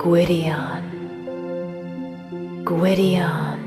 Gwydion. Gwydion.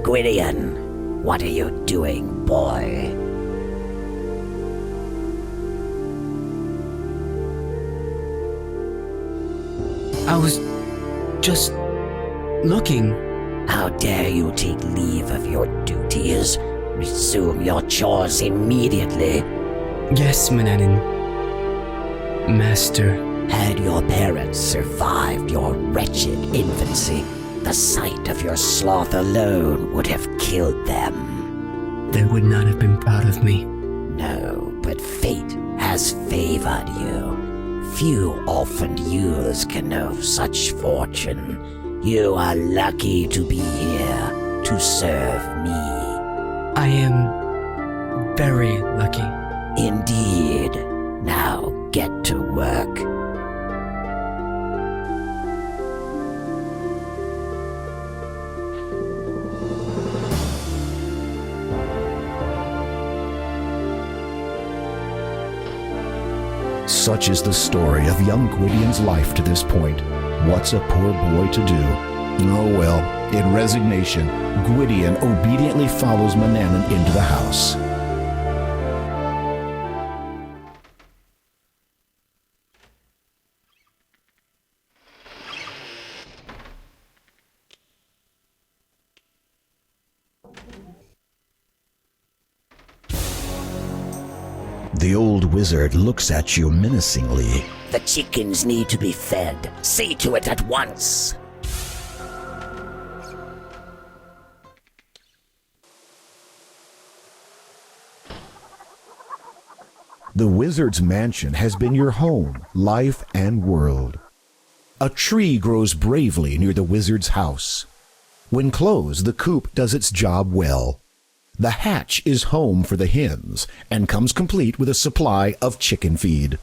Gwydion, what are you doing, boy? I was just looking. How dare you take leave of your duties? Resume your chores immediately. Yes, Manannan. Master. Had your parents survived your wretched infancy, the sight of your sloth alone would have killed them. They would not have been proud of me. No, but fate has favored you. Few orphaned youths can know such fortune. You are lucky to be here to serve me. I am very lucky. Indeed. Now get to work. Such is the story of young Gwydion's life to this point. What's a poor boy to do? Oh well, in resignation, Gwydion obediently follows Manannan into the house. The old wizard looks at you menacingly. The chickens need to be fed. See to it at once. The wizard's mansion has been your home, life, and world. A tree grows bravely near the wizard's house. When closed, the coop does its job well. The hatch is home for the hens and comes complete with a supply of chicken feed.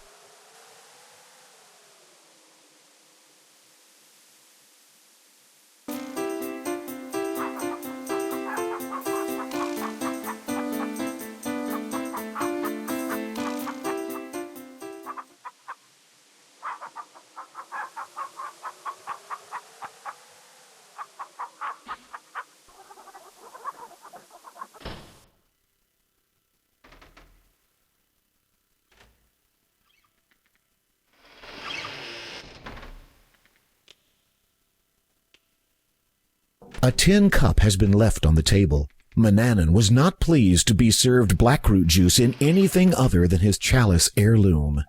A tin cup has been left on the table. Manannan was not pleased to be served blackroot juice in anything other than his chalice heirloom.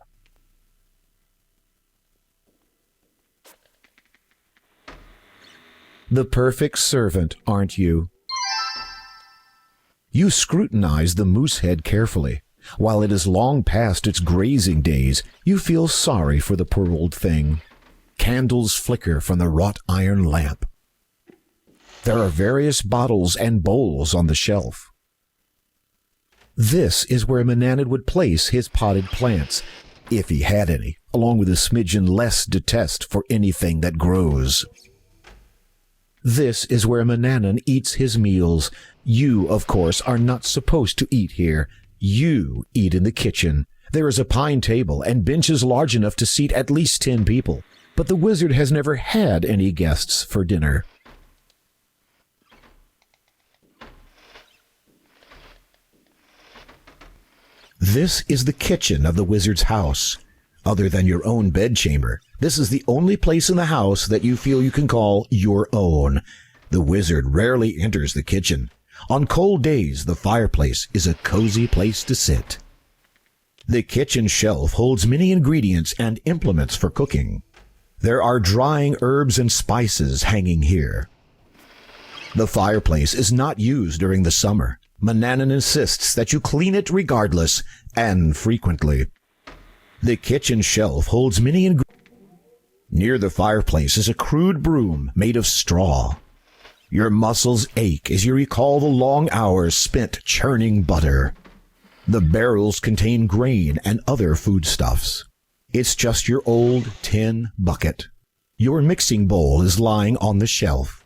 The perfect servant, aren't you? You scrutinize the moose head carefully. While it is long past its grazing days, you feel sorry for the poor old thing. Candles flicker from the wrought iron lamp. There are various bottles and bowls on the shelf. This is where Manannan would place his potted plants, if he had any, along with a smidgen less detest for anything that grows. This is where Manannan eats his meals. You, of course, are not supposed to eat here. You eat in the kitchen. There is a pine table and benches large enough to seat at least 10 people, but the wizard has never had any guests for dinner. This is the kitchen of the wizard's house. Other than your own bedchamber, this is the only place in the house that you feel you can call your own. The wizard rarely enters the kitchen. On cold days, the fireplace is a cozy place to sit. The kitchen shelf holds many ingredients and implements for cooking. There are drying herbs and spices hanging here. The fireplace is not used during the summer. Manannan insists that you clean it regardless and frequently. The kitchen shelf holds many ingredients. Near the fireplace is a crude broom made of straw. Your muscles ache as you recall the long hours spent churning butter. The barrels contain grain and other foodstuffs. It's just your old tin bucket. Your mixing bowl is lying on the shelf.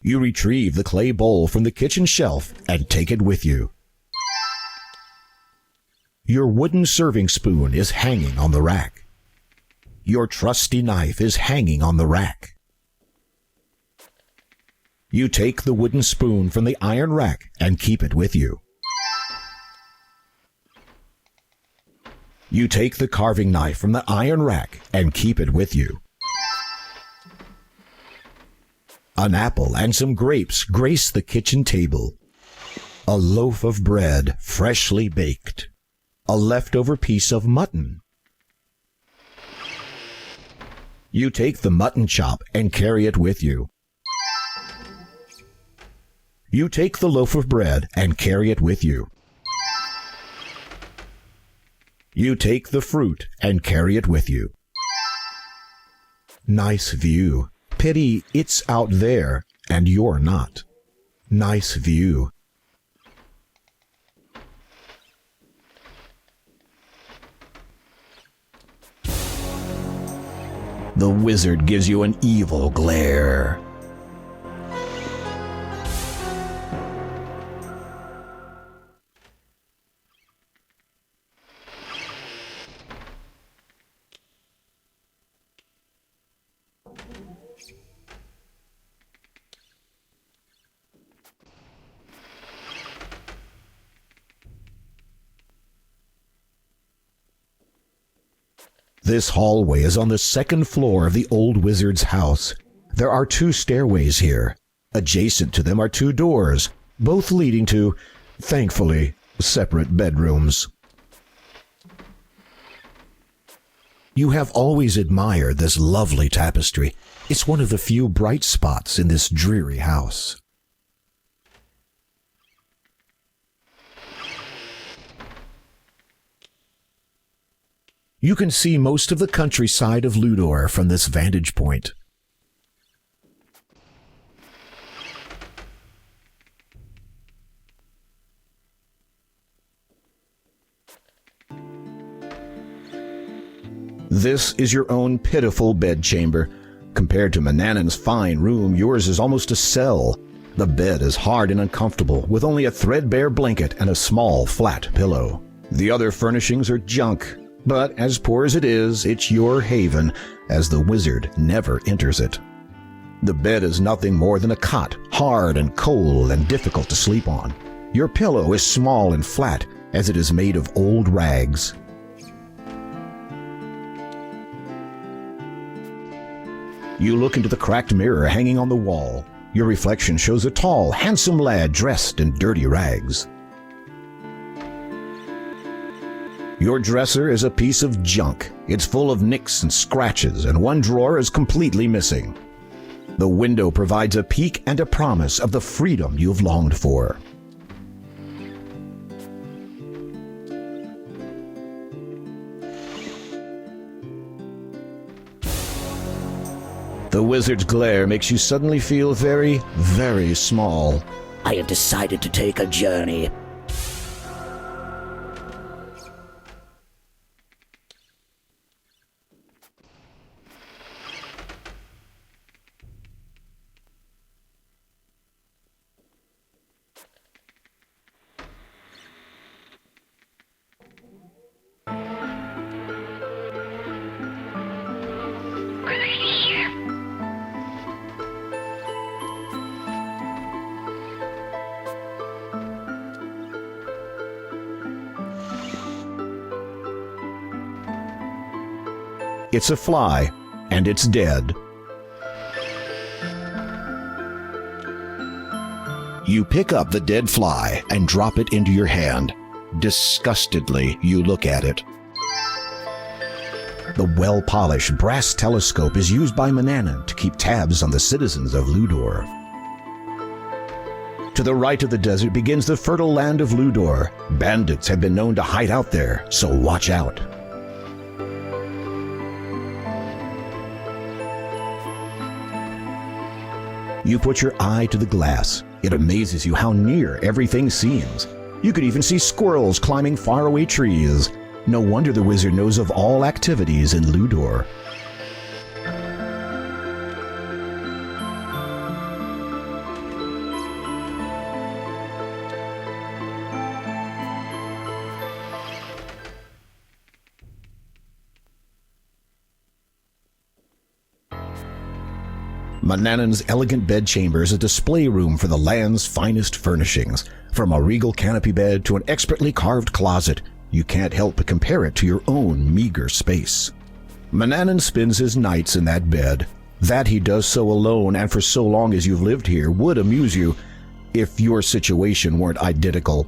You retrieve the clay bowl from the kitchen shelf and take it with you. Your wooden serving spoon is hanging on the rack. Your trusty knife is hanging on the rack. You take the wooden spoon from the iron rack and keep it with you. You take the carving knife from the iron rack and keep it with you. An apple and some grapes grace the kitchen table. A loaf of bread freshly baked. A leftover piece of mutton. You take the mutton chop and carry it with you. You take the loaf of bread and carry it with you. You take the fruit and carry it with you. Nice view. Pity it's out there and you're not. Nice view. The wizard gives you an evil glare. This hallway is on the second floor of the old wizard's house. There are 2 stairways here. Adjacent to them are 2 doors, both leading to, thankfully, separate bedrooms. You have always admired this lovely tapestry. It's one of the few bright spots in this dreary house. You can see most of the countryside of Ludor from this vantage point. This is your own pitiful bedchamber. Compared to Manannan's fine room, yours is almost a cell. The bed is hard and uncomfortable, with only a threadbare blanket and a small, flat pillow. The other furnishings are junk. But as poor as it is, it's your haven, as the wizard never enters it. The bed is nothing more than a cot, hard and cold and difficult to sleep on. Your pillow is small and flat, as it is made of old rags. You look into the cracked mirror hanging on the wall. Your reflection shows a tall, handsome lad dressed in dirty rags. Your dresser is a piece of junk. It's full of nicks and scratches, and one drawer is completely missing. The window provides a peek and a promise of the freedom you've longed for. The wizard's glare makes you suddenly feel very, very small. I have decided to take a journey. It's a fly, and it's dead. You pick up the dead fly and drop it into your hand. Disgustedly, you look at it. The well-polished brass telescope is used by Manannan to keep tabs on the citizens of Ludor. To the right of the desert begins the fertile land of Ludor. Bandits have been known to hide out there, so watch out. You put your eye to the glass. It amazes you how near everything seems. You could even see squirrels climbing faraway trees. No wonder the wizard knows of all activities in Ludor. Manannan's elegant bedchamber is a display room for the land's finest furnishings. From a regal canopy bed to an expertly carved closet, you can't help but compare it to your own meager space. Manannan spends his nights in that bed. That he does so alone and for so long as you've lived here would amuse you if your situation weren't identical.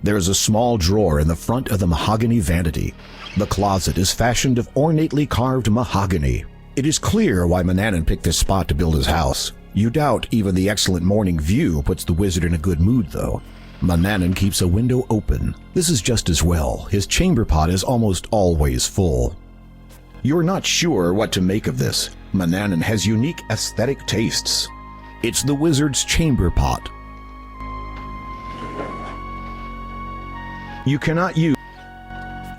There's a small drawer in the front of the mahogany vanity. The closet is fashioned of ornately carved mahogany. It is clear why Manannan picked this spot to build his house. You doubt even the excellent morning view puts the wizard in a good mood, though. Manannan keeps a window open. This is just as well. His chamber pot is almost always full. You're not sure what to make of this. Manannan has unique aesthetic tastes. It's the wizard's chamber pot. You cannot use.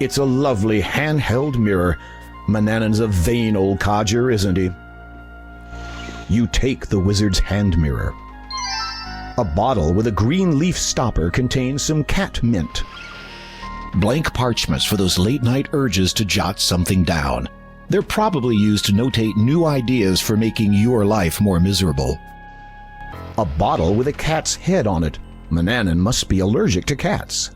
It's a lovely handheld mirror. Manannan's a vain old codger, isn't he? You take the wizard's hand mirror. A bottle with a green leaf stopper contains some cat mint. Blank parchments for those late-night urges to jot something down. They're probably used to notate new ideas for making your life more miserable. A bottle with a cat's head on it. Manannan must be allergic to cats.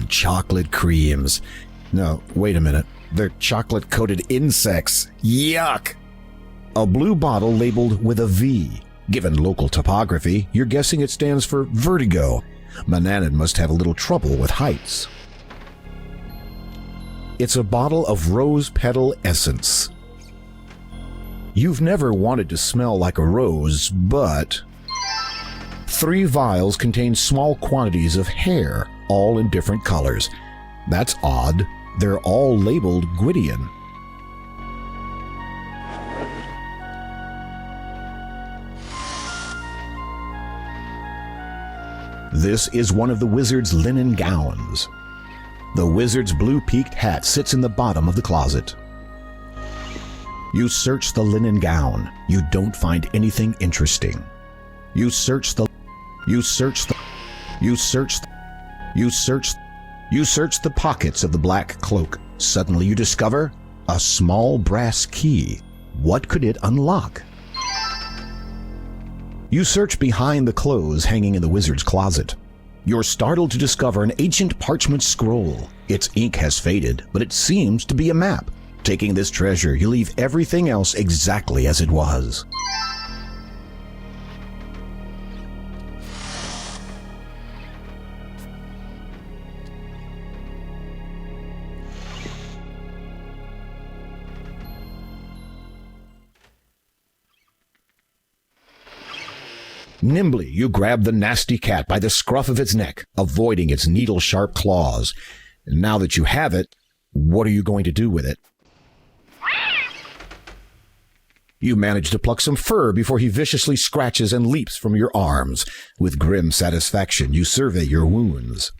Chocolate creams. No, wait a minute. They're chocolate-coated insects. Yuck! A blue bottle labeled with a V. Given local topography, you're guessing it stands for vertigo. Manannan must have a little trouble with heights. It's a bottle of rose petal essence. You've never wanted to smell like a rose, but 3 vials contain small quantities of hair, all in different colors. That's odd. They're all labeled Gwydion. This is one of the wizard's linen gowns. The wizard's blue peaked hat sits in the bottom of the closet. You search the linen gown. You don't find anything interesting. You search the pockets of the black cloak. Suddenly you discover a small brass key. What could it unlock? You search behind the clothes hanging in the wizard's closet. You're startled to discover an ancient parchment scroll. Its ink has faded, but it seems to be a map. Taking this treasure, you leave everything else exactly as it was. Nimbly, you grab the nasty cat by the scruff of its neck, avoiding its needle-sharp claws. And now that you have it, what are you going to do with it? You manage to pluck some fur before he viciously scratches and leaps from your arms. With grim satisfaction, you survey your wounds.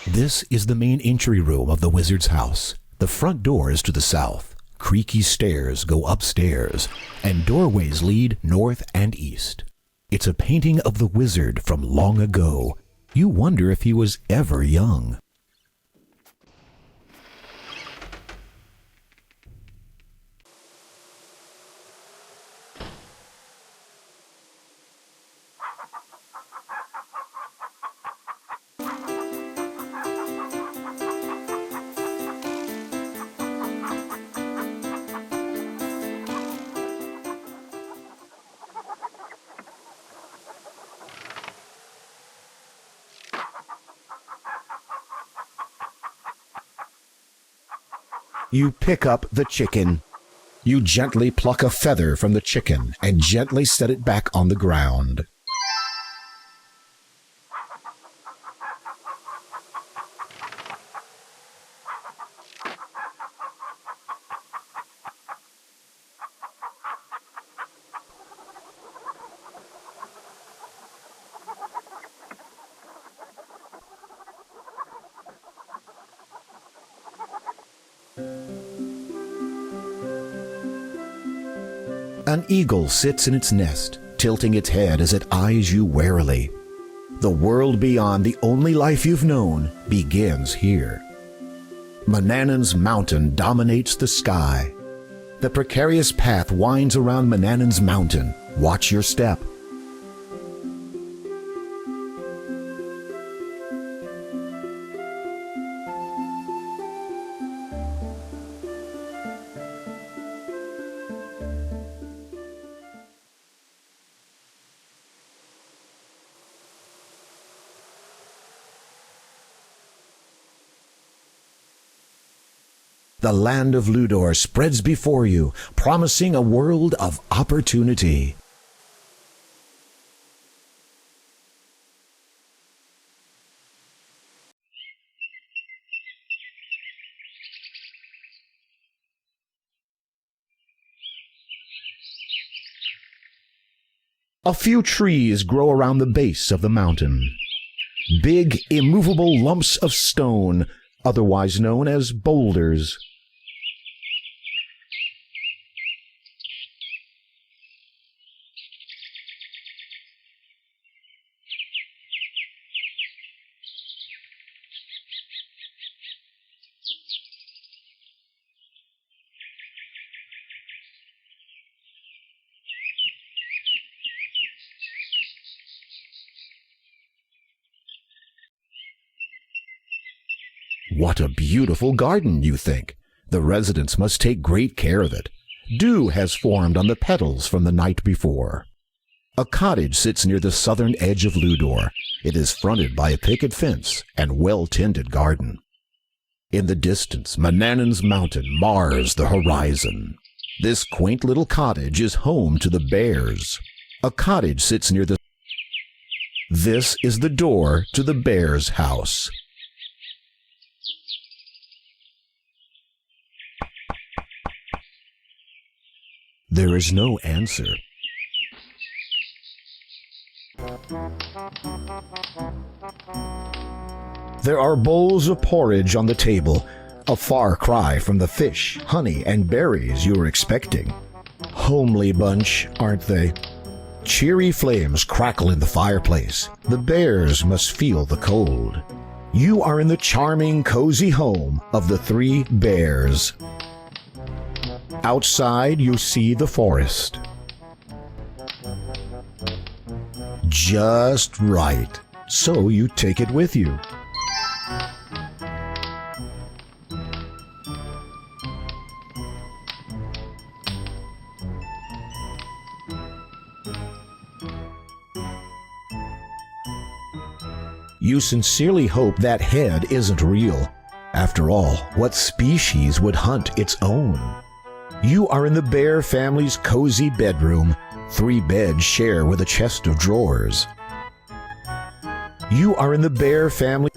This is the main entry room of the wizard's house. The front door is to the south. Creaky stairs go upstairs, and doorways lead north and east. It's a painting of the wizard from long ago. You wonder if he was ever young. You pick up the chicken. You gently pluck a feather from the chicken and gently set it back on the ground. An eagle sits in its nest, tilting its head as it eyes you warily. The world beyond the only life you've known begins here. Manannan's mountain dominates the sky. The precarious path winds around Manannan's mountain. Watch your step. The land of Ludor spreads before you, promising a world of opportunity. A few trees grow around the base of the mountain. Big, immovable lumps of stone, otherwise known as boulders. What a beautiful garden, you think. The residents must take great care of it. Dew has formed on the petals from the night before. A cottage sits near the southern edge of Ludor. It is fronted by a picket fence and well-tended garden. In the distance, Manannan's mountain mars the horizon. This quaint little cottage is home to the bears. A cottage sits near the... This is the door to the bear's house. There is no answer. There are bowls of porridge on the table, a far cry from the fish, honey, and berries you were expecting. Homely bunch, aren't they? Cheery flames crackle in the fireplace. The bears must feel the cold. You are in the charming, cozy home of the three bears. Outside, you see the forest. Just right. So you take it with you. You sincerely hope that head isn't real. After all, what species would hunt its own? You are in the bear family's cozy bedroom. 3 beds share with a chest of drawers. You are in the bear family.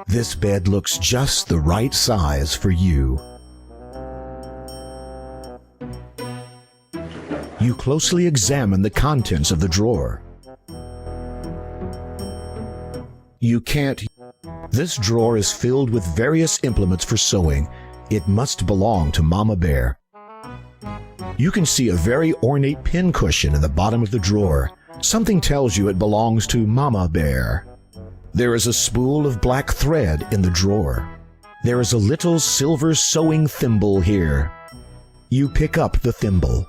This bed looks just the right size for you. You closely examine the contents of the drawer. You can't. This drawer is filled with various implements for sewing. It must belong to Mama Bear. You can see a very ornate pincushion in the bottom of the drawer. Something tells you it belongs to Mama Bear. There is a spool of black thread in the drawer. There is a little silver sewing thimble here. You pick up the thimble.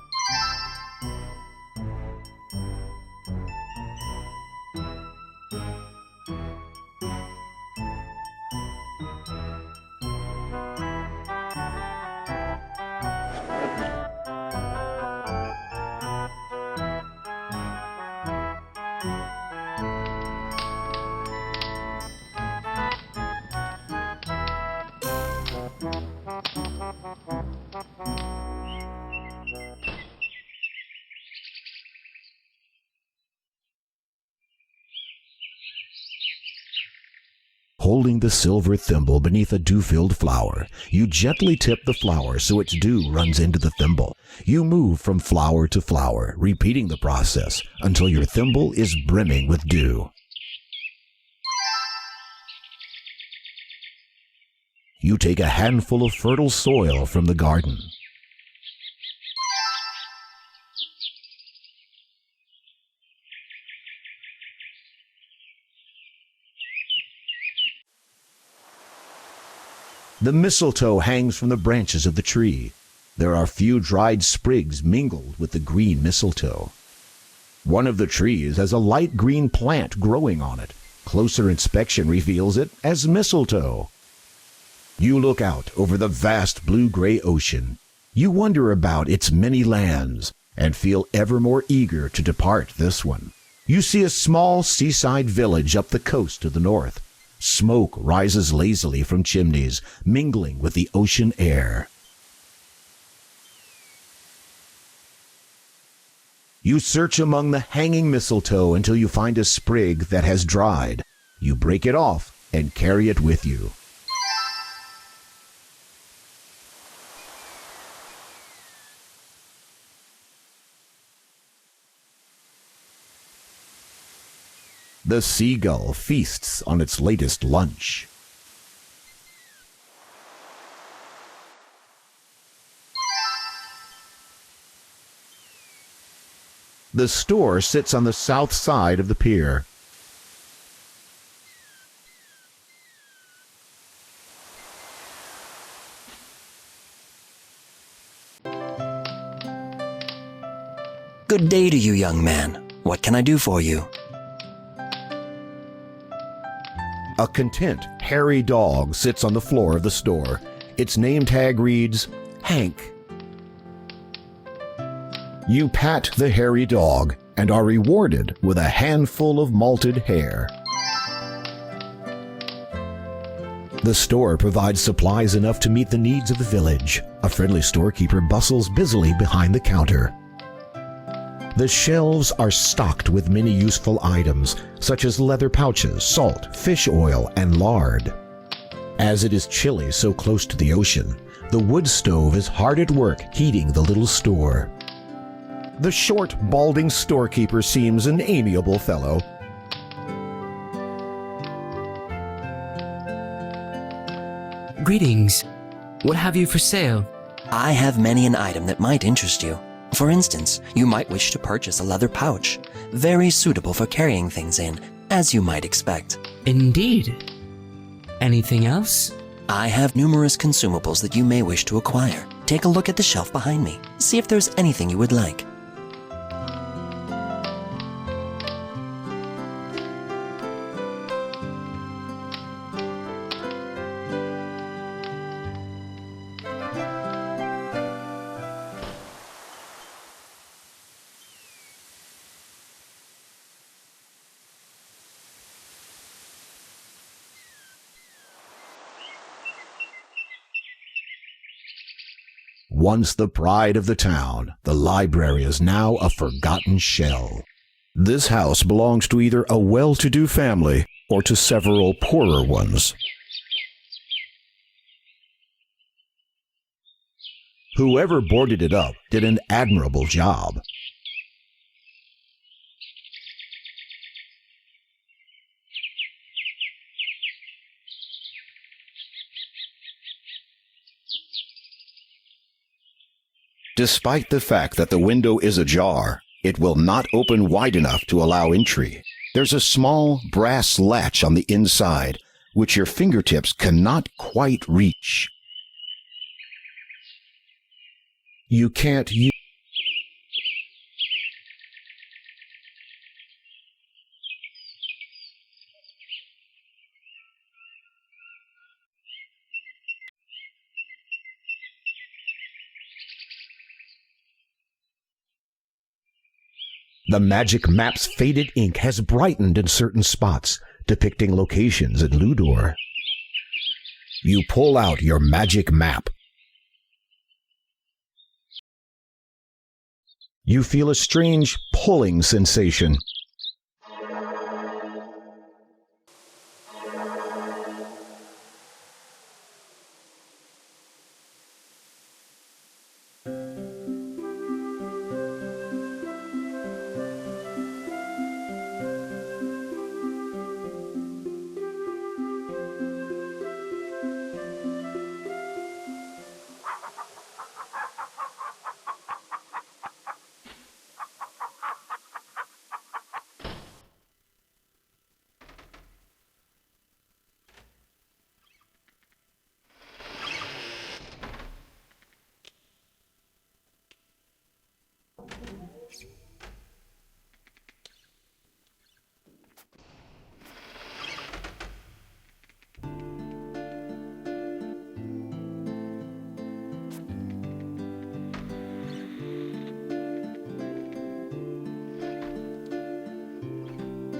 Holding the silver thimble beneath a dew-filled flower, you gently tip the flower so its dew runs into the thimble. You move from flower to flower, repeating the process until your thimble is brimming with dew. You take a handful of fertile soil from the garden. The mistletoe hangs from the branches of the tree. There are few dried sprigs mingled with the green mistletoe. One of the trees has a light green plant growing on it. Closer inspection reveals it as mistletoe. You look out over the vast blue-gray ocean. You wonder about its many lands and feel ever more eager to depart this one. You see a small seaside village up the coast to the north. Smoke rises lazily from chimneys, mingling with the ocean air. You search among the hanging mistletoe until you find a sprig that has dried. You break it off and carry it with you. The seagull feasts on its latest lunch. The store sits on the south side of the pier. Good day to you, young man. What can I do for you? A content, hairy dog sits on the floor of the store. Its name tag reads, Hank. You pat the hairy dog and are rewarded with a handful of malted hair. The store provides supplies enough to meet the needs of the village. A friendly storekeeper bustles busily behind the counter. The shelves are stocked with many useful items, such as leather pouches, salt, fish oil, and lard. As it is chilly so close to the ocean, the wood stove is hard at work heating the little store. The short, balding storekeeper seems an amiable fellow. Greetings. What have you for sale? I have many an item that might interest you. For instance, you might wish to purchase a leather pouch, very suitable for carrying things in, as you might expect. Indeed. Anything else? I have numerous consumables that you may wish to acquire. Take a look at the shelf behind me. See if there's anything you would like. Once the pride of the town, the library is now a forgotten shell. This house belongs to either a well-to-do family or to several poorer ones. Whoever boarded it up did an admirable job. Despite the fact that the window is ajar, it will not open wide enough to allow entry. There's a small brass latch on the inside, which your fingertips cannot quite reach. You can't use... The magic map's faded ink has brightened in certain spots, depicting locations in Ludor. You pull out your magic map. You feel a strange pulling sensation.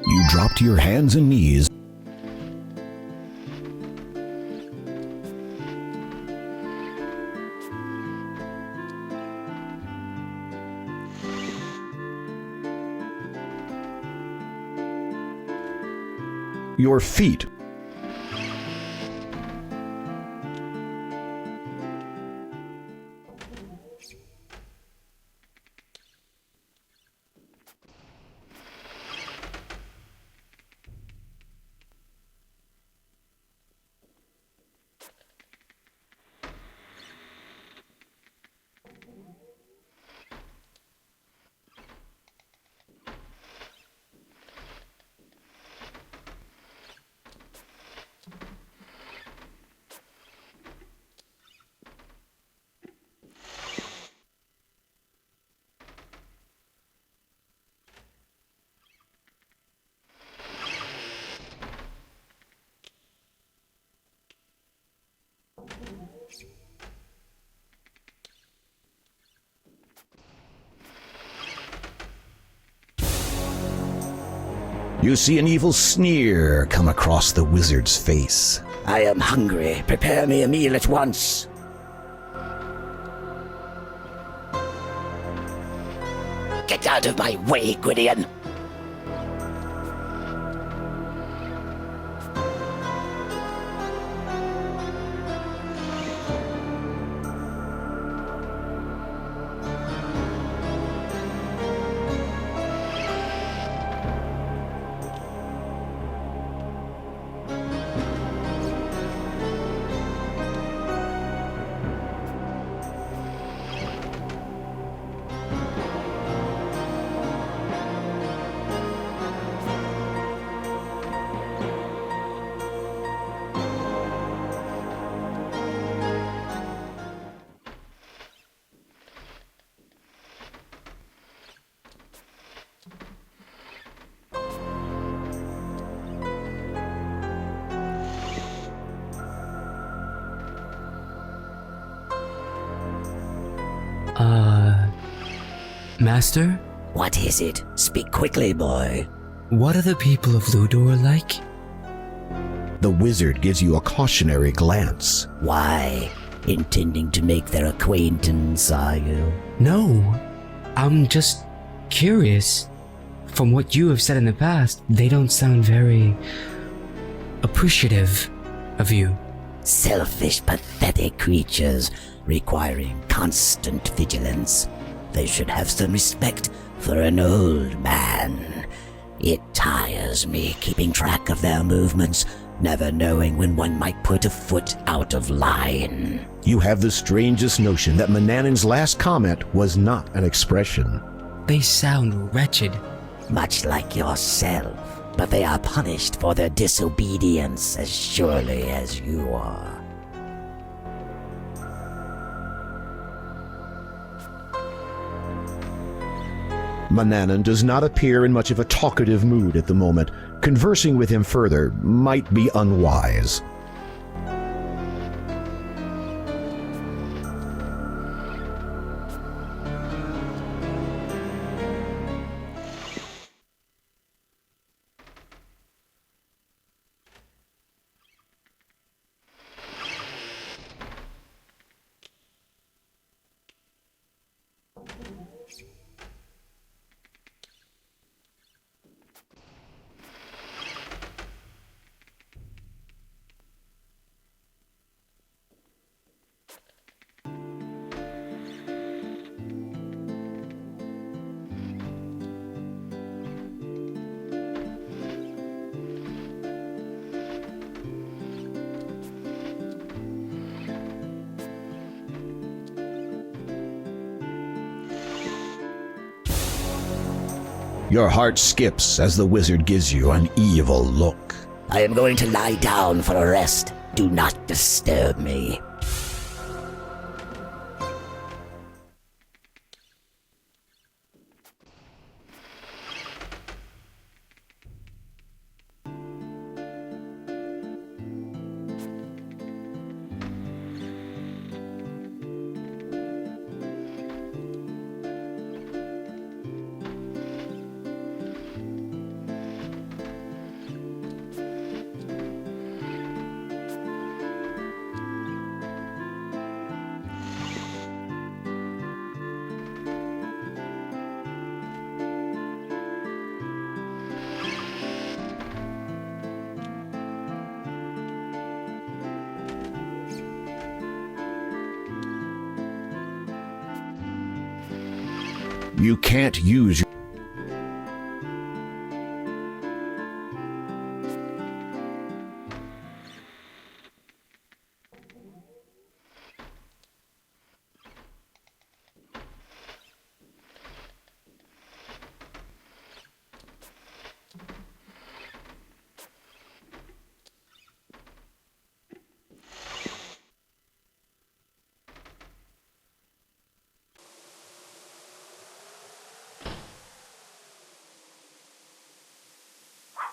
You drop to your hands and knees. Your feet. You see an evil sneer come across the wizard's face. I am hungry. Prepare me a meal at once. Get out of my way, Gwydion. Master? What is it? Speak quickly, boy. What are the people of Ludor like? The wizard gives you a cautionary glance. Why? Intending to make their acquaintance, are you? No, I'm just curious. From what you have said in the past, they don't sound very appreciative of you. Selfish, pathetic creatures requiring constant vigilance. They should have some respect for an old man. It tires me keeping track of their movements never knowing when one might put a foot out of line. You have the strangest notion that Manannan's last comment was not an expression. They sound wretched. Much like yourself, but they are punished for their disobedience as surely as you are. Manannan does not appear in much of a talkative mood at the moment. Conversing with him further might be unwise. Your heart skips as the wizard gives you an evil look. I am going to lie down for a rest. Do not disturb me. You can't use your...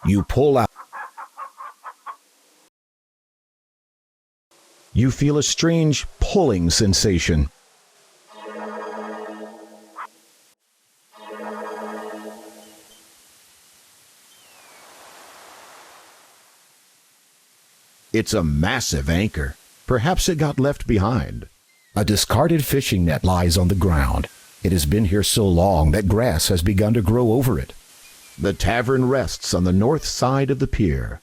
You pull out. You feel a strange pulling sensation. It's a massive anchor. Perhaps it got left behind. A discarded fishing net lies on the ground. It has been here so long that grass has begun to grow over it. The tavern rests on the north side of the pier.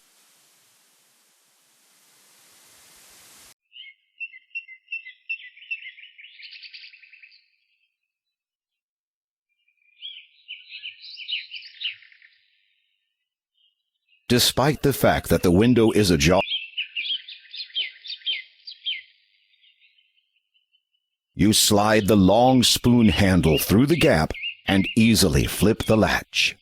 Despite the fact that the window is ajar, you slide the long spoon handle through the gap and easily flip the latch.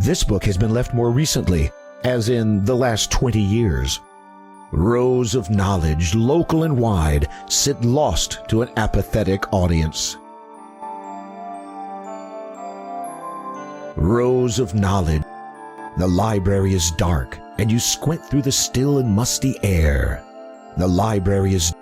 This book has been left more recently, as in the last 20 years. Rows of knowledge, local and wide, sit lost to an apathetic audience. Rows of knowledge. The library is dark, and you squint through the still and musty air. The library is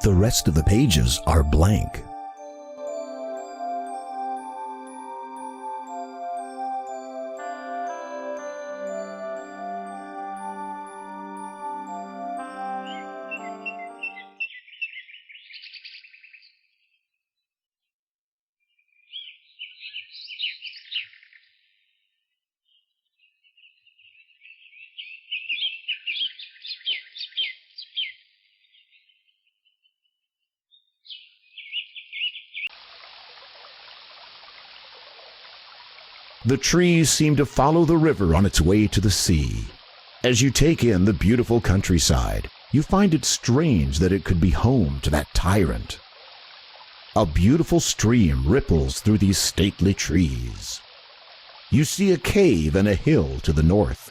The rest of the pages are blank. The trees seem to follow the river on its way to the sea. As you take in the beautiful countryside, you find it strange that it could be home to that tyrant. A beautiful stream ripples through these stately trees. You see a cave and a hill to the north.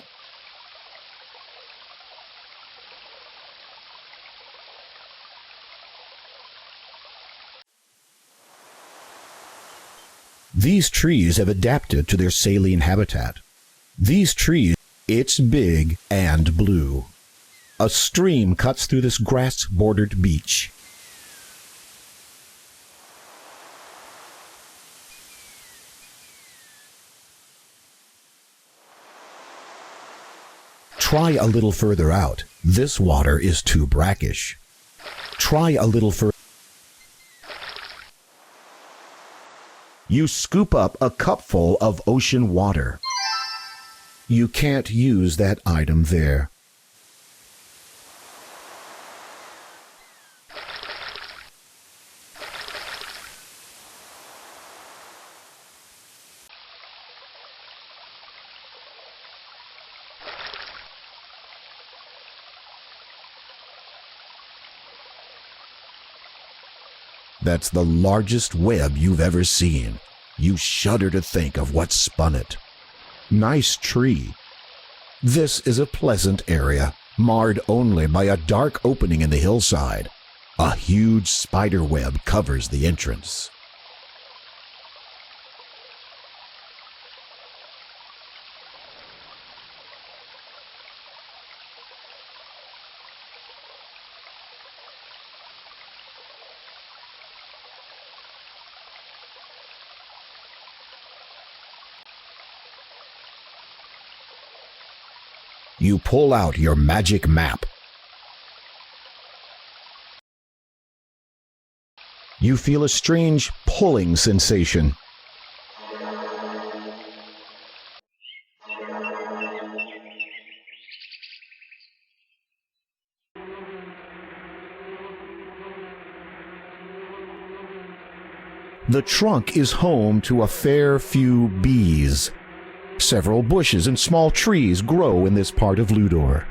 These trees have adapted to their saline habitat. These trees, it's big and blue. A stream cuts through this grass-bordered beach. Try a little further out. This water is too brackish. Try a little further. You scoop up a cupful of ocean water. You can't use that item there. That's the largest web you've ever seen. You shudder to think of what spun it. Nice tree. This is a pleasant area, marred only by a dark opening in the hillside. A huge spider web covers the entrance. You pull out your magic map. You feel a strange pulling sensation. The trunk is home to a fair few bees. Several bushes and small trees grow in this part of Ludor.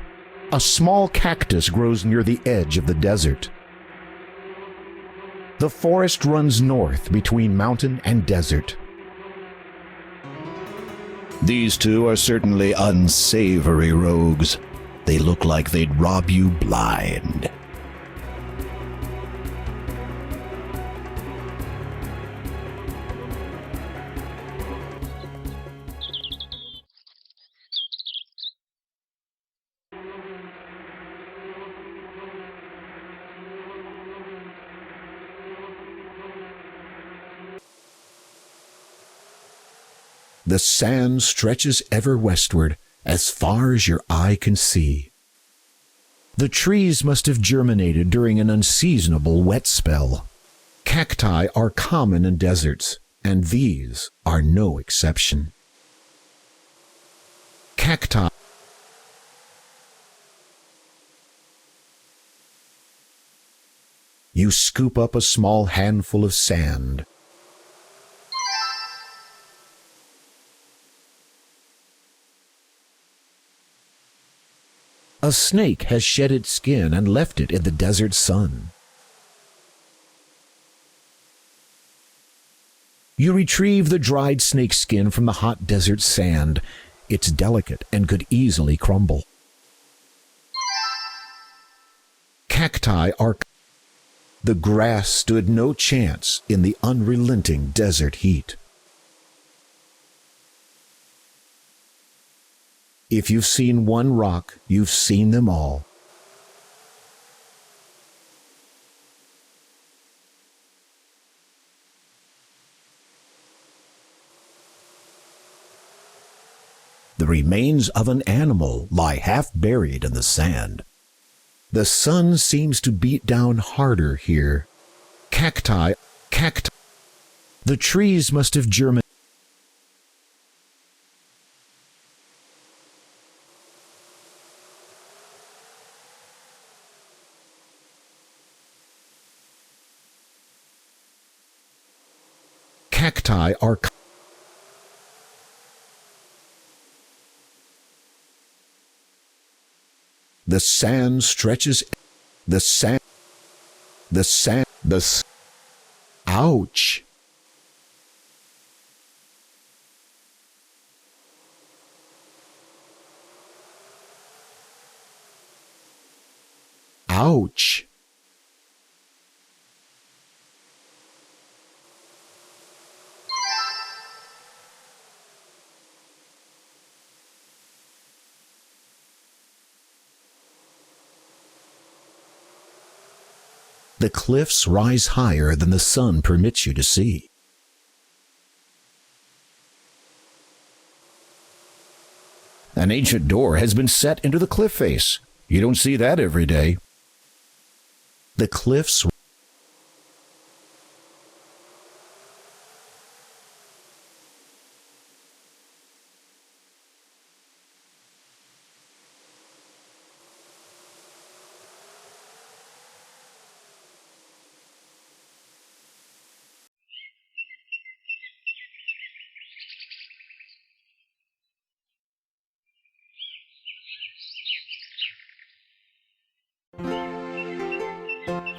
A small cactus grows near the edge of the desert. The forest runs north between mountain and desert. These two are certainly unsavory rogues. They look like they'd rob you blind. The sand stretches ever westward, as far as your eye can see. The trees must have germinated during an unseasonable wet spell. Cacti are common in deserts, and these are no exception. Cacti. You scoop up a small handful of sand. A snake has shed its skin and left it in the desert sun. You retrieve the dried snake skin from the hot desert sand. It's delicate and could easily crumble. Cacti are... The grass stood no chance in the unrelenting desert heat. If you've seen one rock, you've seen them all. The remains of an animal lie half buried in the sand. The sun seems to beat down harder here. Cacti. The trees must have germinated. Cacti are... The sand stretches... Ouch! Ouch! The cliffs rise higher than the sun permits you to see. An ancient door has been set into the cliff face. You don't see that every day. The cliffs...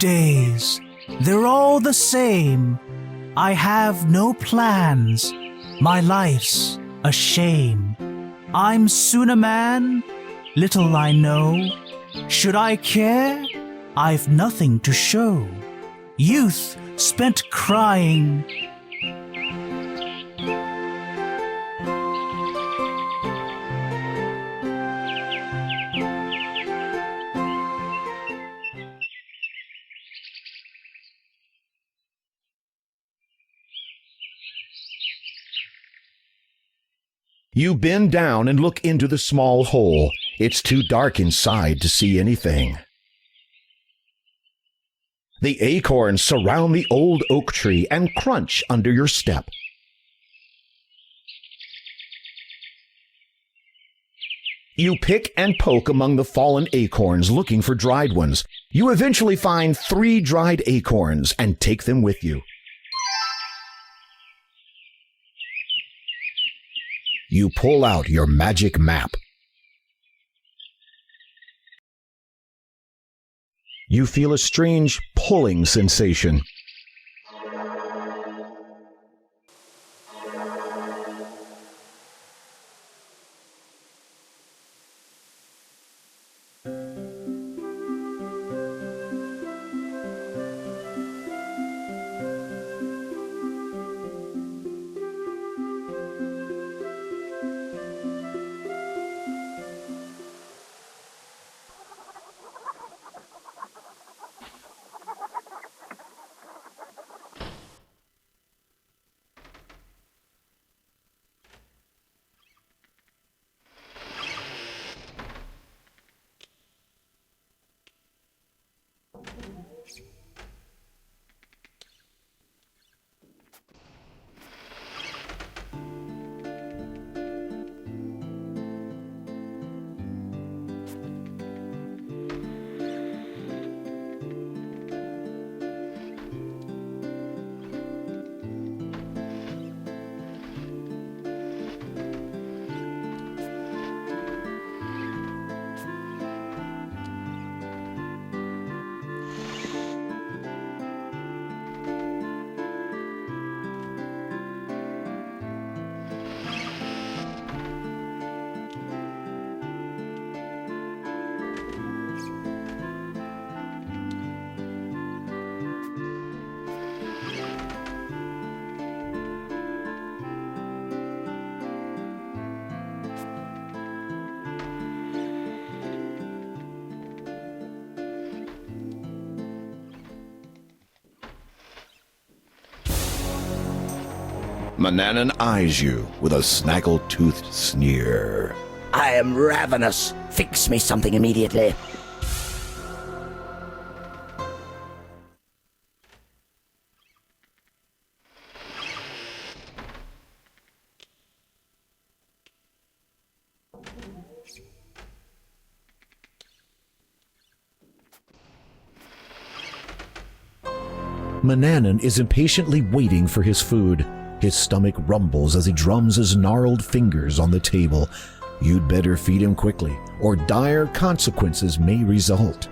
Days, they're all the same. I have no plans. My life's a shame. I'm soon a man, little I know. Should I care? I've nothing to show. Youth spent crying. You bend down and look into the small hole. It's too dark inside to see anything. The acorns surround the old oak tree and crunch under your step. You pick and poke among the fallen acorns looking for dried ones. You eventually find 3 dried acorns and take them with you. You pull out your magic map. You feel a strange pulling sensation. Manannan eyes you with a snaggle-toothed sneer. I am ravenous. Fix me something immediately. Manannan is impatiently waiting for his food. His stomach rumbles as he drums his gnarled fingers on the table. You'd better feed him quickly, or dire consequences may result.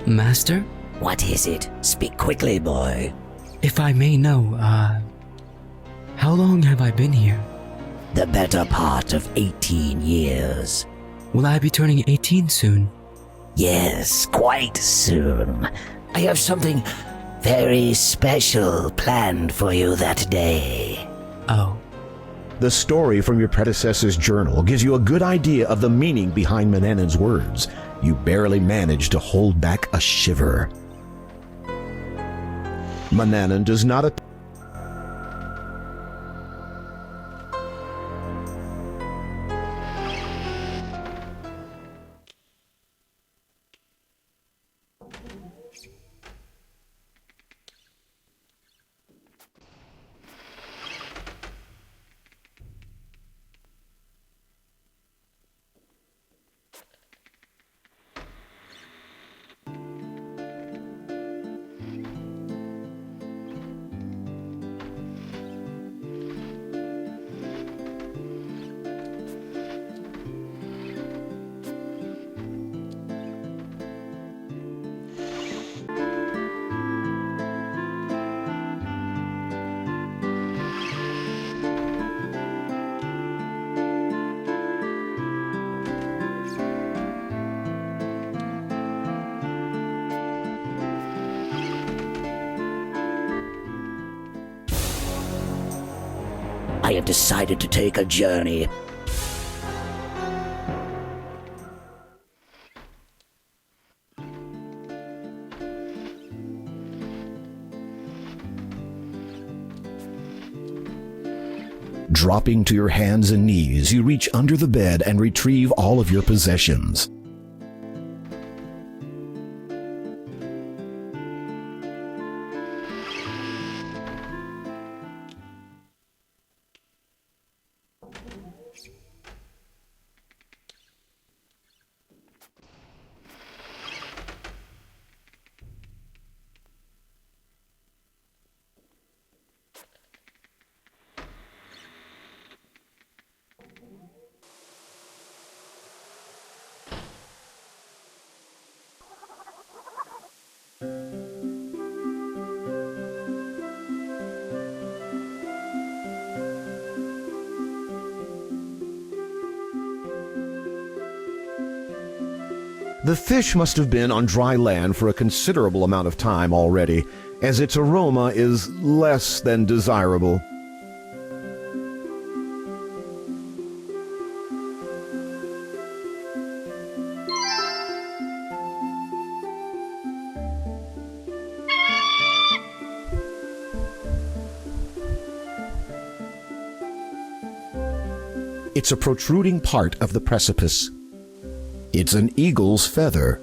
Master? What is it? Speak quickly, boy. If I may know, how long have I been here? The better part of 18 years. Will I be turning 18 soon? Yes, quite soon. I have something very special planned for you that day. Oh. The story from your predecessor's journal gives you a good idea of the meaning behind Manannan's words. You barely manage to hold back a shiver. Manannan does not appear. I have decided to take a journey. Dropping to your hands and knees, you reach under the bed and retrieve all of your possessions. The fish must have been on dry land for a considerable amount of time already, as its aroma is less than desirable. It's a protruding part of the precipice. It's an eagle's feather.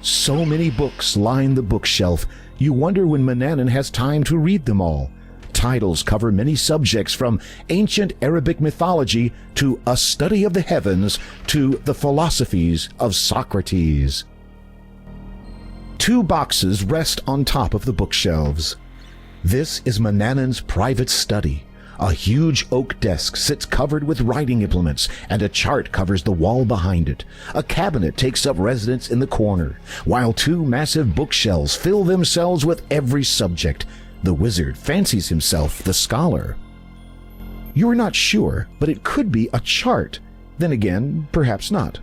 So many books line the bookshelf, you wonder when Manannan has time to read them all. titles cover many subjects from ancient Arabic mythology to a study of the heavens to the philosophies of Socrates. 2 boxes rest on top of the bookshelves. This is Manannan's private study. A huge oak desk sits covered with writing implements, and a chart covers the wall behind it. A cabinet takes up residence in the corner, while 2 massive bookshelves fill themselves with every subject. The wizard fancies himself the scholar. You're not sure, but it could be a chart. Then again, perhaps not.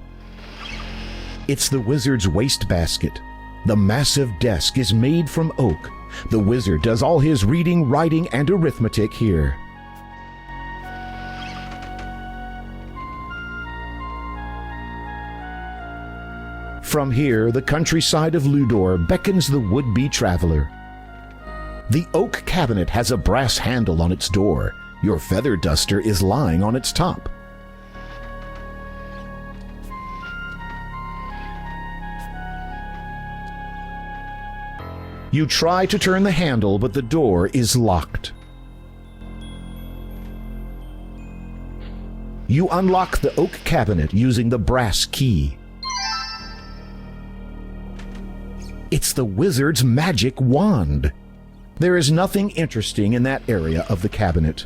It's the wizard's wastebasket. The massive desk is made from oak. The wizard does all his reading, writing, and arithmetic here. From here, the countryside of Ludor beckons the would-be traveler. The oak cabinet has a brass handle on its door. Your feather duster is lying on its top. You try to turn the handle, but the door is locked. You unlock the oak cabinet using the brass key. It's the wizard's magic wand. There is nothing interesting in that area of the cabinet.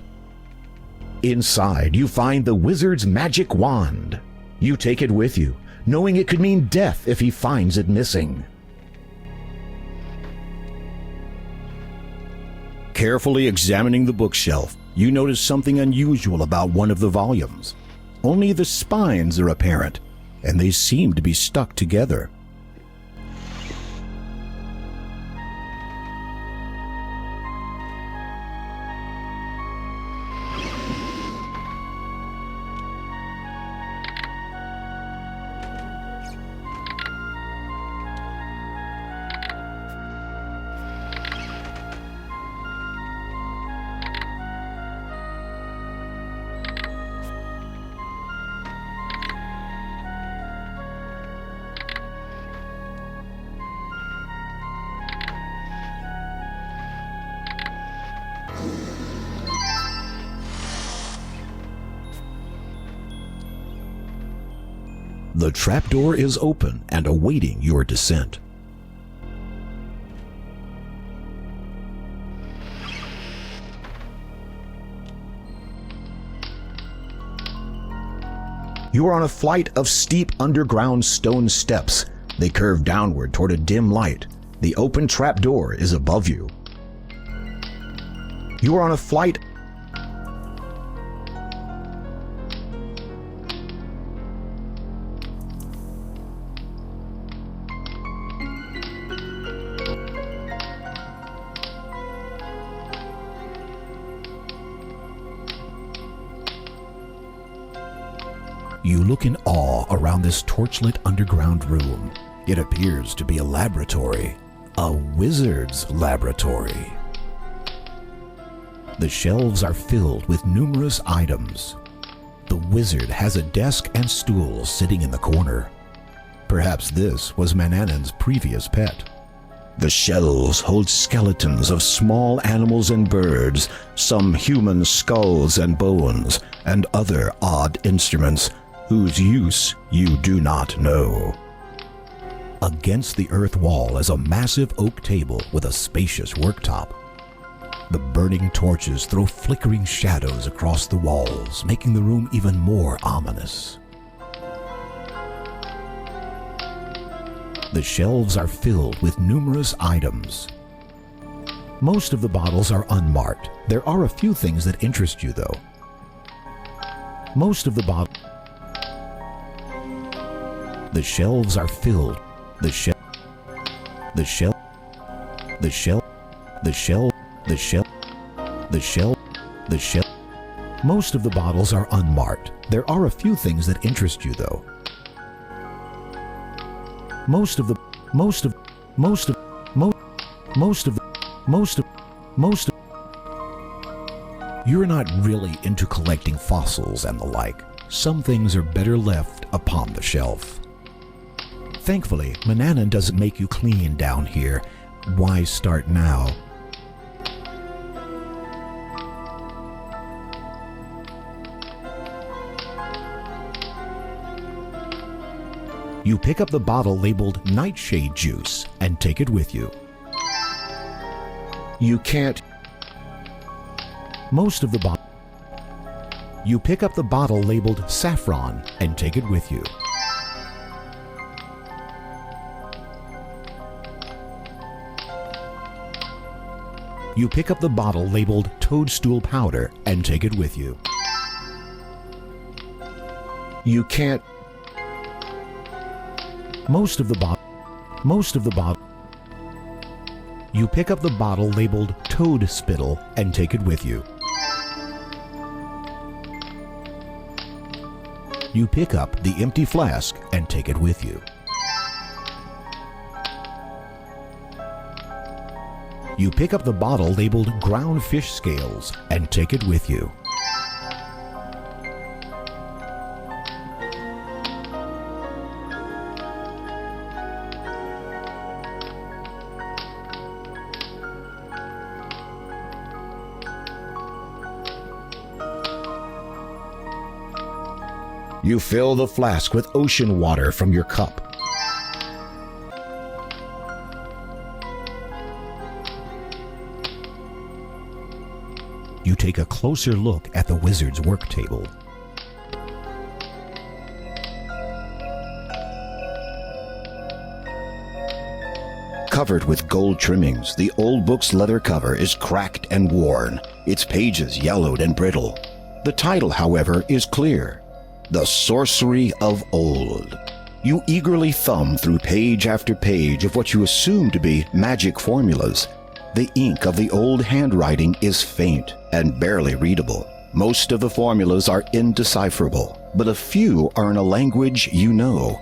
Inside, you find the wizard's magic wand. You take it with you, knowing it could mean death if he finds it missing. Carefully examining the bookshelf, you notice something unusual about one of the volumes. Only the spines are apparent, and they seem to be stuck together. The trapdoor is open and awaiting your descent. You are on a flight of steep underground stone steps. They curve downward toward a dim light. The open trapdoor is above you. You are on a flight. You look in awe around this torchlit underground room. It appears to be a laboratory, a wizard's laboratory. The shelves are filled with numerous items. The wizard has a desk and stool sitting in the corner. Perhaps this was Manannan's previous pet. The shelves hold skeletons of small animals and birds, some human skulls and bones, and other odd instruments whose use you do not know. Against the earth wall is a massive oak table with a spacious worktop. The burning torches throw flickering shadows across the walls, making the room even more ominous. The shelves are filled with numerous items. Most of the bottles are unmarked. There are a few things that interest you, though. Most of the bottles. The shelves are filled. The shelf. The shelf. The shelf. The shelf. The shelf. The shelf. The shelf. Most of the bottles are unmarked. There are a few things that interest you, though. Most of the. You're not really into collecting fossils and the like. Some things are better left upon the shelf. Thankfully, Manannan doesn't make you clean down here. Why start now? You pick up the bottle labeled Nightshade Juice and take it with you. You can't. Most of the bottle. You pick up the bottle labeled Saffron and take it with you. You pick up the bottle labeled Toadstool Powder and take it with you. You can't. Most of the bottle. You pick up the bottle labeled Toad Spittle and take it with you. You pick up the empty flask and take it with you. You pick up the bottle labeled Ground Fish Scales and take it with you. You fill the flask with ocean water from your cup. You take a closer look at the wizard's work table. Covered with gold trimmings, the old book's leather cover is cracked and worn, its pages yellowed and brittle. The title, however, is clear: The Sorcery of Old. You eagerly thumb through page after page of what you assume to be magic formulas. The ink of the old handwriting is faint and barely readable. Most of the formulas are indecipherable, but a few are in a language you know.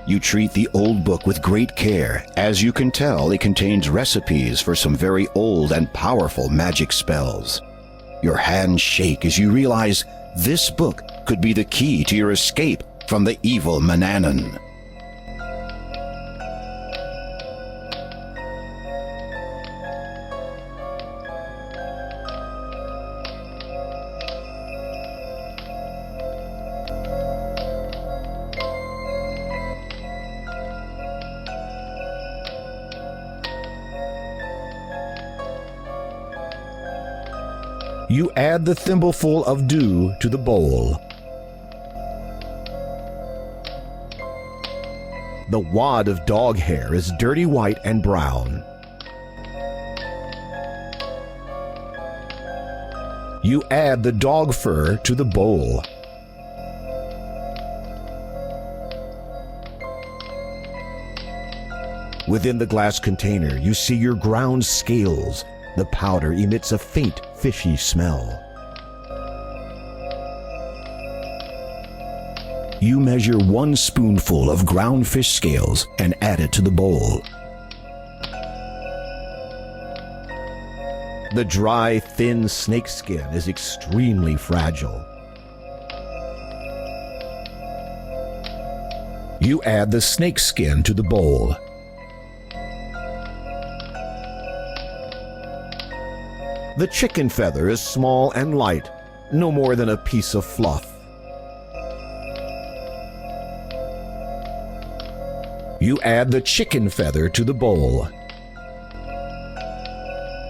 You treat the old book with great care, as you can tell it contains recipes for some very old and powerful magic spells. Your hands shake as you realize this book could be the key to your escape from the evil Manannan. You add the thimbleful of dew to the bowl. The wad of dog hair is dirty white and brown. You add the dog fur to the bowl. Within the glass container, you see your ground scales. The powder emits a faint, fishy smell. You measure 1 spoonful of ground fish scales and add it to the bowl. The dry, thin snake skin is extremely fragile. You add the snake skin to the bowl. The chicken feather is small and light, no more than a piece of fluff. You add the chicken feather to the bowl.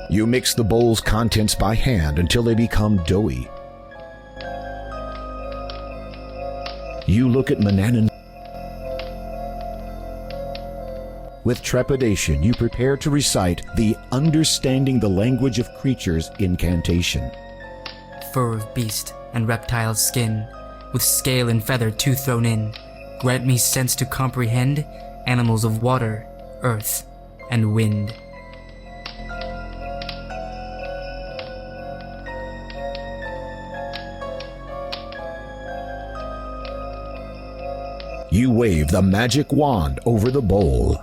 You mix the bowl's contents by hand until they become doughy. You look at Manannan. With trepidation, you prepare to recite the Understanding the Language of Creatures incantation. Fur of beast and reptile skin, with scale and feather too thrown in, grant me sense to comprehend animals of water, earth, and wind. You wave the magic wand over the bowl.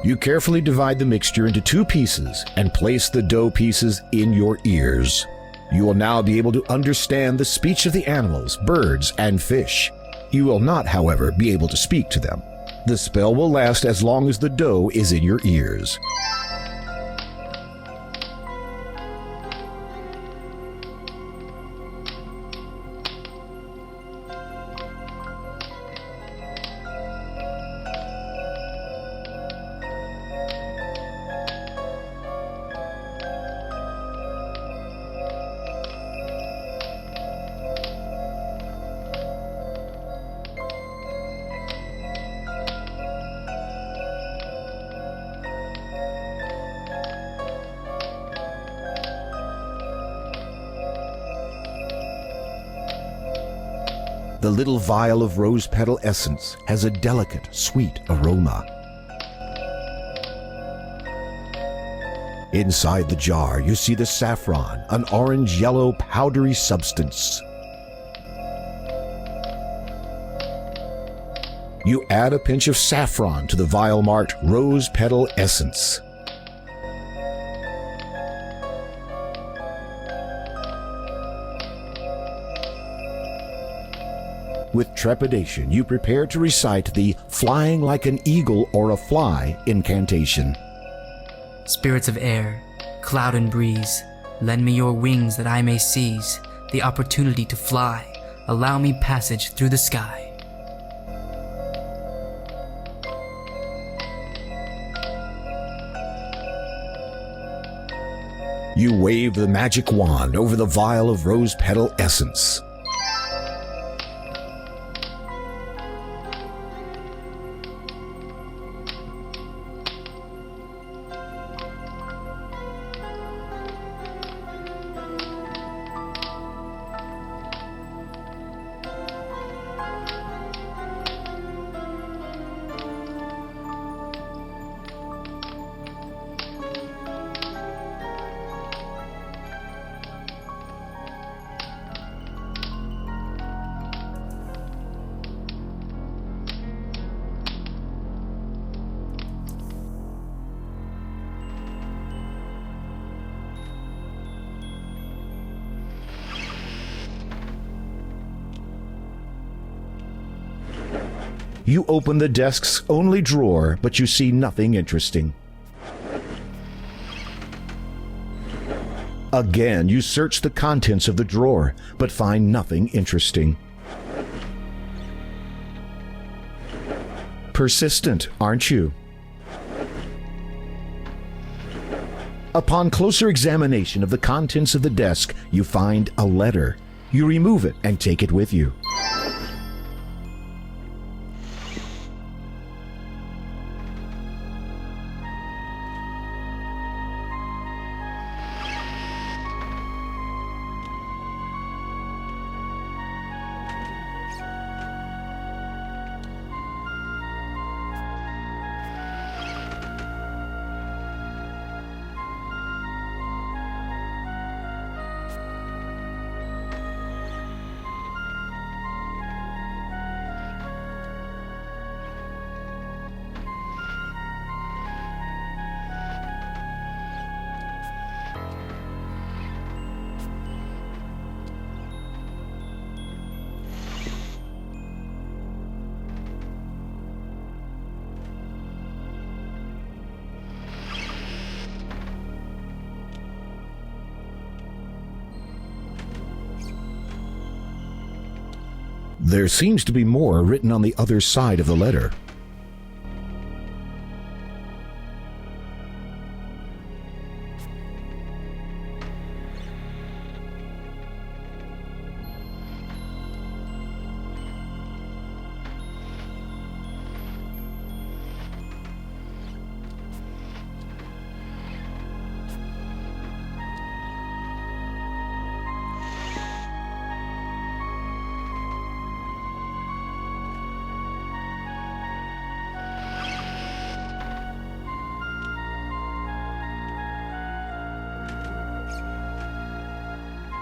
You carefully divide the mixture into 2 pieces and place the dough pieces in your ears. You will now be able to understand the speech of the animals, birds, and fish. You will not, however, be able to speak to them. The spell will last as long as the dough is in your ears. The little vial of rose petal essence has a delicate, sweet aroma. Inside the jar, you see the saffron, an orange-yellow powdery substance. You add a pinch of saffron to the vial marked Rose Petal Essence. With trepidation, you prepare to recite the flying like an eagle or a fly incantation. Spirits of air, cloud and breeze, lend me your wings that I may seize the opportunity to fly. Allow me passage through the sky. You wave the magic wand over the vial of rose petal essence. You open the desk's only drawer, but you see nothing interesting. Again, you search the contents of the drawer, but find nothing interesting. Persistent, aren't you? Upon closer examination of the contents of the desk, you find a letter. You remove it and take it with you. There seems to be more written on the other side of the letter.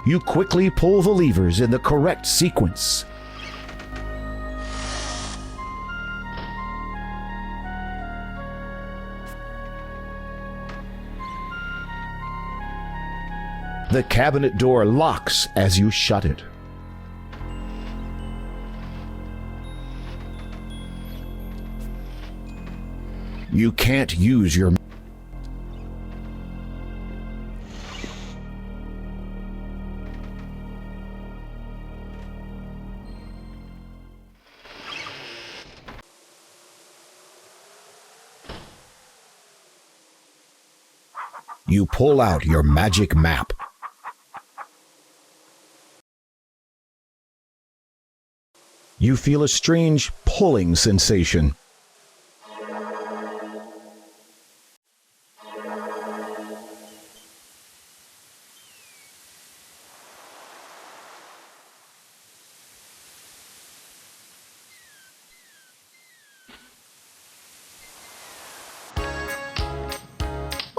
You quickly pull the levers in the correct sequence. The cabinet door locks as you shut it. You can't use your You pull out your magic map. You feel a strange pulling sensation.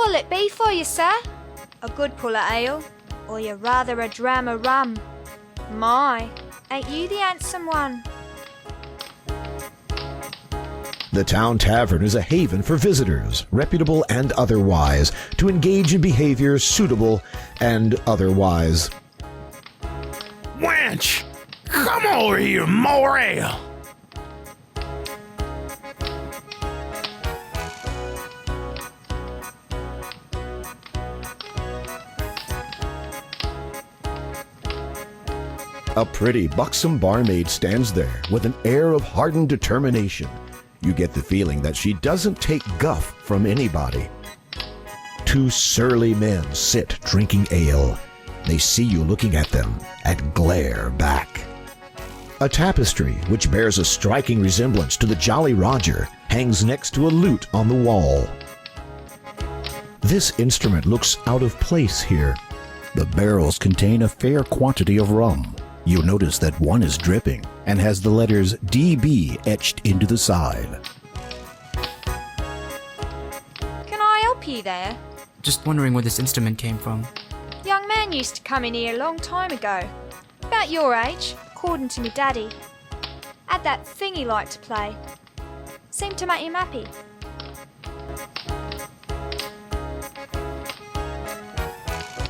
What'll it be for you, sir? A good pull of ale, or you rather a dram of rum? My, ain't you the handsome one? The town tavern is a haven for visitors, reputable and otherwise, to engage in behavior suitable and otherwise. Wench, come over here, more ale. A pretty, buxom barmaid stands there with an air of hardened determination. You get the feeling that she doesn't take guff from anybody. Two surly men sit drinking ale. They see you looking at them and glare back. A tapestry, which bears a striking resemblance to the Jolly Roger, hangs next to a lute on the wall. This instrument looks out of place here. The barrels contain a fair quantity of rum. You'll notice that one is dripping and has the letters DB etched into the side. Can I help you there? Just wondering where this instrument came from. Young man used to come in here a long time ago. About your age, according to me daddy. Had that thing he liked to play. Seemed to make him happy.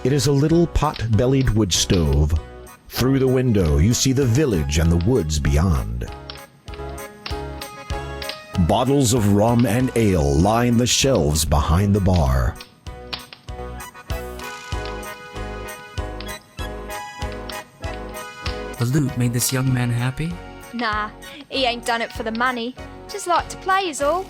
It is a little pot-bellied wood stove. Through the window, you see the village and the woods beyond. Bottles of rum and ale line the shelves behind the bar. The loot made this young man happy? Nah, he ain't done it for the money. Just like to play is all.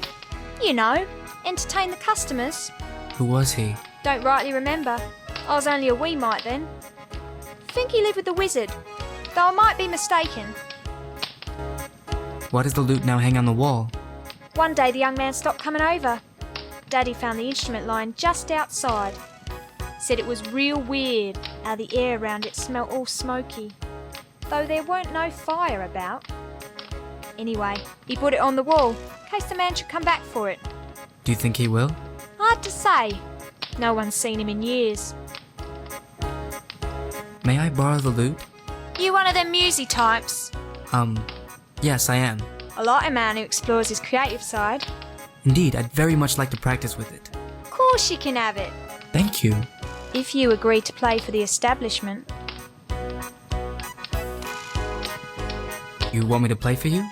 You know, entertain the customers. Who was he? Don't rightly remember. I was only a wee mite then. Think he lived with the wizard, though I might be mistaken. Why does the loot now hang on the wall? One day the young man stopped coming over. Daddy found the instrument lying just outside. Said it was real weird how the air around it smelt all smoky, though there weren't no fire about. Anyway, he put it on the wall, in case the man should come back for it. Do you think he will? Hard to say. No one's seen him in years. May I borrow the loot? You one of them musy types? Yes, I am. I like a man who explores his creative side. Indeed, I'd very much like to practice with it. Of course you can have it. Thank you. If you agree to play for the establishment. You want me to play for you?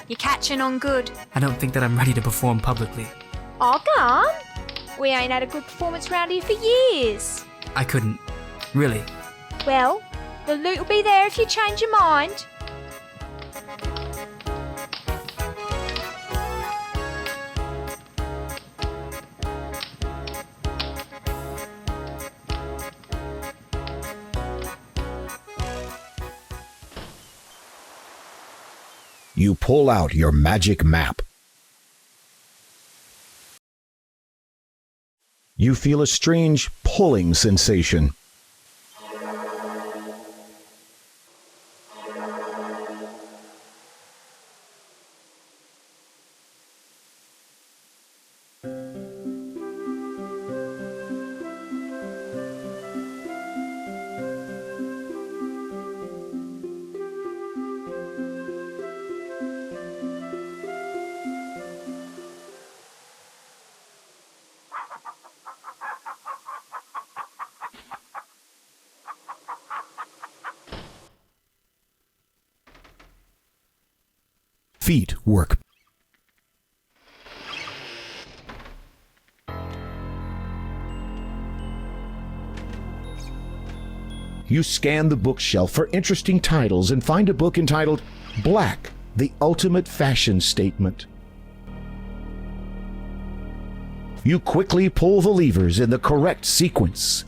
You're catching on good. I don't think that I'm ready to perform publicly. Oh, go on. We ain't had a good performance round here for years. I couldn't. Really. Well, the loot will be there if you change your mind. You pull out your magic map. You feel a strange pulling sensation. Feet work. You scan the bookshelf for interesting titles and find a book entitled Black, the Ultimate Fashion Statement. You quickly pull the levers in the correct sequence.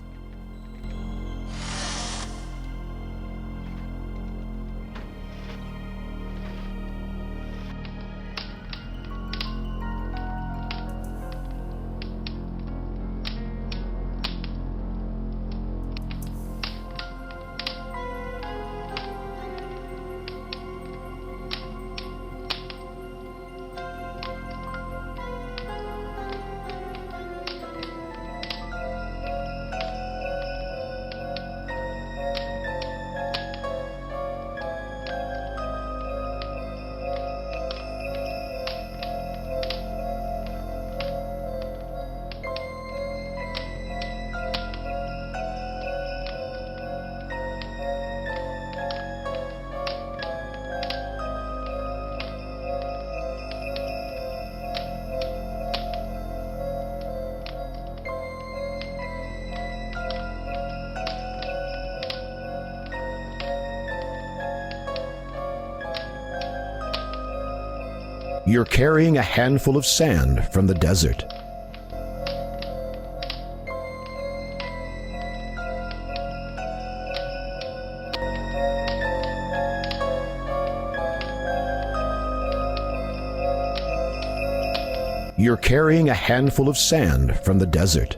You're carrying a handful of sand from the desert. You're carrying a handful of sand from the desert.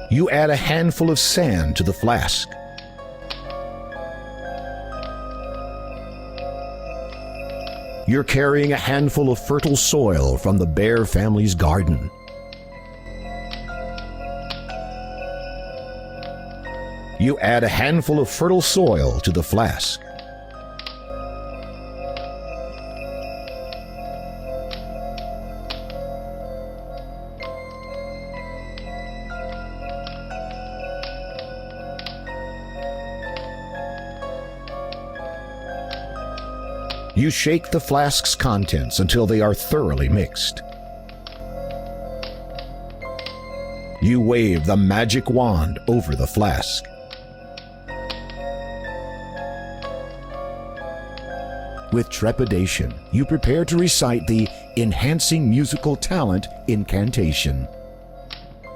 You add a handful of sand to the flask. You're carrying a handful of fertile soil from the Bear family's garden. You add a handful of fertile soil to the flask. You shake the flask's contents until they are thoroughly mixed. You wave the magic wand over the flask. With trepidation, you prepare to recite the Enhancing Musical Talent incantation.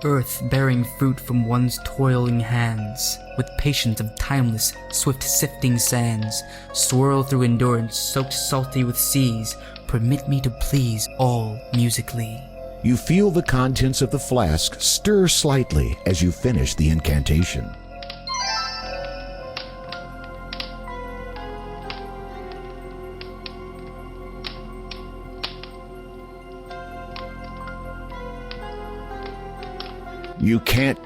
Earth bearing fruit from one's toiling hands, with patience of timeless, swift sifting sands, swirl through endurance, soaked salty with seas, permit me to please all musically. You feel the contents of the flask stir slightly as you finish the incantation. You can't.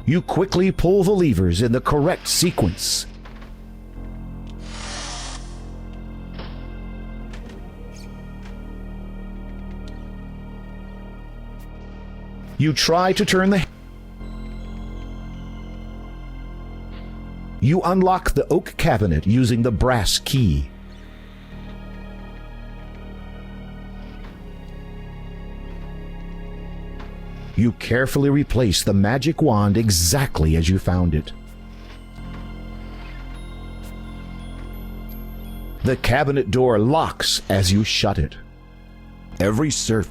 You quickly pull the levers in the correct sequence. You try to turn the... You unlock the oak cabinet using the brass key. You carefully replace the magic wand exactly as you found it. The cabinet door locks as you shut it. Every serf...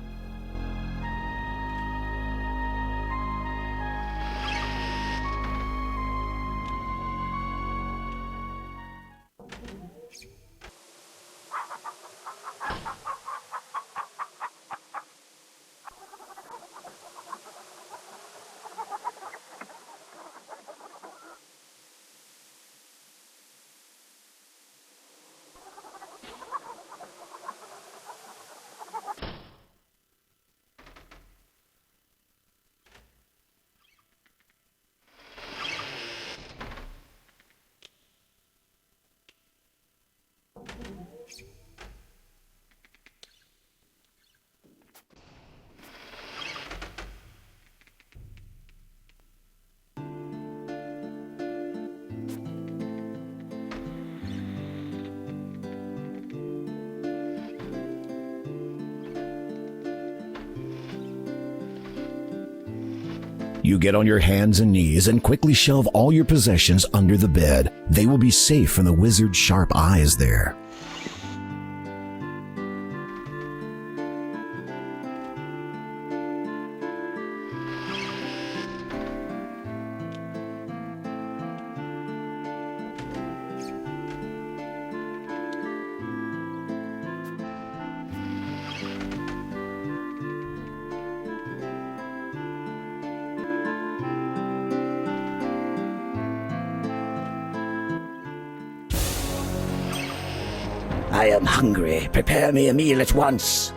You get on your hands and knees and quickly shove all your possessions under the bed. They will be safe from the wizard's sharp eyes there. I am hungry. Prepare me a meal at once.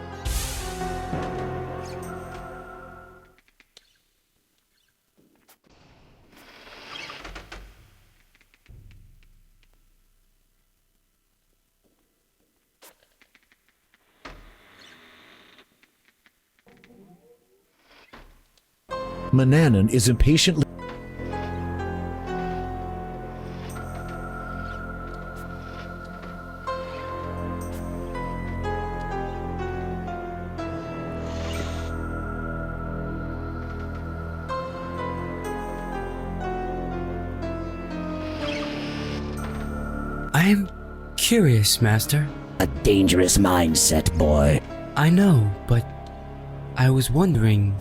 Manannan is impatiently. I'm curious, Master. A dangerous mindset, boy. I know, but I was wondering,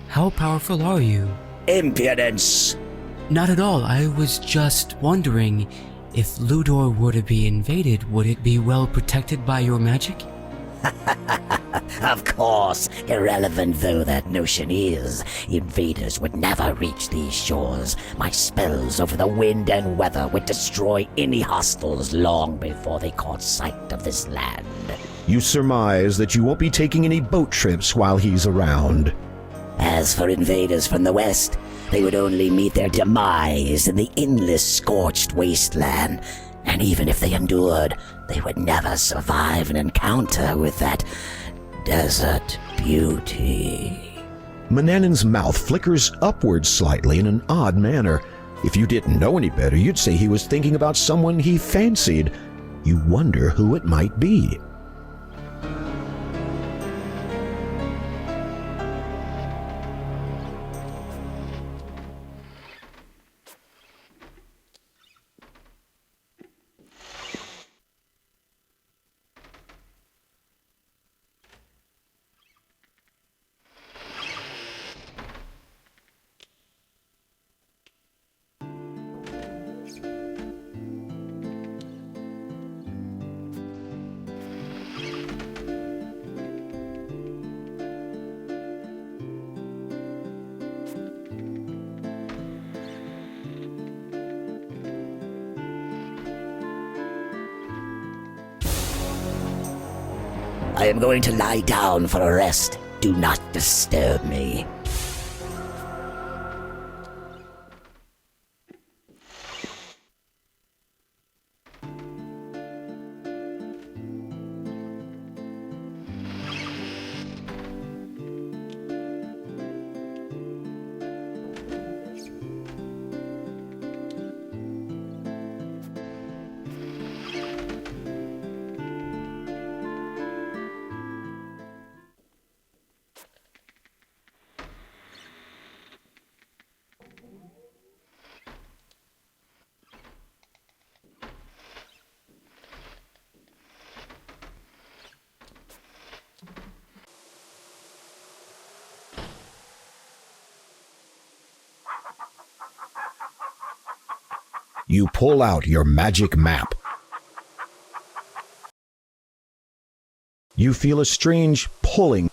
how powerful are you? Impudence! Not at all. I was just wondering, if Ludor were to be invaded, would it be well protected by your magic? Of course, irrelevant though that notion is, invaders would never reach these shores. My spells over the wind and weather would destroy any hostiles long before they caught sight of this land. You surmise that you won't be taking any boat trips while he's around. As for invaders from the west, they would only meet their demise in the endless scorched wasteland. And even if they endured, they would never survive an encounter with that desert beauty. Manannan's mouth flickers upwards slightly in an odd manner. If you didn't know any better, you'd say he was thinking about someone he fancied. You wonder who it might be. I am going to lie down for a rest. Do not disturb me. You pull out your magic map. You feel a strange pulling.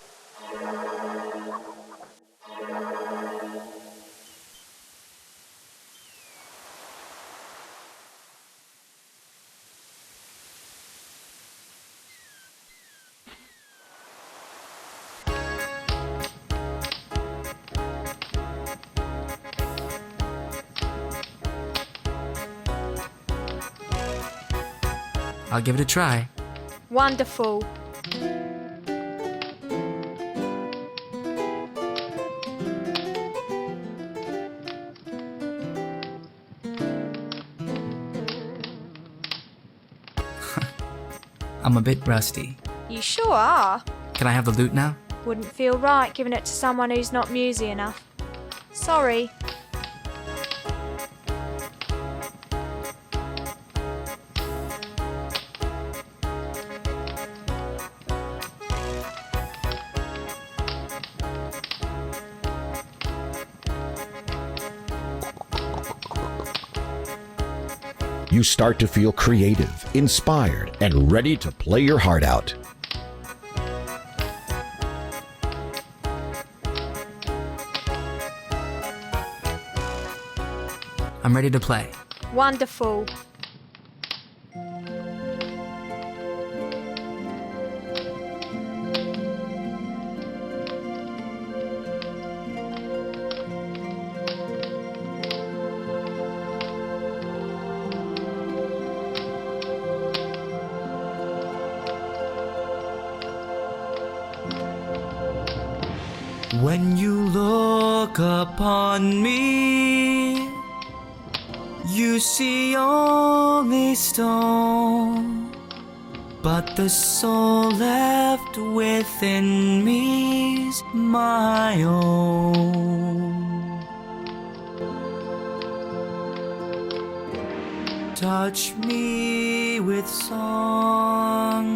I'll give it a try. Wonderful. I'm a bit rusty. You sure are. Can I have the loot now? Wouldn't feel right giving it to someone who's not musy enough. Sorry. You start to feel creative, inspired, and ready to play your heart out. I'm ready to play. Wonderful. When you look look upon me, you see only stone, but the soul left within me's my own. Touch me with song,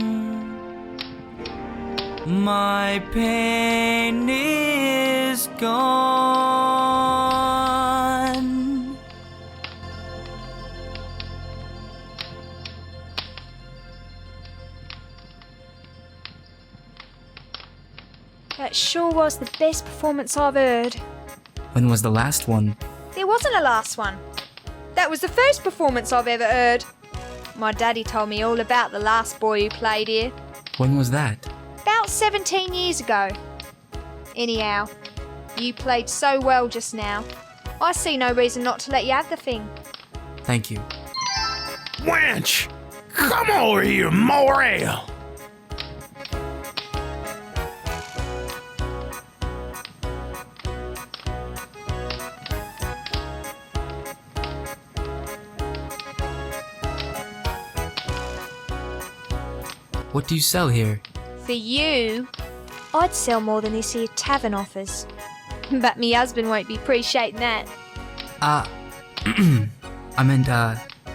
my pain is gone. That sure was the best performance I've heard. When was the last one? There wasn't a last one. That was the first performance I've ever heard. My daddy told me all about the last boy who played here. When was that? About 17 years ago. Anyhow, you played so well just now. I see no reason not to let you have the thing. Thank you. Wench, come over here, more ale. What do you sell here? For you, I'd sell more than this here tavern offers. But me husband won't be appreciating that. I meant,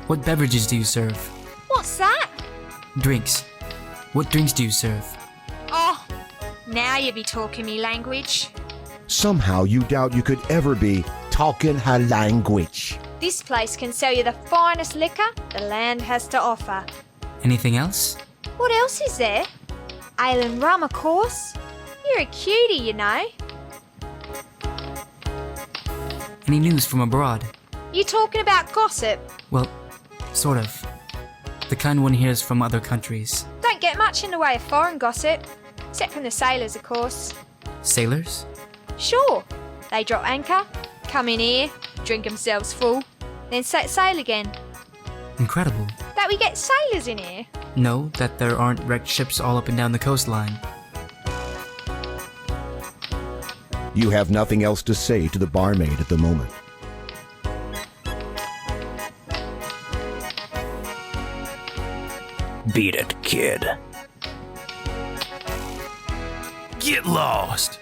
what beverages do you serve? What's that? Drinks. What drinks do you serve? Oh, now you be talking me language. Somehow you doubt you could ever be talking her language. This place can sell you the finest liquor the land has to offer. Anything else? What else is there? Ale and rum, of course. You're a cutie, you know. Any news from abroad? You talking about gossip? Well, sort of. The kind one hears from other countries. Don't get much in the way of foreign gossip. Except from the sailors, of course. Sailors? Sure. They drop anchor, come in here, drink themselves full, then set sail again. Incredible. That we get sailors in here? No, that there aren't wrecked ships all up and down the coastline. You have nothing else to say to the barmaid at the moment. Beat it, kid. Get lost.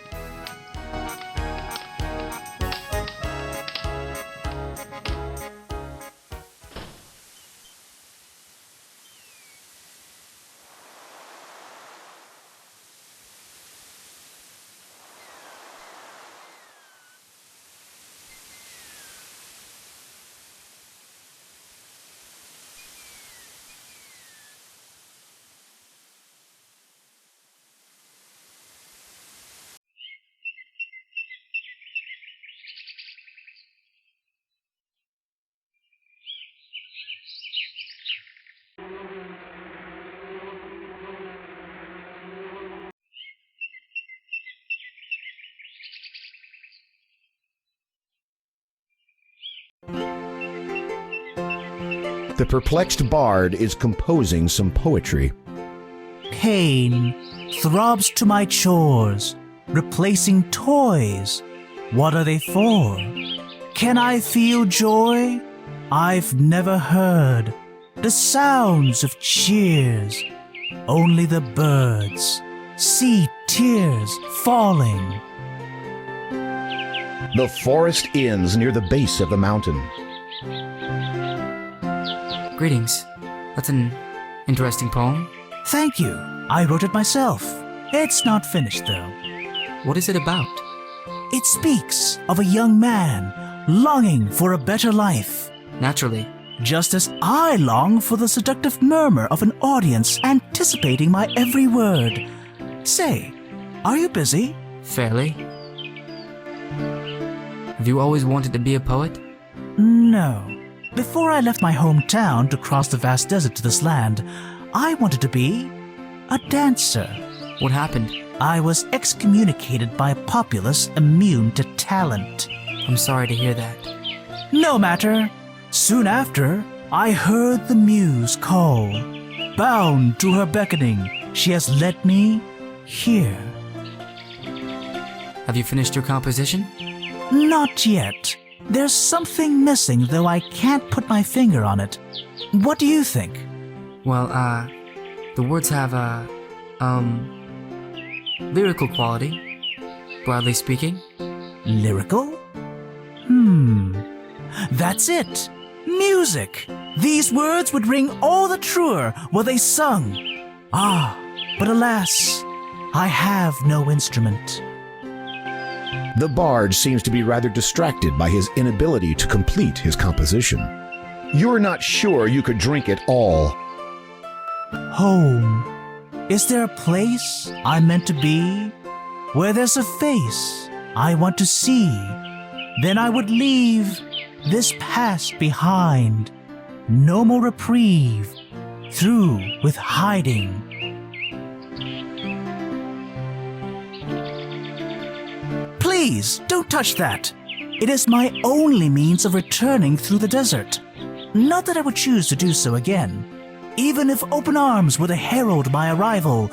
The perplexed bard is composing some poetry. Pain throbs to my chores, replacing toys. What are they for? Can I feel joy? I've never heard the sounds of cheers. Only the birds see tears falling. The forest ends near the base of the mountain. Greetings. That's an interesting poem. Thank you. I wrote it myself. It's not finished, though. What is it about? It speaks of a young man longing for a better life, Naturally. just as I long for the seductive murmur of an audience anticipating my every word. Say, are you busy? Fairly. Have you always wanted to be a poet? No. Before I left my hometown to cross the vast desert to this land, I wanted to be a dancer. What happened? I was excommunicated by a populace immune to talent. I'm sorry to hear that. No matter. Soon after, I heard the muse call. Bound to her beckoning, she has led me here. Have you finished your composition? Not yet. There's something missing, though I can't put my finger on it. What do you think? Well, the words have lyrical quality, broadly speaking. Lyrical? That's it. Music. These words would ring all the truer were they sung. Ah, but alas, I have no instrument. The bard seems to be rather distracted by his inability to complete his composition. You're not sure you could drink it all. Home. Is there a place I'm meant to be? Where there's a face I want to see? Then I would leave this past behind. No more reprieve. Through with hiding. Please, don't touch that. It is my only means of returning through the desert. Not that I would choose to do so again. Even if open arms were to herald my arrival,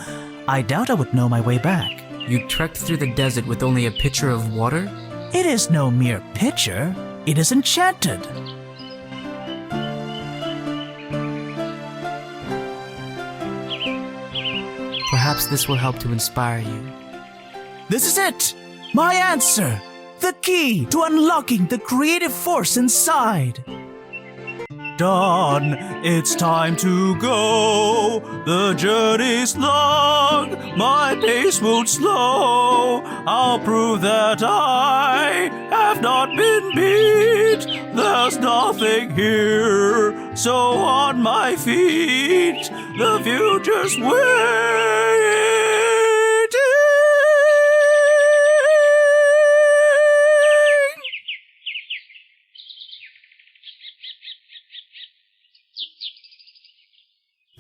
I doubt I would know my way back. You trekked through the desert with only a pitcher of water? It is no mere pitcher. It is enchanted. Perhaps this will help to inspire you. This is it! My answer! The key to unlocking the creative force inside! Dawn, it's time to go. The journey's long, my pace won't slow. I'll prove that I have not been beat. There's nothing here, so on my feet, the future's waiting.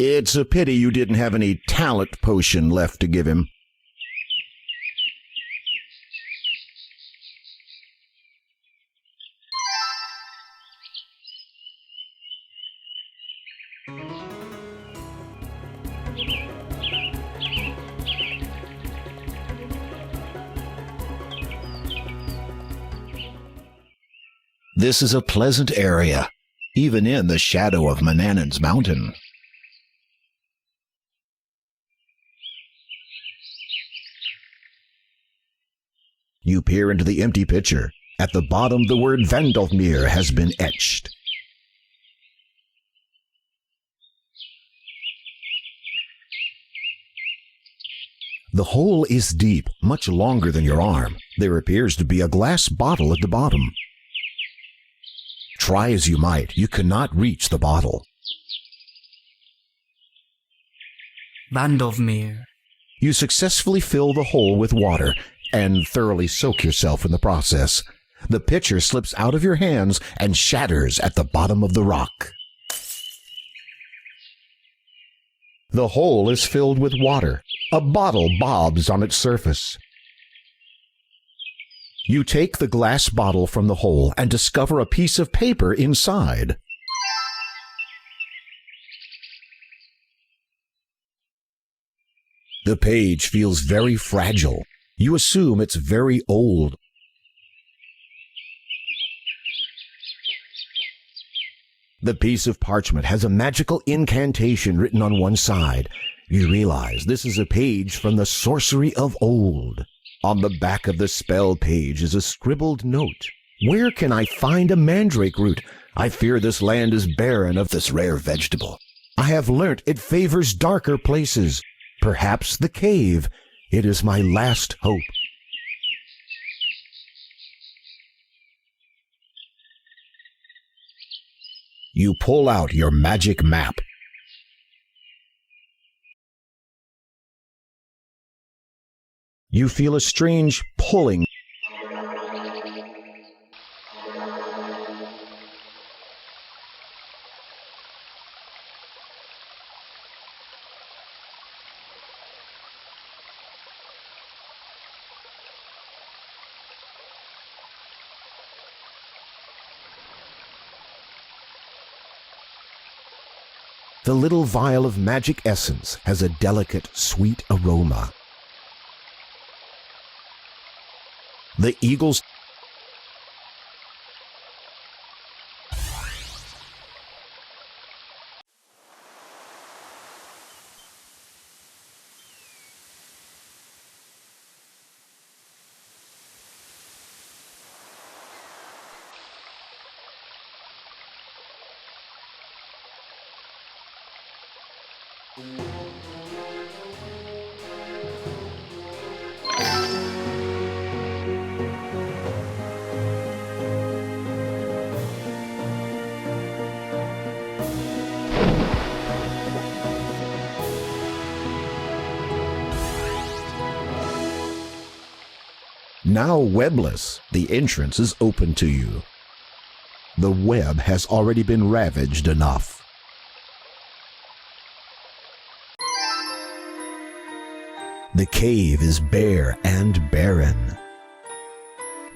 It's a pity you didn't have any talent potion left to give him. This is a pleasant area, even in the shadow of Manannan's mountain. You peer into the empty pitcher. At the bottom, the word Vandalmere has been etched. The hole is deep, much longer than your arm. There appears to be a glass bottle at the bottom. Try as you might, you cannot reach the bottle. Vandalmere. You successfully fill the hole with water and thoroughly soak yourself in the process. The pitcher slips out of your hands and shatters at the bottom of the rock. The hole is filled with water. A bottle bobs on its surface. You take the glass bottle from the hole and discover a piece of paper inside. The page feels very fragile. You assume it's very old. The piece of parchment has a magical incantation written on one side. You realize this is a page from the sorcery of old. On the back of the spell page is a scribbled note. Where can I find a mandrake root? I fear this land is barren of this rare vegetable. I have learnt it favors darker places. Perhaps the cave. It is my last hope. You pull out your magic map. You feel a strange pulling. The little vial of magic essence has a delicate, sweet aroma. The eagles Now webless, the entrance is open to you. The web has already been ravaged enough. The cave is bare and barren.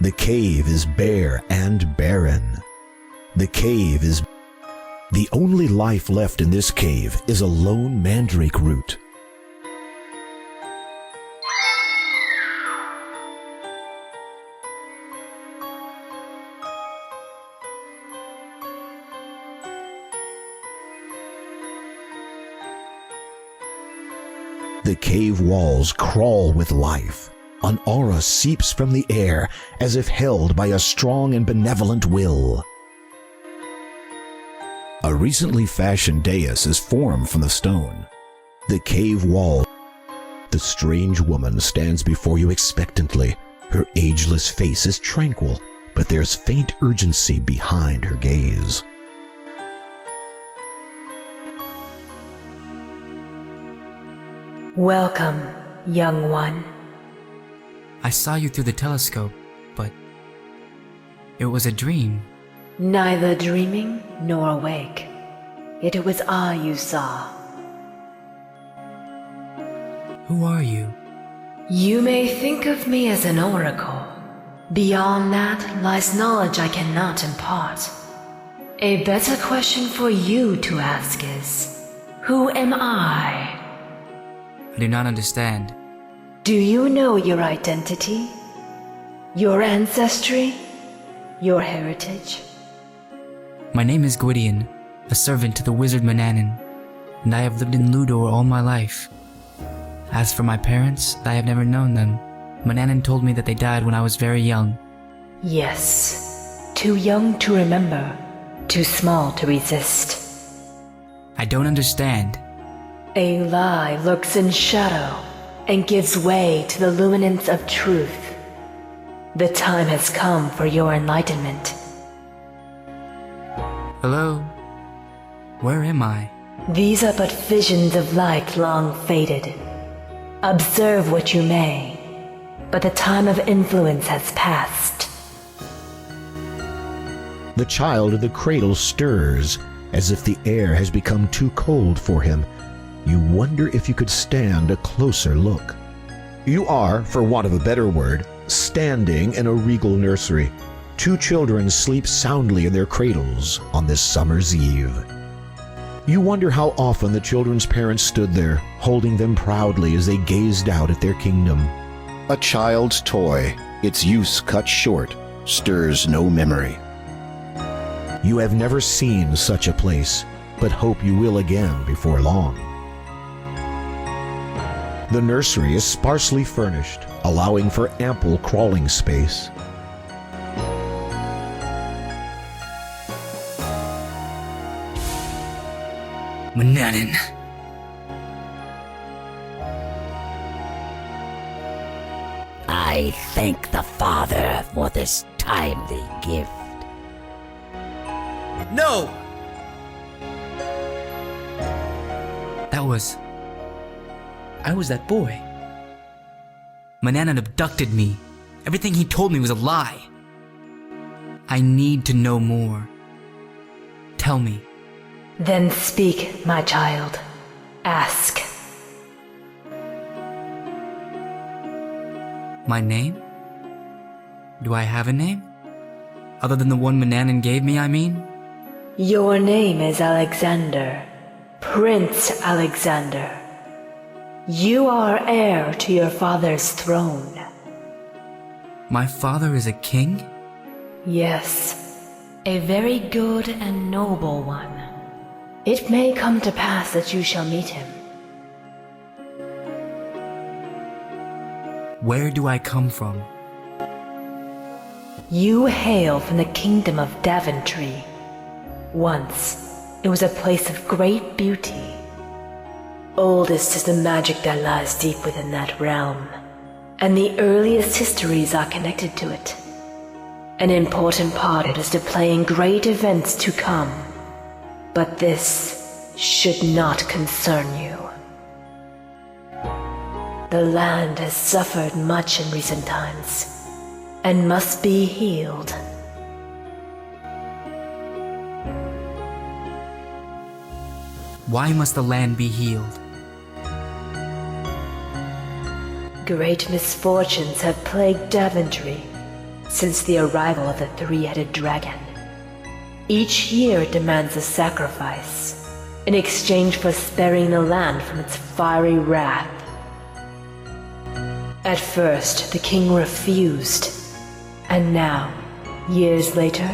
The cave is bare and barren. The cave is... The only life left in this cave is a lone mandrake root. The cave walls crawl with life. An aura seeps from the air as if held by a strong and benevolent will. A recently fashioned dais is formed from the stone. The cave wall. The strange woman stands before you expectantly. Her ageless face is tranquil, but there's faint urgency behind her gaze. Welcome, young one. I saw you through the telescope, but it was a dream. Neither dreaming nor awake. It was I you saw. Who are you? You may think of me as an oracle. Beyond that lies knowledge I cannot impart. A better question for you to ask is, who am I? I do not understand. Do you know your identity? Your ancestry? Your heritage? My name is Gwydion, a servant to the wizard Manannan, and I have lived in Ludor all my life. As for my parents, I have never known them. Manannan told me that they died when I was very young. Yes. Too young to remember. Too small to resist. I don't understand. A lie lurks in shadow and gives way to the luminance of truth. The time has come for your enlightenment. Hello? Where am I? These are but visions of light long faded. Observe what you may, but the time of influence has passed. The child of the cradle stirs, as if the air has become too cold for him. You wonder if you could stand a closer look. You are, for want of a better word, standing in a regal nursery. Two children sleep soundly in their cradles on this summer's eve. You wonder how often the children's parents stood there, holding them proudly as they gazed out at their kingdom. A child's toy, its use cut short, stirs no memory. You have never seen such a place, but hope you will again before long. The nursery is sparsely furnished, allowing for ample crawling space. Manannan. I thank the Father for this timely gift. No! I was that boy. Manannan abducted me. Everything he told me was a lie. I need to know more. Tell me. Then speak, my child. Ask. My name? Do I have a name? Other than the one Manannan gave me, I mean? Your name is Alexander. Prince Alexander. You are heir to your father's throne. My father is a king? Yes, a very good and noble one. It may come to pass that you shall meet him. Where do I come from? You hail from the kingdom of Daventry. Once, it was a place of great beauty. Oldest is the magic that lies deep within that realm, and the earliest histories are connected to it. An important part it is to play in great events to come, but this should not concern you. The land has suffered much in recent times, and must be healed. Why must the land be healed? Great misfortunes have plagued Daventry since the arrival of the three-headed dragon. Each year it demands a sacrifice in exchange for sparing the land from its fiery wrath. At first, the king refused, and now, years later,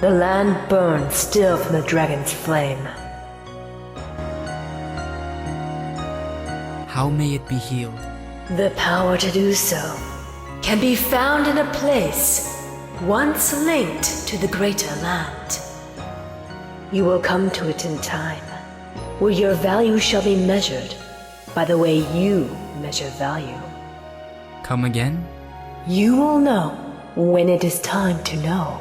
the land burns still from the dragon's flame. How may it be healed? The power to do so can be found in a place once linked to the greater land. You will come to it in time, where your value shall be measured by the way you measure value. Come again? You will know when it is time to know.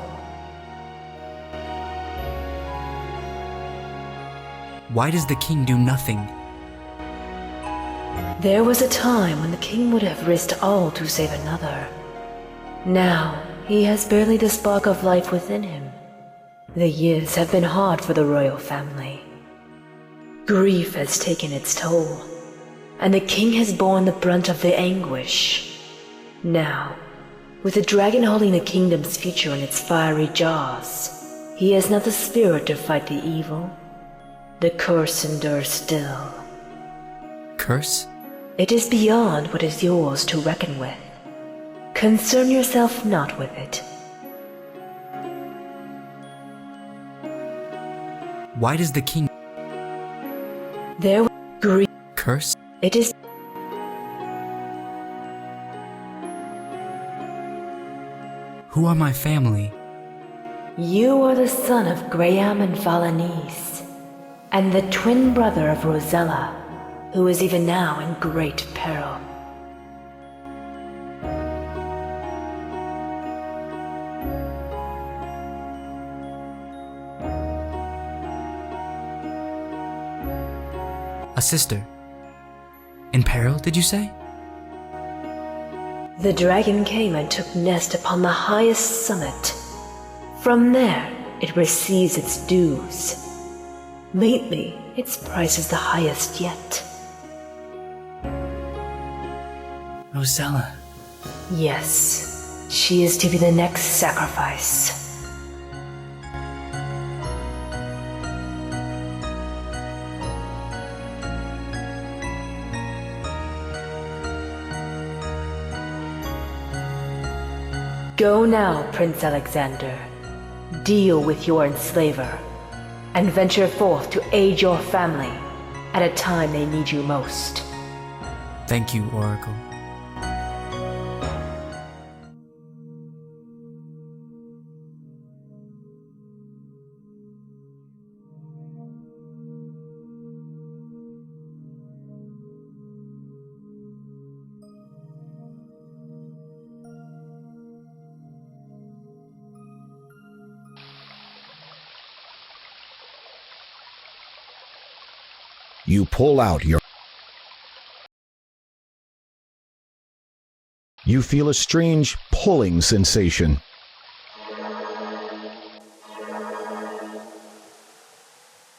Why does the king do nothing? There was a time when the king would have risked all to save another. Now, he has barely the spark of life within him. The years have been hard for the royal family. Grief has taken its toll, and the king has borne the brunt of the anguish. Now, with the dragon holding the kingdom's future in its fiery jaws, he has not the spirit to fight the evil. The curse endures still. Curse? It is beyond what is yours to reckon with. Concern yourself not with it. Why does the king There grief. curse? It is. Who are my family? You are the son of Graham and Valanice, and the twin brother of Rosella, who is even now in great peril. A sister. In peril, did you say? The dragon came and took nest upon the highest summit. From there, it receives its dues. Lately, its price is the highest yet. Rosella. Yes, she is to be the next sacrifice. Go now, Prince Alexander. Deal with your enslaver, and venture forth to aid your family at a time they need you most. Thank you, Oracle. You pull out your... You feel a strange pulling sensation.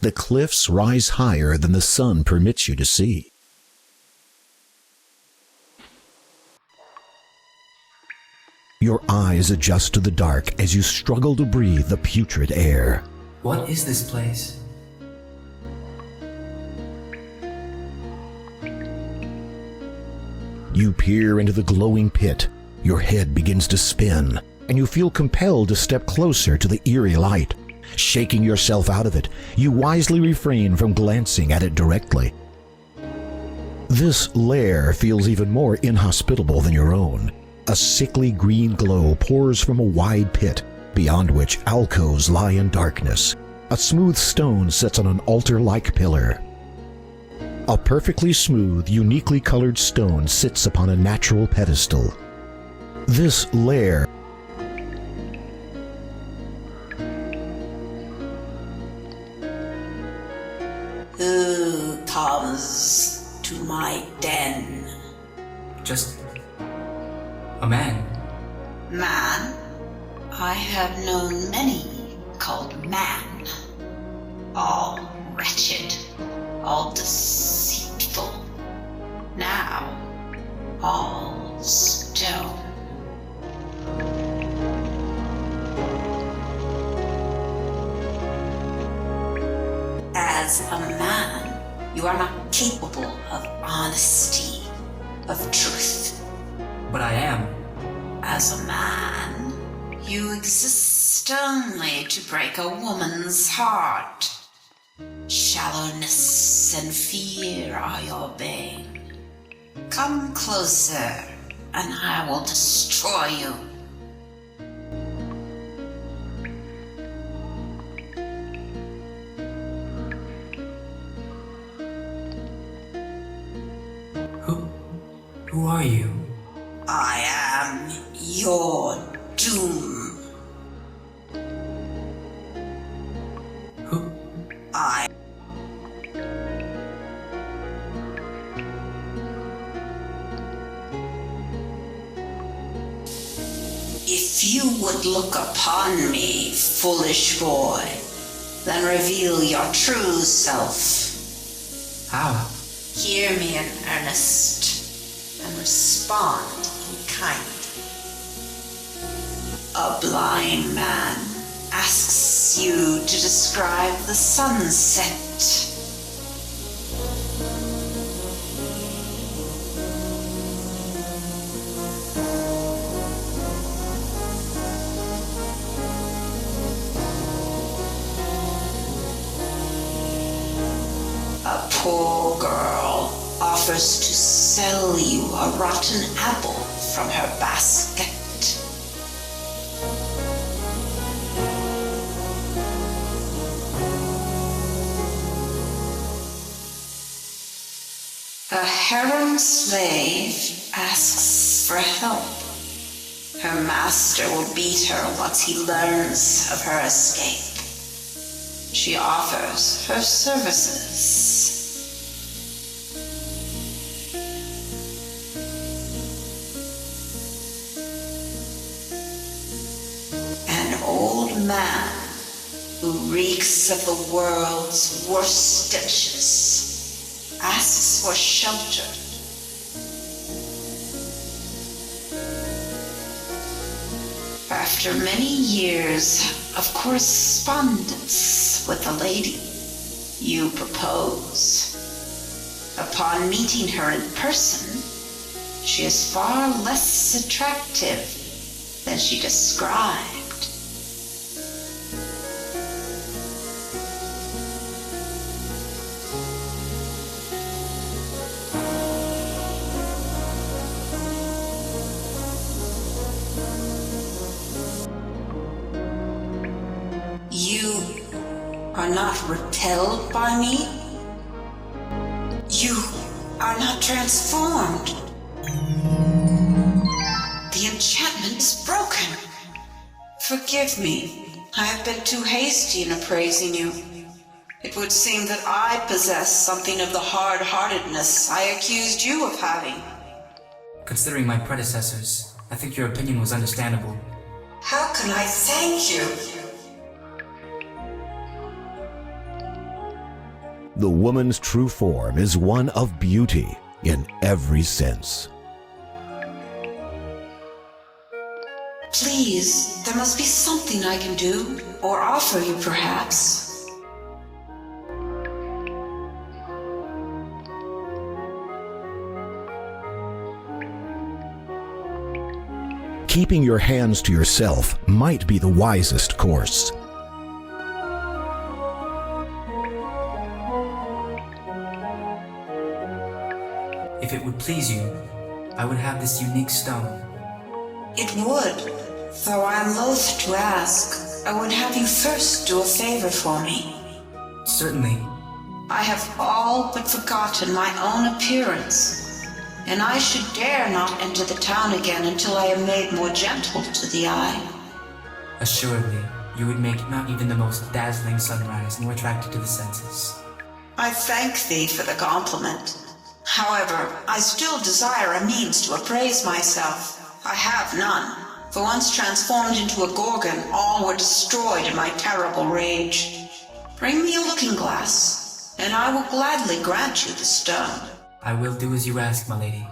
The cliffs rise higher than the sun permits you to see. Your eyes adjust to the dark as you struggle to breathe the putrid air. What is this place? You peer into the glowing pit, your head begins to spin, and you feel compelled to step closer to the eerie light. Shaking yourself out of it, you wisely refrain from glancing at it directly. This lair feels even more inhospitable than your own. A sickly green glow pours from a wide pit, beyond which alcoves lie in darkness. A smooth stone sits on an altar-like pillar. A perfectly smooth, uniquely colored stone sits upon a natural pedestal. This lair Who comes to my den? Just a man. Man? I have known many called man. All wretched, all deceitful. Now, all stone. As a man, you are not capable of honesty, of truth. But I am. As a man, you exist only to break a woman's heart. Shallowness and fear are your bane. Come closer, and I will destroy you. Who are you? I am your doom. Who? I. If you would look upon me, foolish boy, then reveal your true self. How? Hear me in earnest, and respond in kind. A blind man asks you to describe the sunset. A poor girl offers to sell you a rotten apple from her basket. A harem slave asks for help. Her master will beat her once he learns of her escape. She offers her services. An old man who reeks of the world's worst stenches asks for shelter. After many years of correspondence with the lady, you propose. Upon meeting her in person, she is far less attractive than she described. You are not repelled by me. You are not transformed. The enchantment is broken. Forgive me. I have been too hasty in appraising you. It would seem that I possess something of the hard-heartedness I accused you of having. Considering my predecessors, I think your opinion was understandable. How can I thank you? The woman's true form is one of beauty in every sense. Please, there must be something I can do, or offer you perhaps. Keeping your hands to yourself might be the wisest course. If it would please you, I would have this unique stone. It would, though I am loath to ask. I would have you first do a favor for me. Certainly. I have all but forgotten my own appearance, and I should dare not enter the town again until I am made more gentle to the eye. Assuredly, you would make not even the most dazzling sunrise more attractive to the senses. I thank thee for the compliment. However, I still desire a means to appraise myself. I have none, for once transformed into a gorgon, all were destroyed in my terrible rage. Bring me a looking glass, and I will gladly grant you the stone. I will do as you ask, my lady.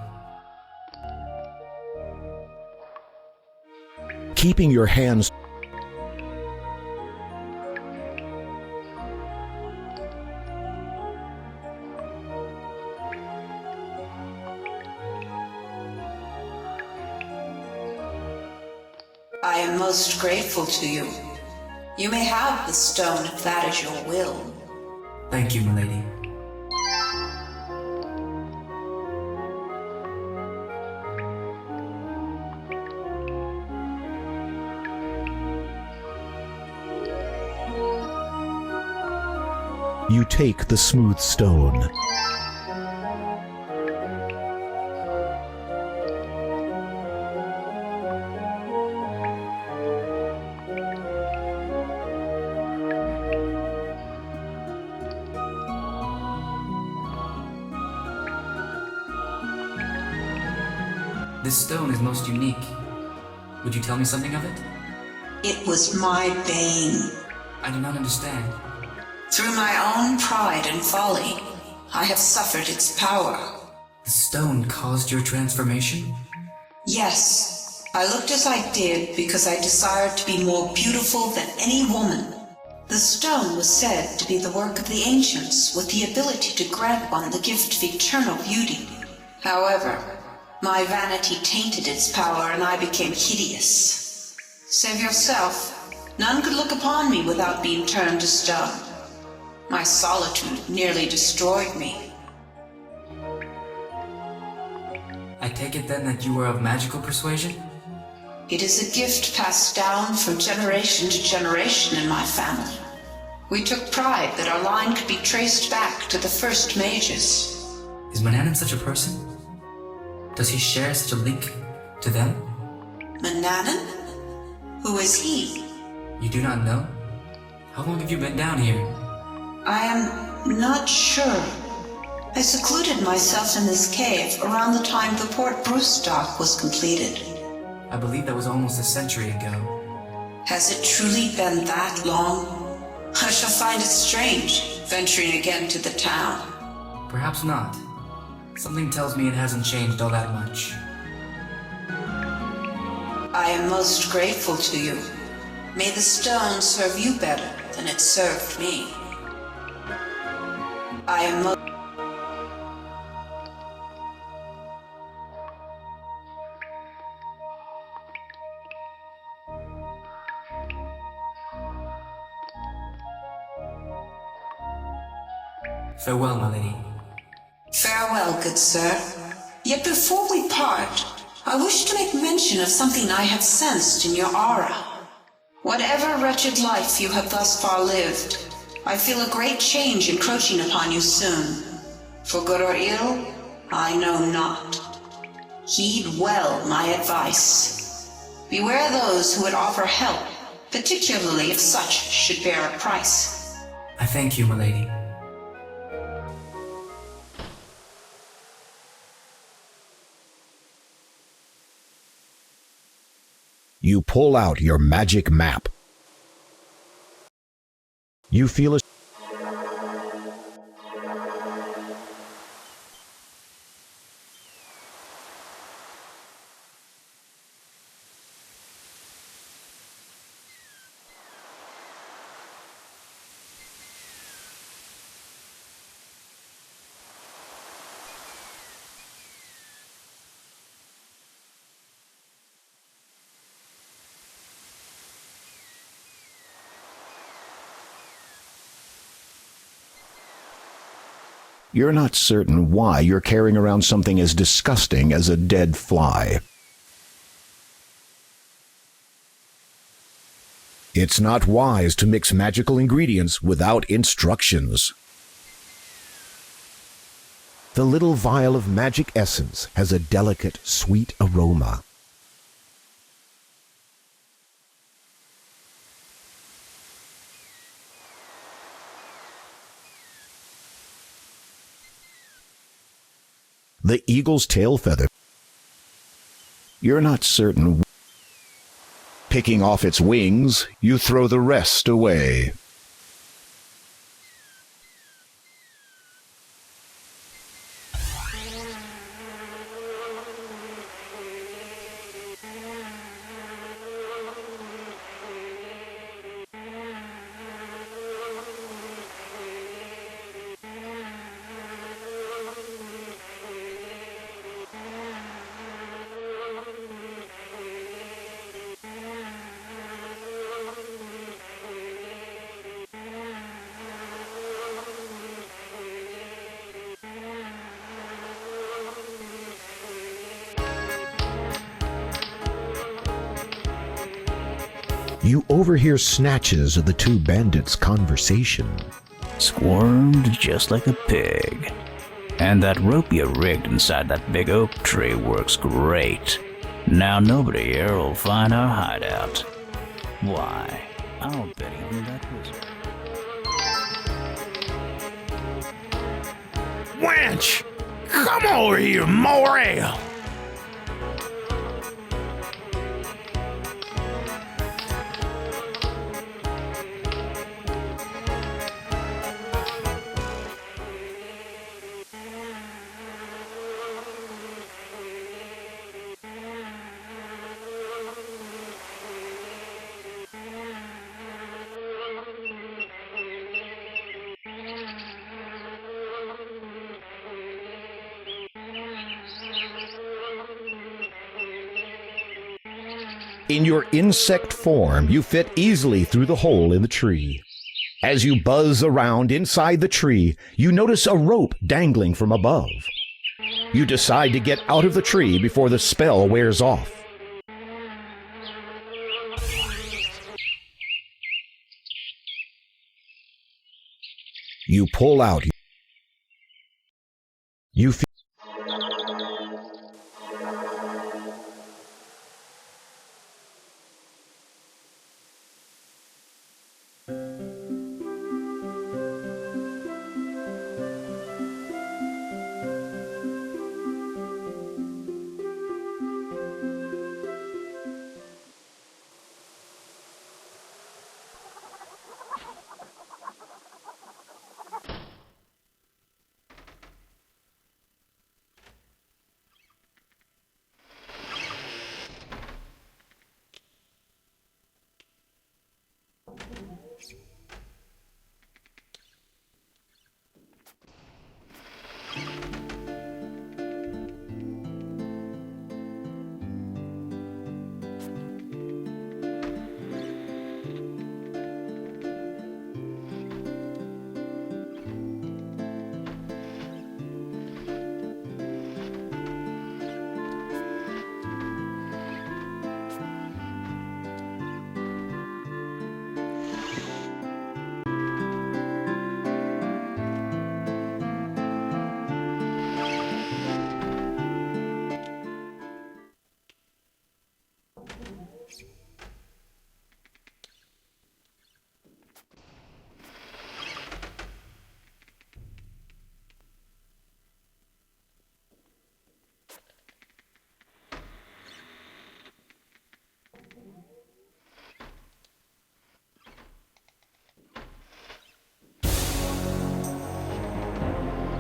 Keeping your hands I am most grateful to you. You may have the stone if that is your will. Thank you, my lady. you take the smooth stone. This stone is most unique. Would you tell me something of it? It was my bane. I do not understand. Through my own pride and folly, I have suffered its power. The stone caused your transformation? Yes, I looked as I did because I desired to be more beautiful than any woman. The stone was said to be the work of the ancients, with the ability to grant one the gift of eternal beauty. However, my vanity tainted its power and I became hideous. Save yourself, none could look upon me without being turned to stone. My solitude nearly destroyed me. I take it then that you are of magical persuasion? It is a gift passed down from generation to generation in my family. We took pride that our line could be traced back to the first mages. Is Manannan such a person? Does he share such a link to them? Manannan? Who is he? You do not know? How long have you been down here? I am not sure. I secluded myself in this cave around the time the Port Bruce dock was completed. I believe that was almost a century ago. Has it truly been that long? I shall find it strange, venturing again to the town. Perhaps not. Something tells me it hasn't changed all that much. I am most grateful to you. May the stone serve you better than it served me. I am most... Farewell, my lady. Farewell, good sir. Yet before we part, I wish to make mention of something I have sensed in your aura. Whatever wretched life you have thus far lived, I feel a great change encroaching upon you soon. For good or ill, I know not. Heed well my advice. Beware those who would offer help, particularly if such should bear a price. I thank you, my lady. You pull out your magic map. You feel a You're not certain why you're carrying around something as disgusting as a dead fly. It's not wise to mix magical ingredients without instructions. The little vial of magic essence has a delicate, sweet aroma. The eagle's tail feather. You're not certain. Picking off its wings, you throw the rest away. You overhear snatches of the two bandits' conversation. Squirmed just like a pig. And that rope you rigged inside that big oak tree works great. Now nobody here will find our hideout. Why, I'll bet even that wizard. Wench! Come over here, Morale! In your insect form, you fit easily through the hole in the tree. As you buzz around inside the tree, you notice a rope dangling from above. You decide to get out of the tree before the spell wears off. You pull out. You feel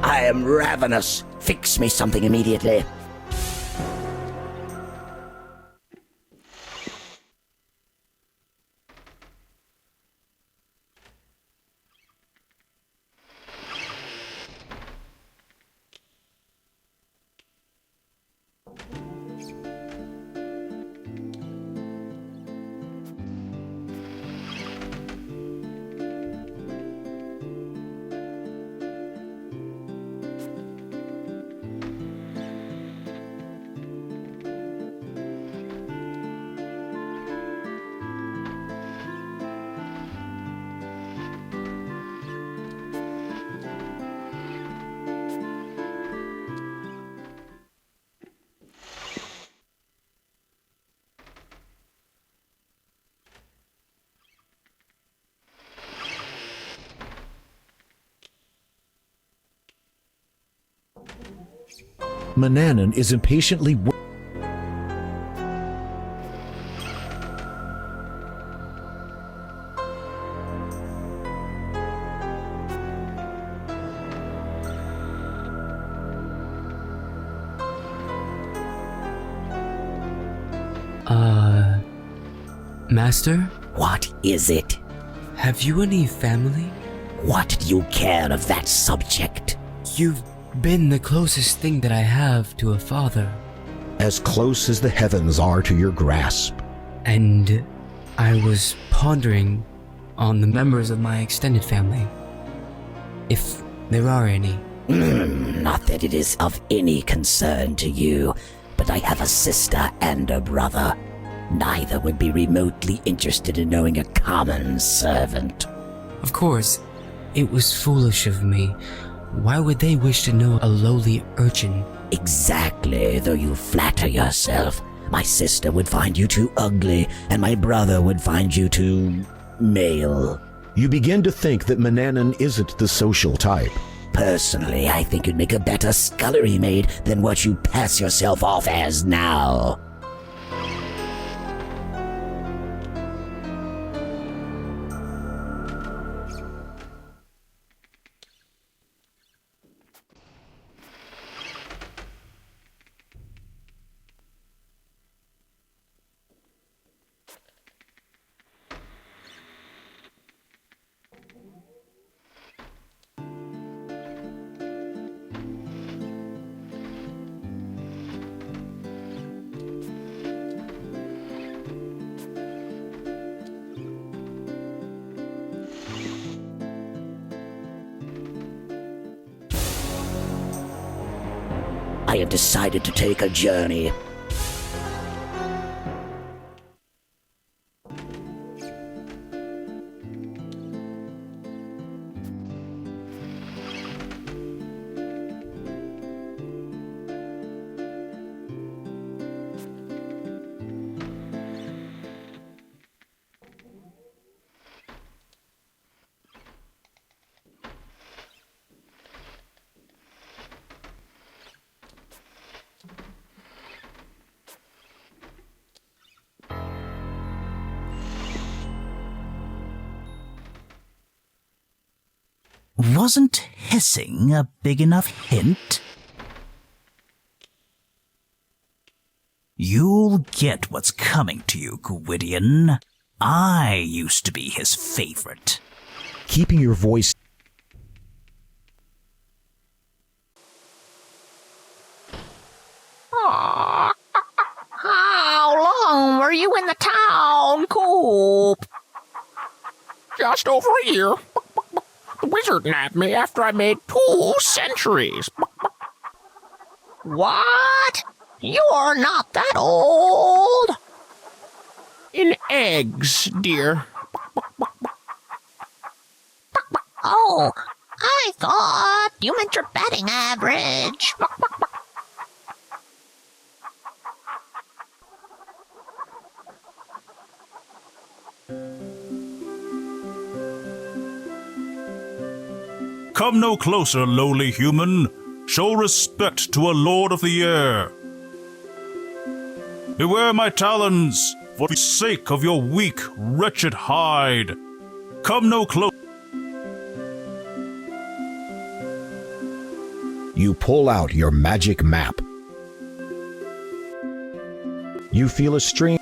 I am ravenous. Fix me something immediately. Manannan is impatiently Master? What is it? Have you any family? What do you care of that subject? You've been the closest thing that I have to a father. as close as the heavens are to your grasp. And I was pondering on the members of my extended family. If there are any. Not that it is of any concern to you, but I have a sister and a brother. Neither would be remotely interested in knowing a common servant. Of course, it was foolish of me. Why would they wish to know a lowly urchin? Exactly, though you flatter yourself. My sister would find you too ugly, and my brother would find you too male. You begin to think that Manannan isn't the social type. Personally, I think you'd make a better scullery maid than what you pass yourself off as now. I have decided to take a journey. Wasn't hissing a big enough hint? You'll get what's coming to you, Gwydion. I used to be his favorite. Keeping your voice How long were you in the town, Coop? Just over a year. The wizard nabbed me after I made 2 centuries. What? You're not that old. In eggs, dear. Oh, I thought you meant your batting average. Come no closer, lowly human. Show respect to a lord of the air. Beware my talons, for the sake of your weak, wretched hide. Come no closer. You pull out your magic map. You feel a strange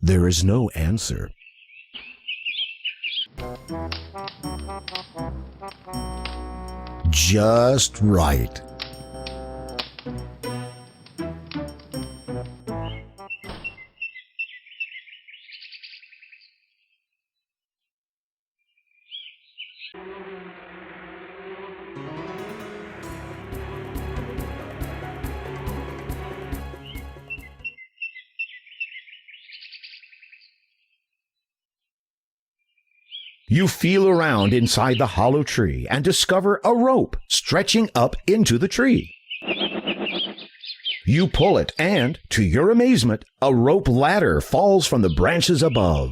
There is no answer. Just right. You feel around inside the hollow tree and discover a rope stretching up into the tree. You pull it, and, to your amazement, a rope ladder falls from the branches above.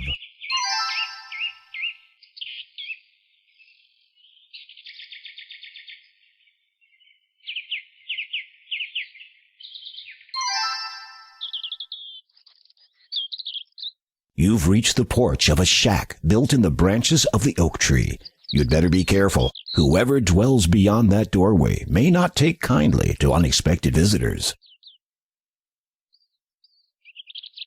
You've reached the porch of a shack built in the branches of the oak tree. You'd better be careful. Whoever dwells beyond that doorway may not take kindly to unexpected visitors.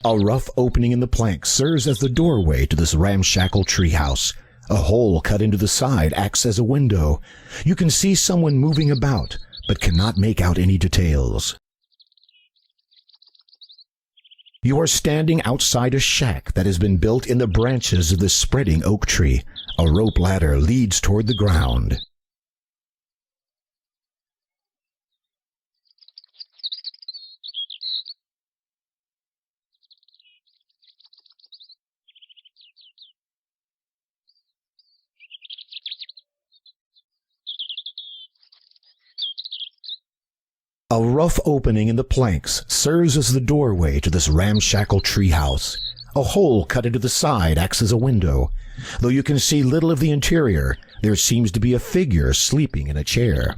A rough opening in the plank serves as the doorway to this ramshackle treehouse. A hole cut into the side acts as a window. You can see someone moving about, but cannot make out any details. You are standing outside a shack that has been built in the branches of the spreading oak tree. A rope ladder leads toward the ground. A rough opening in the planks serves as the doorway to this ramshackle treehouse. A hole cut into the side acts as a window. Though you can see little of the interior, there seems to be a figure sleeping in a chair.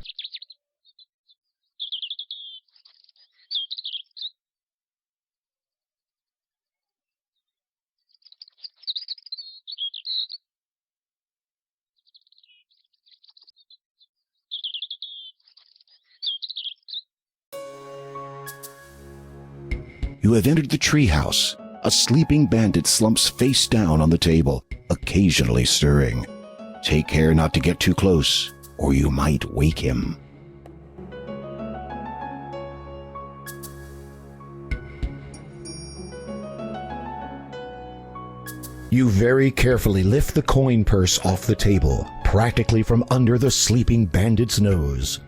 You have entered the treehouse. A sleeping bandit slumps face down on the table, occasionally stirring. Take care not to get too close, or you might wake him. You very carefully lift the coin purse off the table, practically from under the sleeping bandit's nose.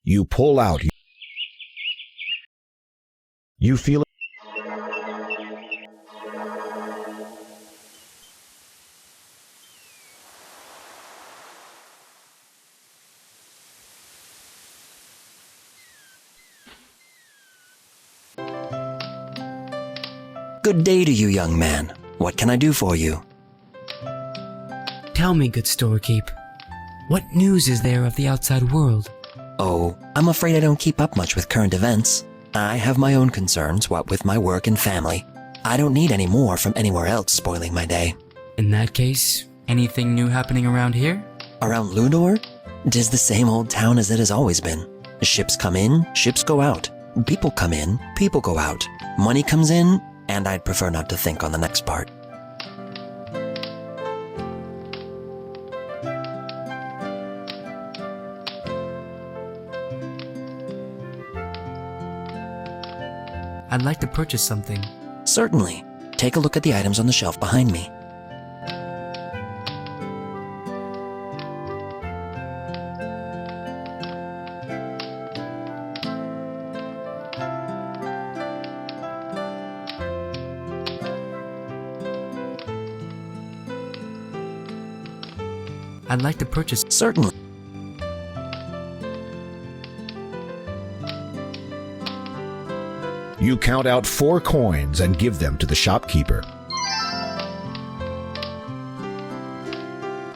You pull out. You feel it. Good day to you, young man. What can I do for you? Tell me, good storekeep, what news is there of the outside world? Oh, I'm afraid I don't keep up much with current events. I have my own concerns, what with my work and family. I don't need any more from anywhere else spoiling my day. In that case, anything new happening around here? Around Ludor? 'Tis the same old town as it has always been. Ships come in, ships go out. People come in, people go out. Money comes in, and I'd prefer not to think on the next part. I'd like to purchase something. Certainly. Take a look at the items on the shelf behind me. I'd like to purchase. Certainly. You count out 4 coins and give them to the shopkeeper.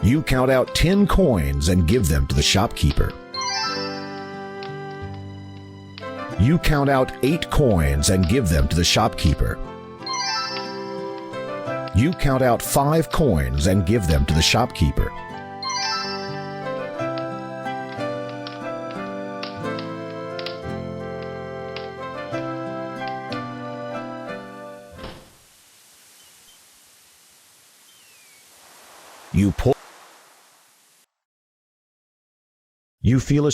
You count out 10 coins and give them to the shopkeeper. You count out 8 coins and give them to the shopkeeper. You count out 5 coins and give them to the shopkeeper. You pull. You feel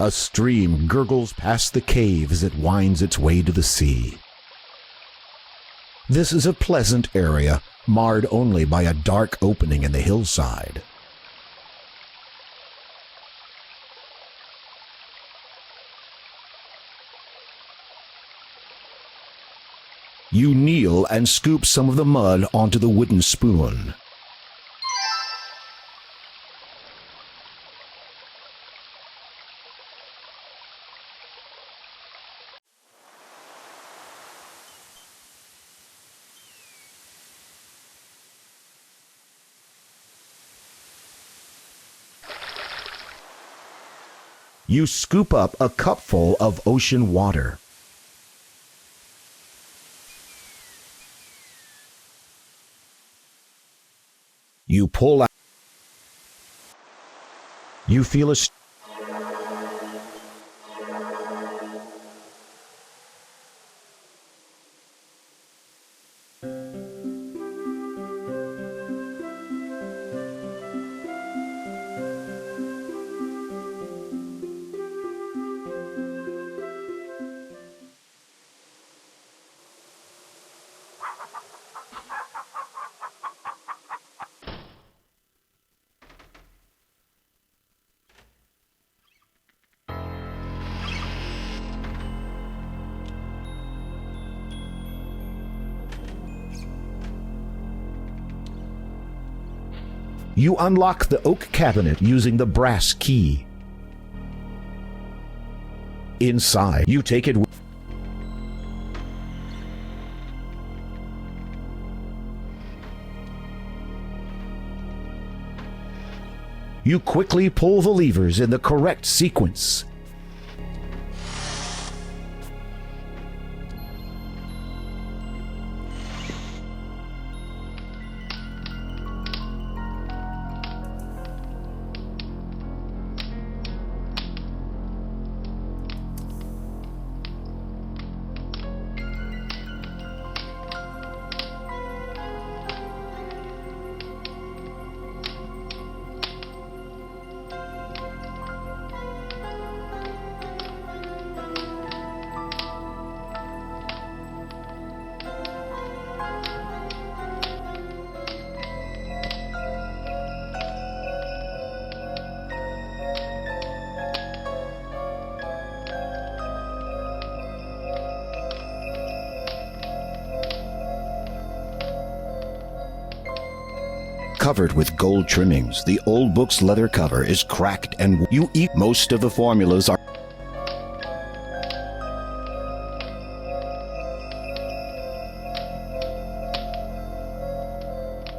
a A stream gurgles past the cave as it winds its way to the sea. This is a pleasant area, marred only by a dark opening in the hillside. You kneel and scoop some of the mud onto the wooden spoon. You scoop up a cupful of ocean water. You pull out. You feel a You unlock the oak cabinet using the brass key. Inside, you take it. You quickly pull the levers in the correct sequence. Covered with gold trimmings, the old book's leather cover is cracked and you eat. Most of the formulas are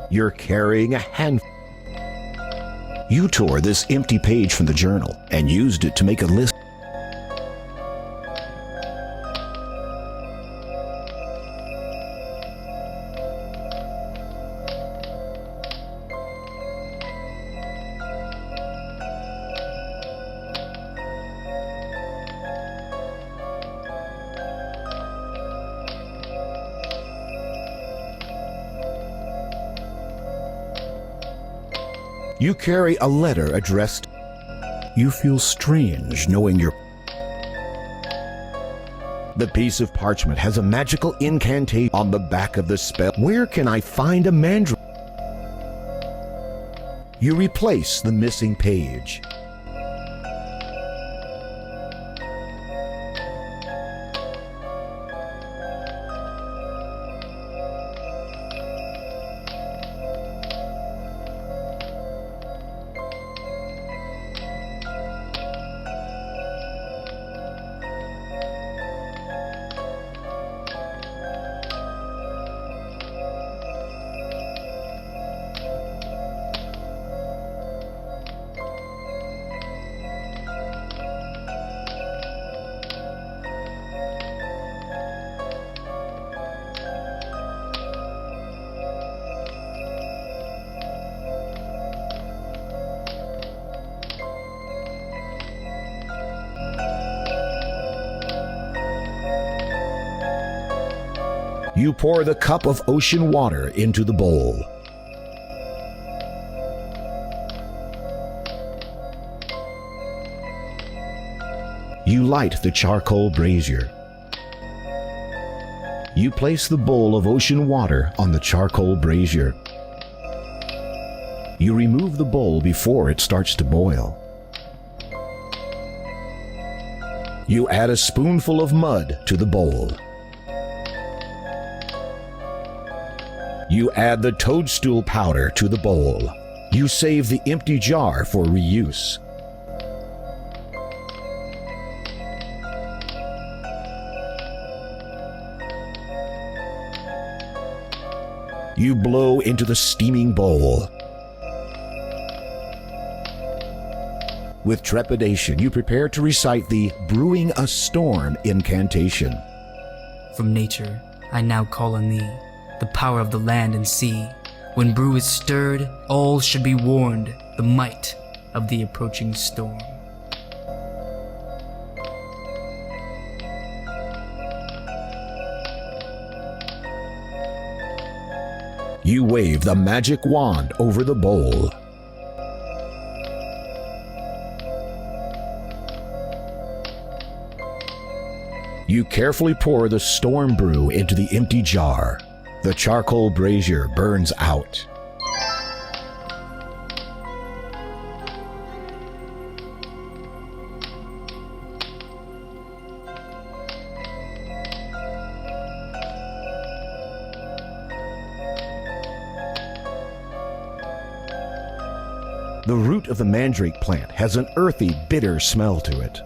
You're carrying a handful. You tore this empty page from the journal and used it to make a list. You carry a letter addressed. You feel strange knowing your. The piece of parchment has a magical incantation on the back of the spell. Where can I find a mandrel? You replace the missing page. You pour the cup of ocean water into the bowl. light the charcoal brazier. You place the bowl of ocean water on the charcoal brazier. You remove the bowl before it starts to boil. You add a spoonful of mud to the bowl. You add the toadstool powder to the bowl. You save the empty jar for reuse. You blow into the steaming bowl. With trepidation, you prepare to recite the Brewing a Storm incantation. From nature, I now call on thee, the power of the land and sea. When brew is stirred, all should be warned, the might of the approaching storm. You wave the magic wand over the bowl. You carefully pour the storm brew into the empty jar. The charcoal brazier burns out. The root of the mandrake plant has an earthy, bitter smell to it.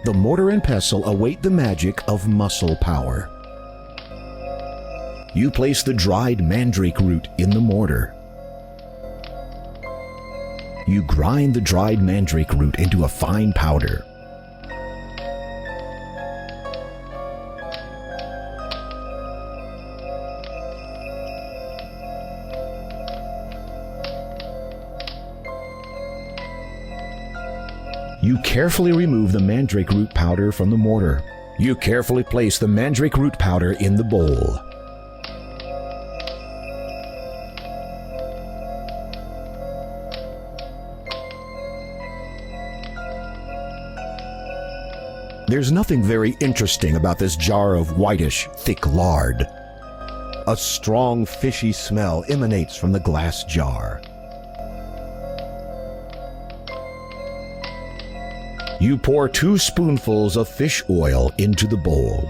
The mortar and pestle await the magic of muscle power. You place the dried mandrake root in the mortar. You grind the dried mandrake root into a fine powder. You carefully remove the mandrake root powder from the mortar. You carefully place the mandrake root powder in the bowl. There's nothing very interesting about this jar of whitish, thick lard. A strong, fishy smell emanates from the glass jar. You pour 2 spoonfuls of fish oil into the bowl.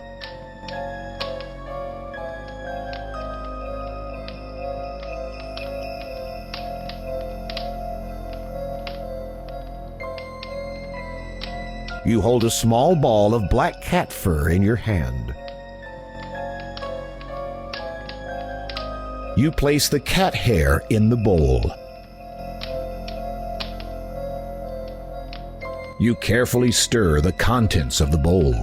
You hold a small ball of black cat fur in your hand. You place the cat hair in the bowl. You carefully stir the contents of the bowl.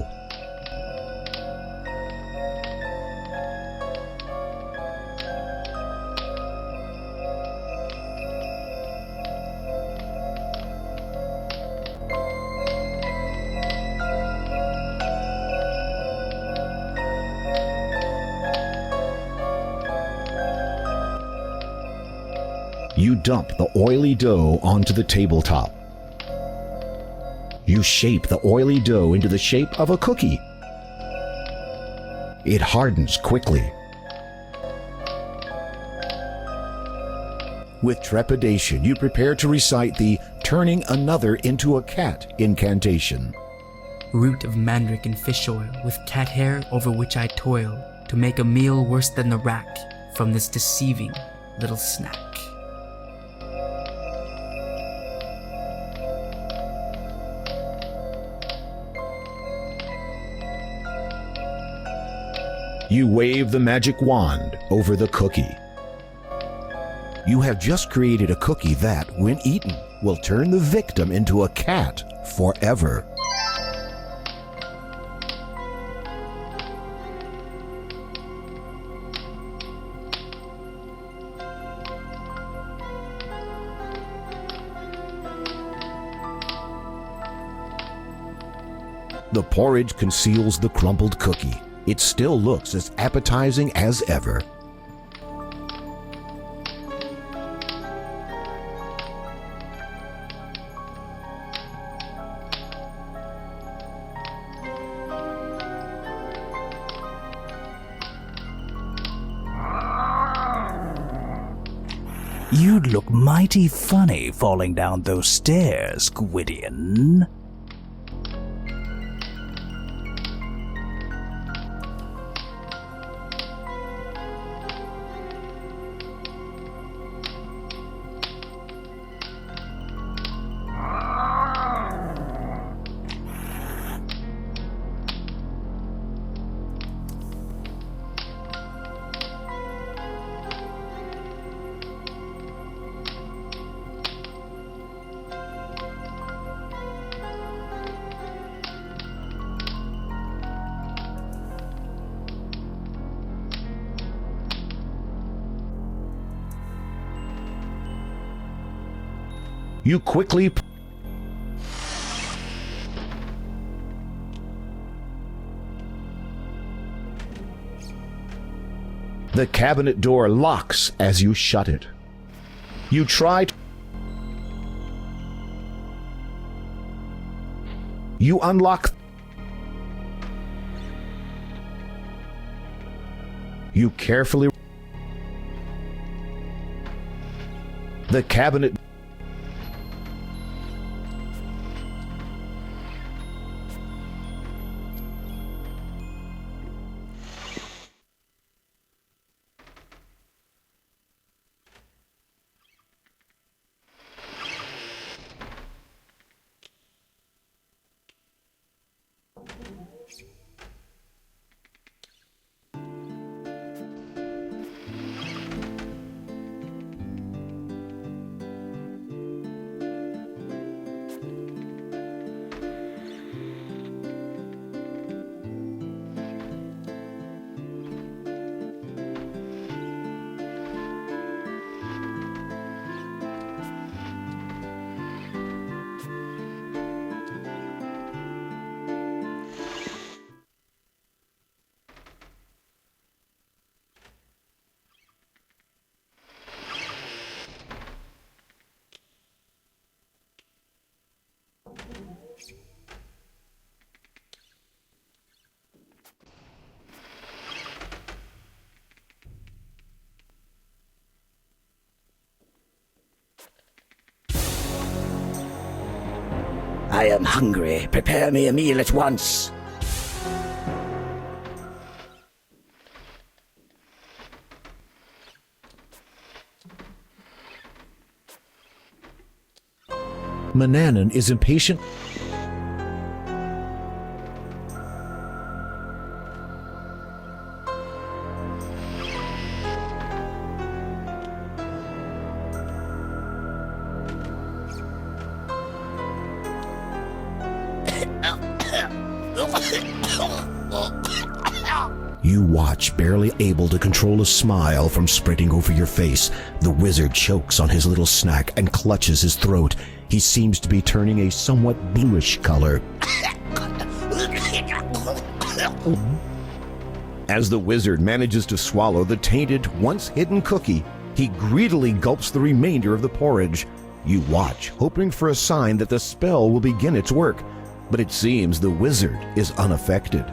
You dump the oily dough onto the tabletop. You shape the oily dough into the shape of a cookie. It hardens quickly. With trepidation, you prepare to recite the Turning Another into a Cat incantation. Root of mandrake and fish oil, with cat hair over which I toil, to make a meal worse than the rack from this deceiving little snack. You wave the magic wand over the cookie. You have just created a cookie that, when eaten, will turn the victim into a cat forever. The porridge conceals the crumbled cookie. It still looks as appetizing as ever. You'd look mighty funny falling down those stairs, Gwydion. You quickly The cabinet door locks as you shut it. You try to... You unlock... You carefully... The cabinet... I am hungry. Prepare me a meal at once. Manannan is impatient. You watch, barely able to control a smile from spreading over your face. The wizard chokes on his little snack and clutches his throat. He seems to be turning a somewhat bluish color. As the wizard manages to swallow the tainted, once-hidden cookie, he greedily gulps the remainder of the porridge. You watch, hoping for a sign that the spell will begin its work, but it seems the wizard is unaffected.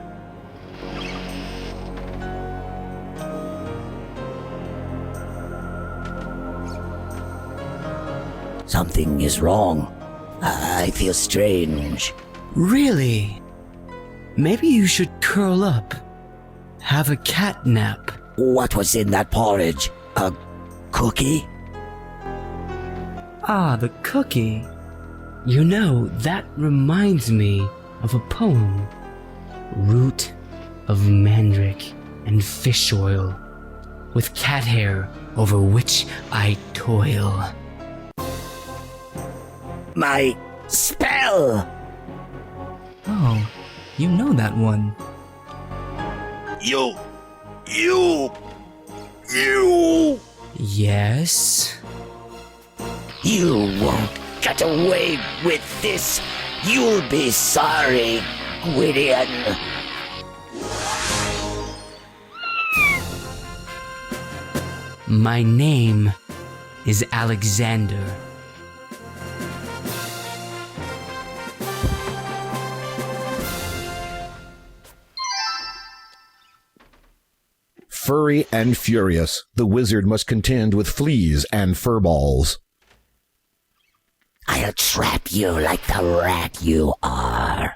Something is wrong. I feel strange. Really? Maybe you should curl up. Have a cat nap. What was in that porridge? A cookie? Ah, the cookie. You know, that reminds me of a poem. Root of mandrake and fish oil, with cat hair over which I toil. My spell! Oh, you know that one. You! Yes? You won't get away with this. You'll be sorry, Gwydion. My name is Alexander. Furry and furious, the wizard must contend with fleas and furballs. I'll trap you like the rat you are.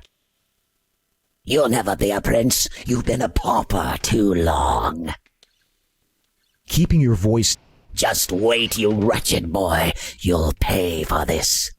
You'll never be a prince. You've been a pauper too long. Keeping your voice... Just wait, you wretched boy. You'll pay for this.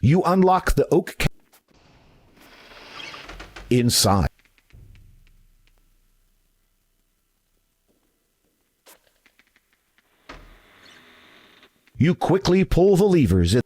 You unlock the oak inside. You quickly pull the levers.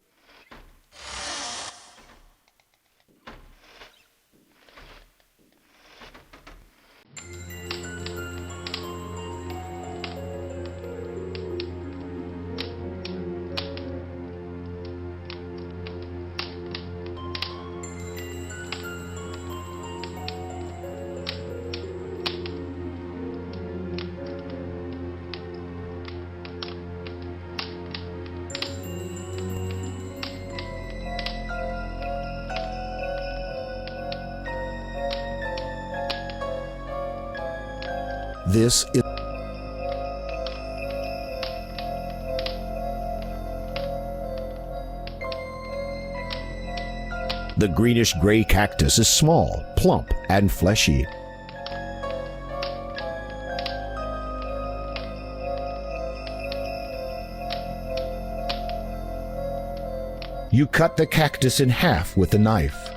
This is the greenish-gray cactus is small, plump, and fleshy. You cut the cactus in half with a knife.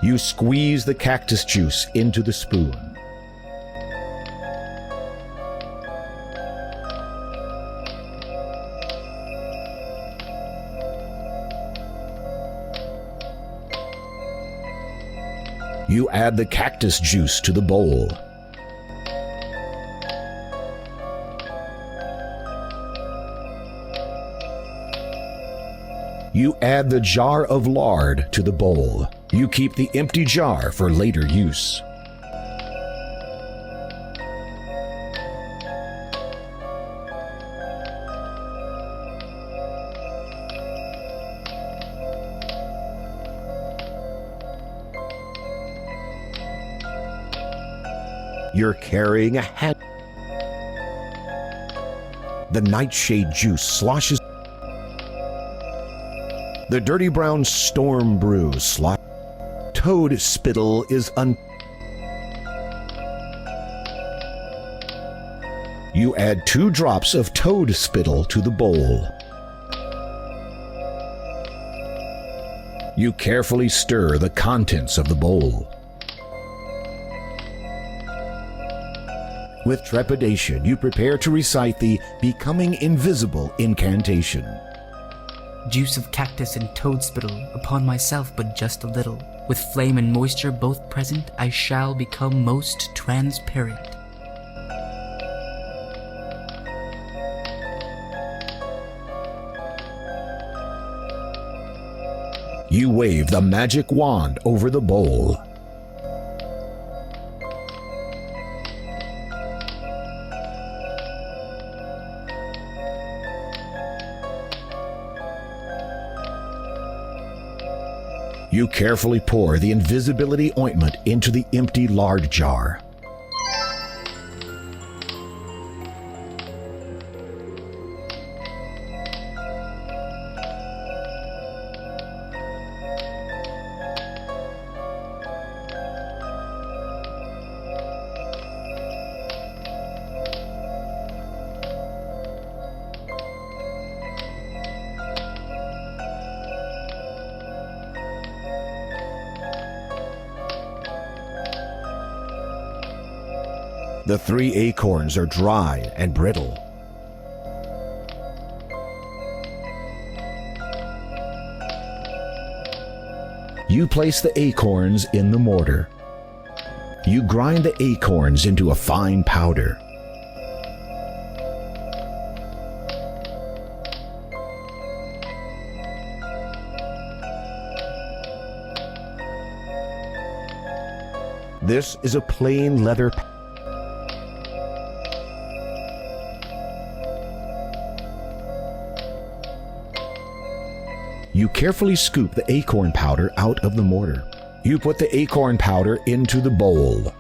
You squeeze the cactus juice into the spoon. You add the cactus juice to the bowl. You add the jar of lard to the bowl. You keep the empty jar for later use. You're carrying a hat. The nightshade juice sloshes. The dirty brown storm brew sloshes. Toad spittle is You add 2 drops of toad spittle to the bowl. You carefully stir the contents of the bowl. With trepidation, you prepare to recite the Becoming Invisible incantation. Juice of cactus and toad spittle upon myself but just a little. With flame and moisture both present, I shall become most transparent. You wave the magic wand over the bowl. You carefully pour the invisibility ointment into the empty lard jar. The 3 acorns are dry and brittle. You place the acorns in the mortar. You grind the acorns into a fine powder. This is a plain leather You carefully scoop the acorn powder out of the mortar. You put the acorn powder into the bowl.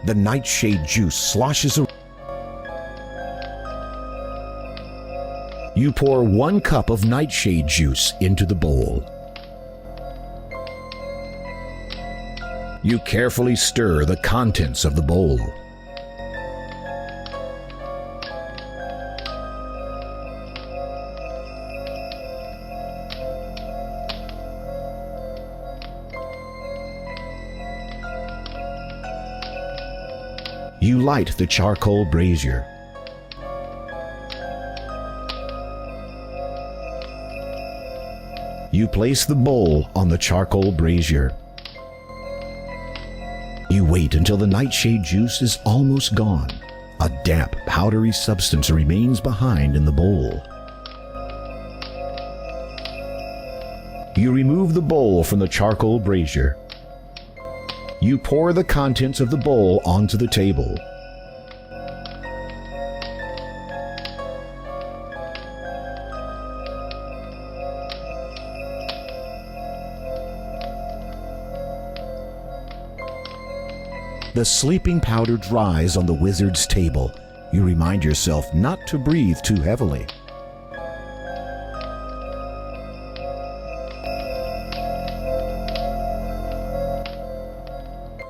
The nightshade juice sloshes around. You pour 1 cup of nightshade juice into the bowl. You carefully stir the contents of the bowl. You light the charcoal brazier. You place the bowl on the charcoal brazier. You wait until the nightshade juice is almost gone. A damp, powdery substance remains behind in the bowl. You remove the bowl from the charcoal brazier. You pour the contents of the bowl onto the table. The sleeping powder dries on the wizard's table. You remind yourself not to breathe too heavily.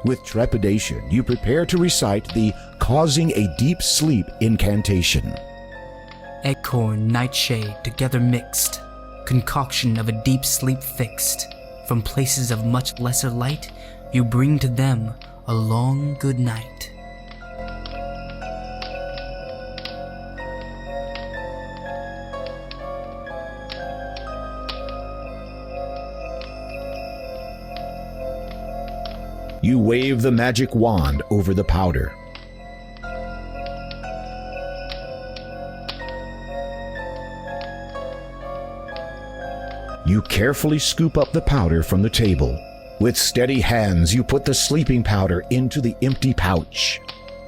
With trepidation, you prepare to recite the Causing a Deep Sleep incantation. Acorn, nightshade, together mixed, concoction of a deep sleep fixed. From places of much lesser light, you bring to them a long good night. You wave the magic wand over the powder. You carefully scoop up the powder from the table. With steady hands, you put the sleeping powder into the empty pouch.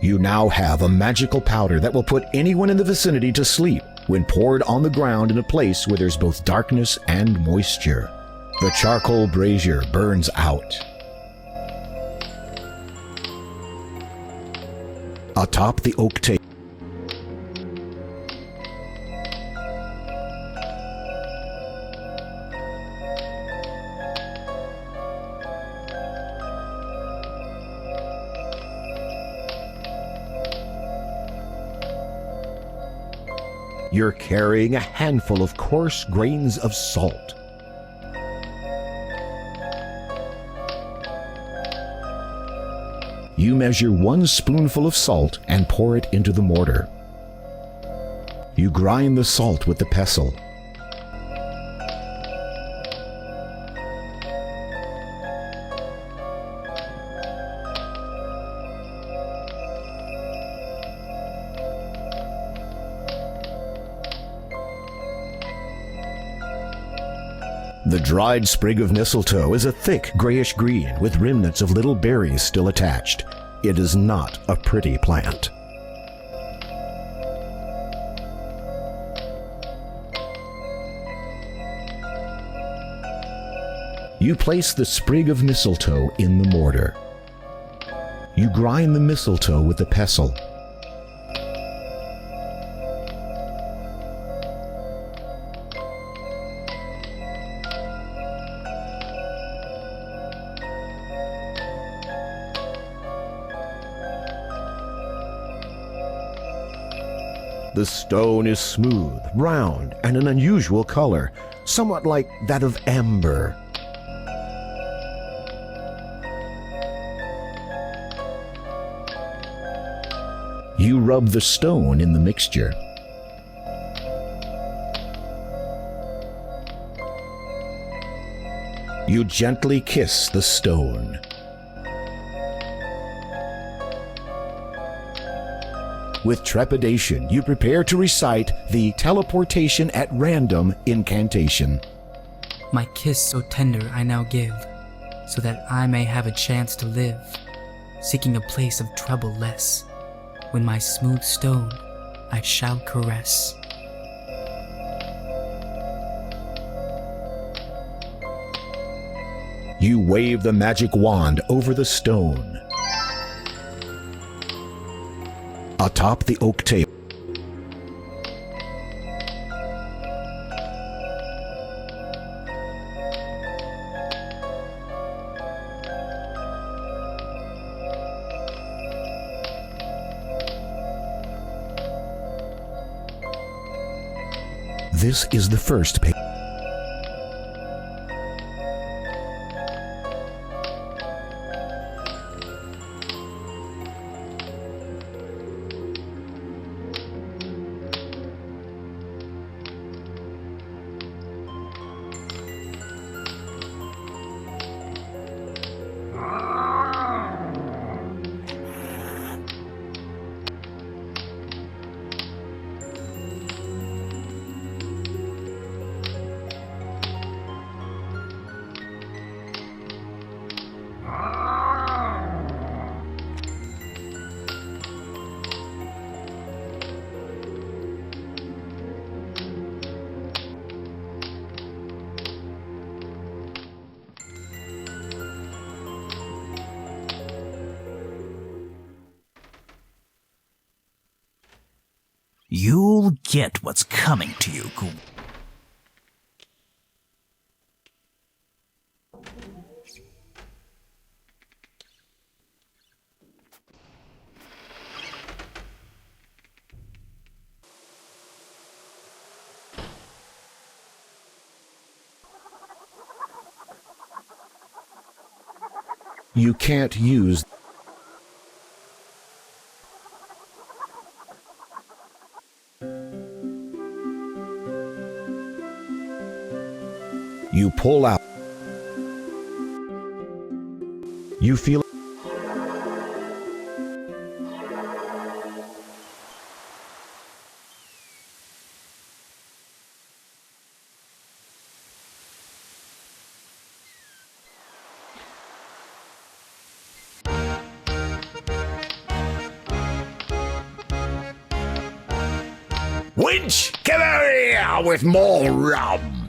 You now have a magical powder that will put anyone in the vicinity to sleep when poured on the ground in a place where there's both darkness and moisture. The charcoal brazier burns out. Atop the oak table, you're carrying a handful of coarse grains of salt. You measure 1 spoonful of salt and pour it into the mortar. You grind the salt with the pestle. The dried sprig of mistletoe is a thick grayish green with remnants of little berries still attached. It is not a pretty plant. You place the sprig of mistletoe in the mortar. You grind the mistletoe with a pestle. The stone is smooth, round, and an unusual color, somewhat like that of amber. You rub the stone in the mixture. You gently kiss the stone. With trepidation, you prepare to recite the teleportation at random incantation. My kiss so tender I now give, so that I may have a chance to live, seeking a place of trouble less. When my smooth stone I shall caress. You wave the magic wand over the stone. Atop the oak table, this is the first page. You'll get what's coming to you, Gwydion. You can't use You pull out. You feel Winch, come over here with more rum.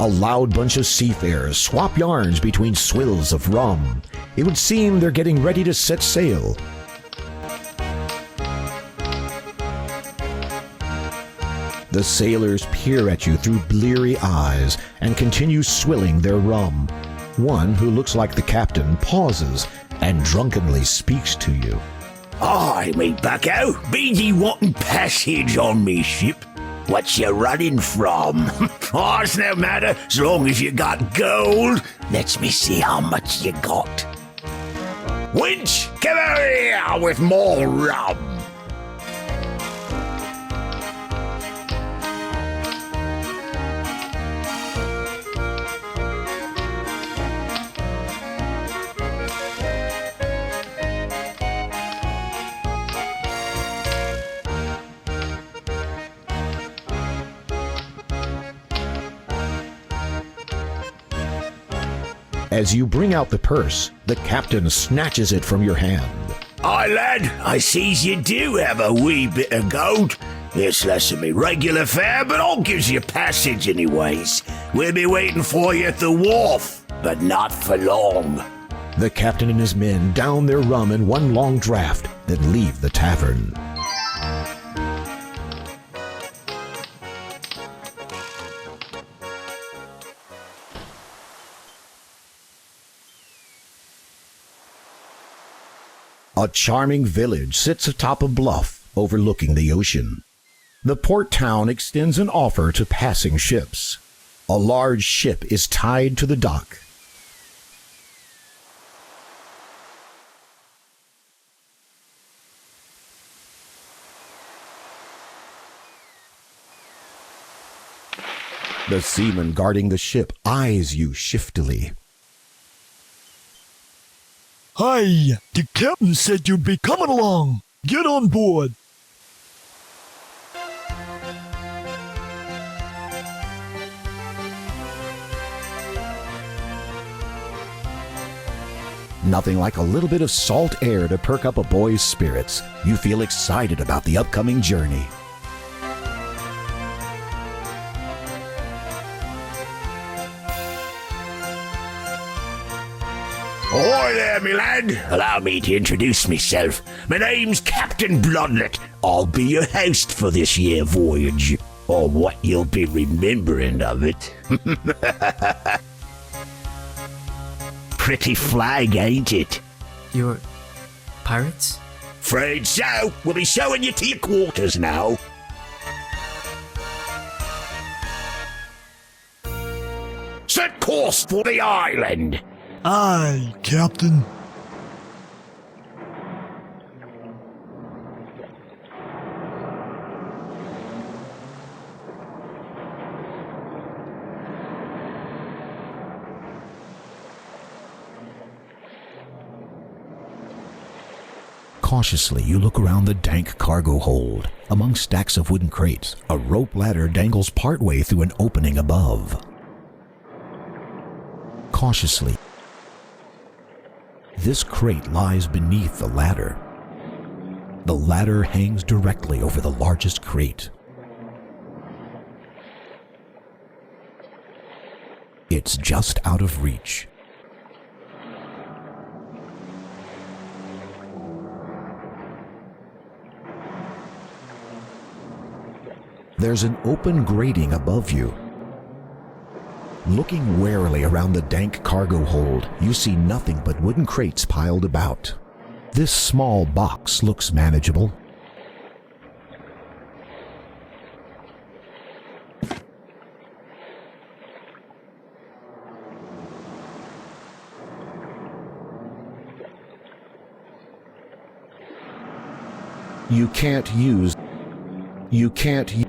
a loud bunch of seafarers swap yarns between swills of rum. It would seem they're getting ready to set sail. The sailors peer at you through bleary eyes and continue swilling their rum. One, who looks like the captain, pauses and drunkenly speaks to you. Aye, me bucko. Be ye wantin' passage on me ship? What you running from? Oh, it's no matter, as long as you got gold. Let's me see how much you got. Winch, come over here with more rum. As you bring out the purse, the captain snatches it from your hand. Aye, lad, I sees you do have a wee bit of gold. It's less than me regular fare, but I'll gives you passage anyways. We'll be waiting for you at the wharf, but not for long. The captain and his men down their rum in one long draught, then leave the tavern. A charming village sits atop a bluff overlooking the ocean. The port town extends an offer to passing ships. A large ship is tied to the dock. The seaman guarding the ship eyes you shiftily. Hi, the captain said you'd be coming along. Get on board. Nothing like a little bit of salt air to perk up a boy's spirits. You feel excited about the upcoming journey. Ahoy there, me lad. Allow me to introduce myself. My name's Captain Bloodlet. I'll be your host for this year voyage, or what you'll be remembering of it. Pretty flag, ain't it? You're pirates? Afraid so. We'll be showing you to your quarters now. Set course for the island. Aye, Captain. Cautiously, you look around the dank cargo hold. Among stacks of wooden crates, a rope ladder dangles partway through an opening above. Cautiously, this crate lies beneath the ladder. The ladder hangs directly over the largest crate. It's just out of reach. There's an open grating above you. Looking warily around the dank cargo hold, you see nothing but wooden crates piled about. This small box looks manageable. You can't use You can't use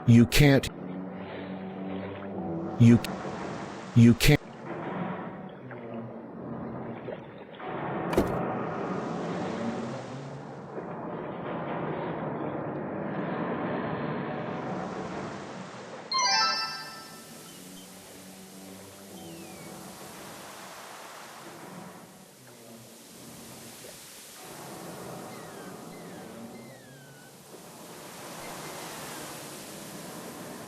You can't. You can't.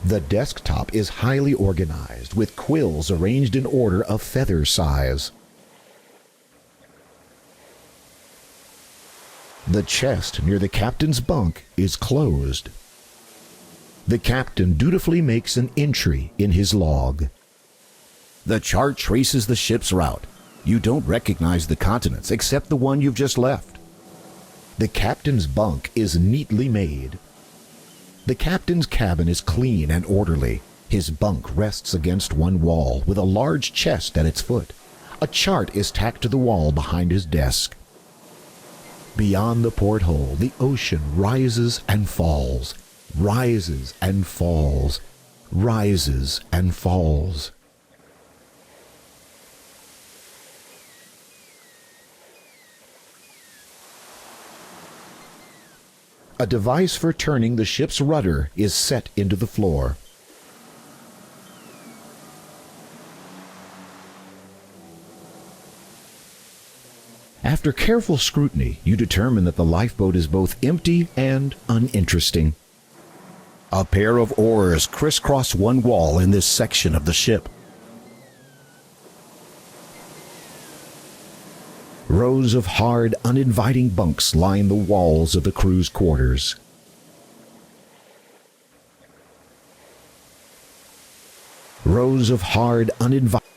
The desktop is highly organized, with quills arranged in order of feather size. The chest near the captain's bunk is closed. The captain dutifully makes an entry in his log. The chart traces the ship's route. You don't recognize the continents except the one you've just left. The captain's bunk is neatly made. The captain's cabin is clean and orderly. His bunk rests against one wall with a large chest at its foot. A chart is tacked to the wall behind his desk. Beyond the porthole, the ocean rises and falls, rises and falls, rises and falls. A device for turning the ship's rudder is set into the floor. After careful scrutiny, you determine that the lifeboat is both empty and uninteresting. A pair of oars crisscross one wall in this section of the ship. Rows of hard, uninviting bunks line the walls of the crew's quarters. Rows of hard, uninviting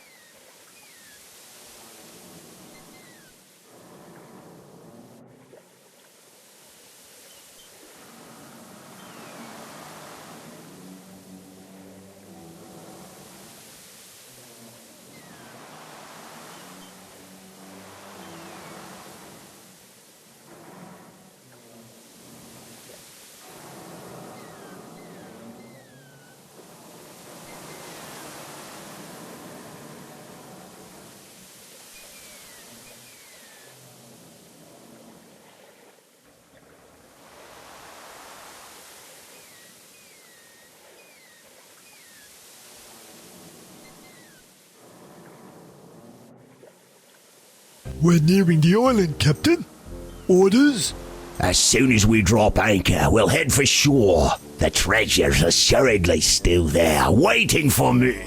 We're nearing the island, Captain. Orders? As soon as we drop anchor, we'll head for shore. The treasure's assuredly still there, waiting for me.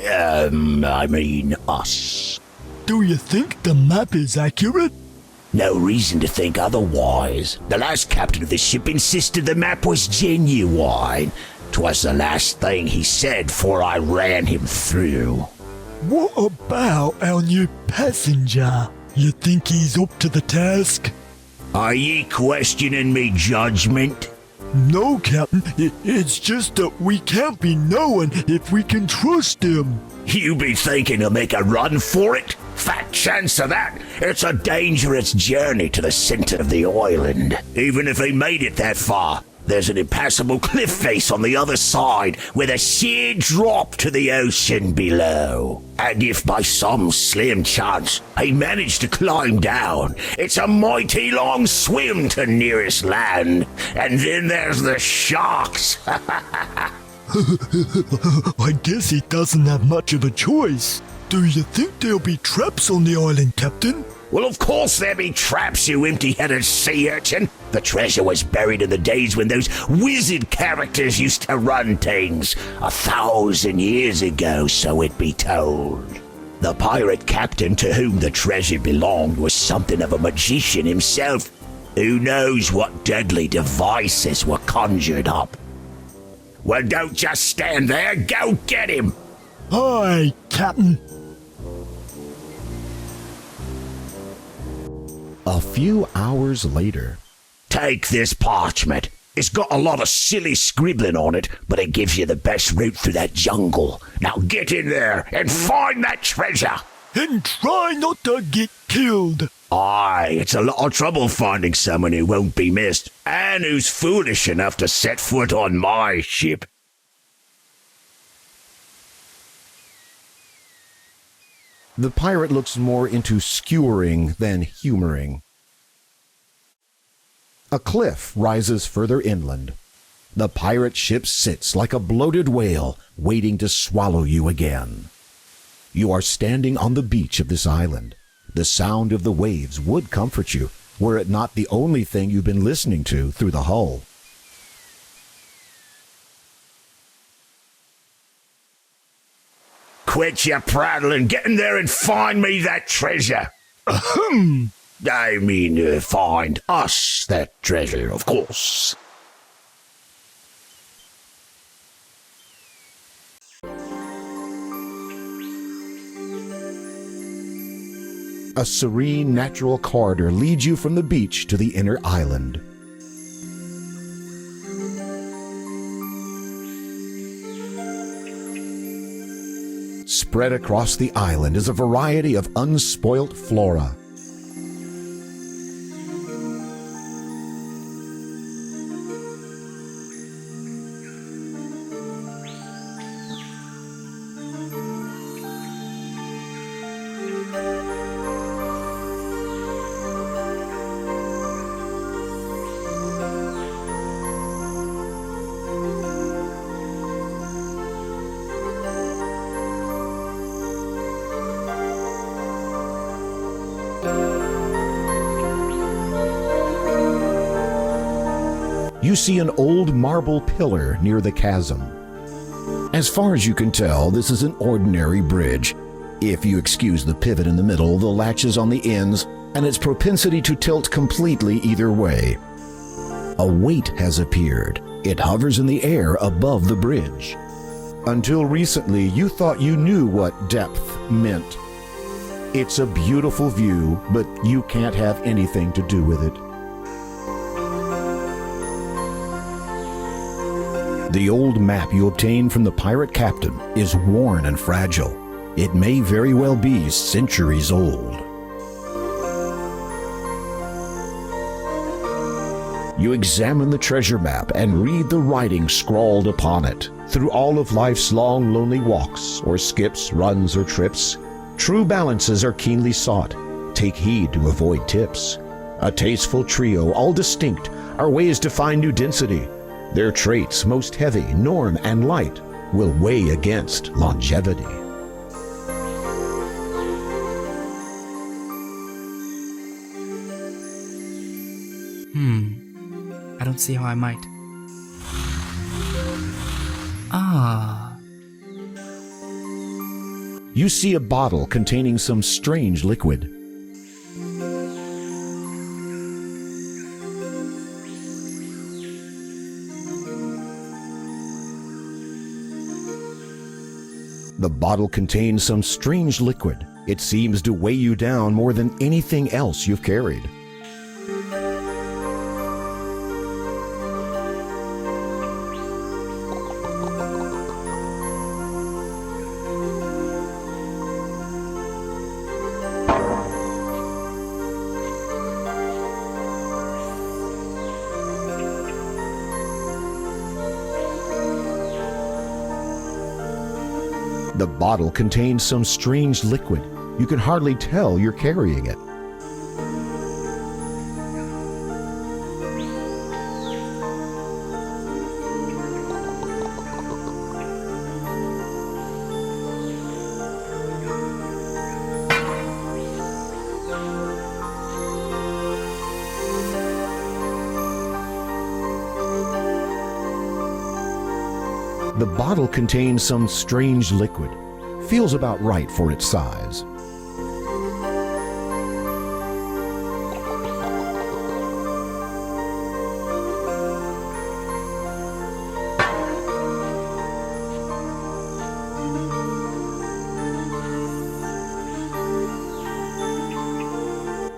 Us. Do you think the map is accurate? No reason to think otherwise. The last captain of the ship insisted the map was genuine. 'Twas the last thing he said before I ran him through. What about our new passenger? You think he's up to the task? Are ye questioning me judgment? No, Captain. It's just that we can't be knowing if we can trust him. You be thinking he'll make a run for it? Fat chance of that. It's a dangerous journey to the center of the island. Even if he made it that far, there's an impassable cliff face on the other side with a sheer drop to the ocean below. And if by some slim chance he managed to climb down, it's a mighty long swim to nearest land. And then there's the sharks. I guess he doesn't have much of a choice. Do you think there'll be traps on the island, Captain? Well, of course there be traps, you empty-headed sea urchin. The treasure was buried in the days when those wizard characters used to run things. 1,000 years ago, so it be told. The pirate captain to whom the treasure belonged was something of a magician himself. Who knows what deadly devices were conjured up? Well, don't just stand there. Go get him. Aye, Captain. A few hours later. Take this parchment. It's got a lot of silly scribbling on it, but it gives you the best route through that jungle. Now get in there and find that treasure. And try not to get killed. Aye, it's a lot of trouble finding someone who won't be missed, and who's foolish enough to set foot on my ship. The pirate looks more into skewering than humoring. A cliff rises further inland. The pirate ship sits like a bloated whale, waiting to swallow you again. You are standing on the beach of this island. The sound of the waves would comfort you, were it not the only thing you've been listening to through the hull. Quit your prattling, get in there and find me that treasure. Ahem. I mean, find us that treasure, of course. A serene natural corridor leads you from the beach to the inner island. Spread across the island is a variety of unspoilt flora. You see an old marble pillar near the chasm. As far as you can tell, this is an ordinary bridge. If you excuse the pivot in the middle, the latches on the ends, and its propensity to tilt completely either way. A weight has appeared. It hovers in the air above the bridge. Until recently, you thought you knew what depth meant. It's a beautiful view, but you can't have anything to do with it. The old map you obtained from the pirate captain is worn and fragile. It may very well be centuries old. You examine the treasure map and read the writing scrawled upon it. Through all of life's long, lonely walks, or skips, runs, or trips, true balances are keenly sought. Take heed to avoid tips. A tasteful trio, all distinct, are ways to find new density. Their traits, most heavy, norm, and light, will weigh against longevity. I don't see how I might. Ah. You see a bottle containing some strange liquid. The bottle contains some strange liquid. It seems to weigh you down more than anything else you've carried. The bottle contains some strange liquid. You can hardly tell you're carrying it. The bottle contains some strange liquid. Feels about right for its size.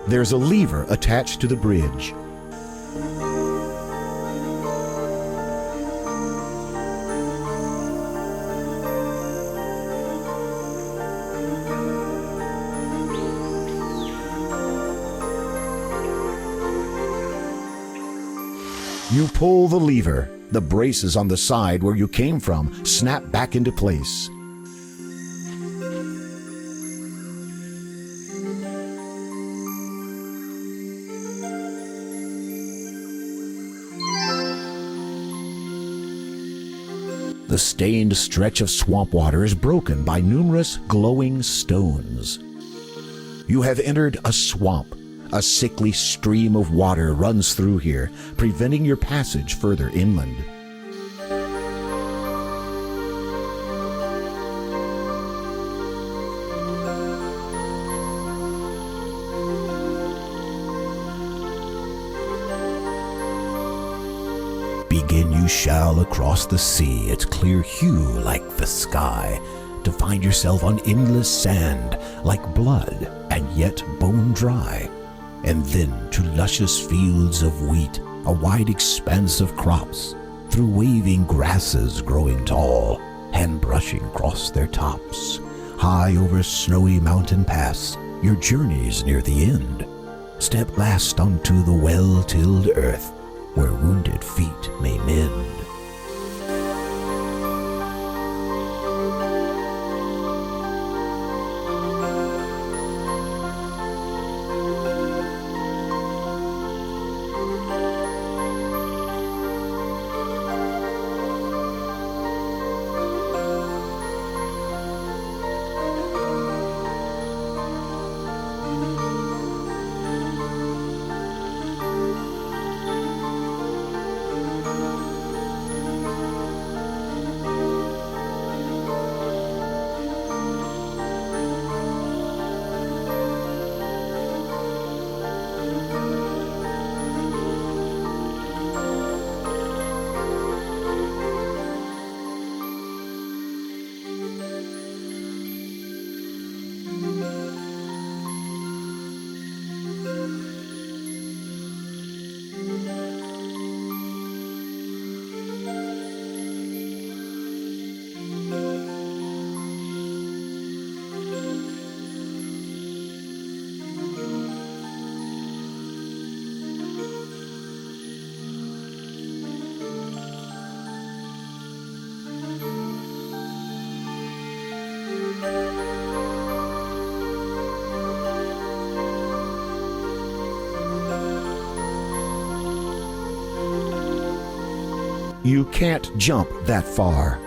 There's a lever attached to the bridge. You pull the lever. The braces on the side where you came from snap back into place. The stained stretch of swamp water is broken by numerous glowing stones. You have entered a swamp. A sickly stream of water runs through here, preventing your passage further inland. Begin you shall across the sea, its clear hue like the sky, to find yourself on endless sand, like blood and yet bone dry, and then to luscious fields of wheat, a wide expanse of crops, through waving grasses growing tall, hand brushing across their tops, high over snowy mountain pass, your journey's near the end. Step last onto the well-tilled earth, where wounded feet may mend. You can't jump that far.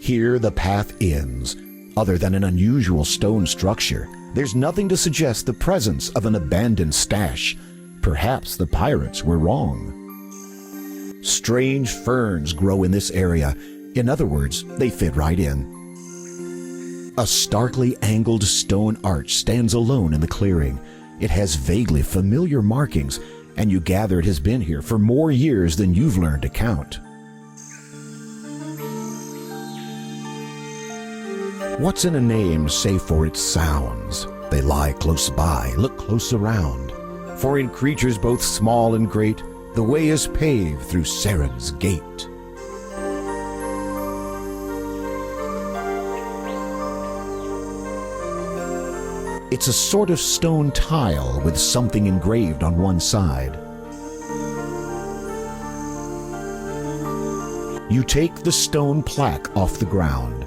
Here the path ends. Other than an unusual stone structure, there's nothing to suggest the presence of an abandoned stash. Perhaps the pirates were wrong. Strange ferns grow in this area. In other words, they fit right in. A starkly angled stone arch stands alone in the clearing. It has vaguely familiar markings, and you gather it has been here for more years than you've learned to count. What's in a name save for its sounds? They lie close by, look close around. For in creatures both small and great, the way is paved through Saren's gate. It's a sort of stone tile with something engraved on one side. You take the stone plaque off the ground.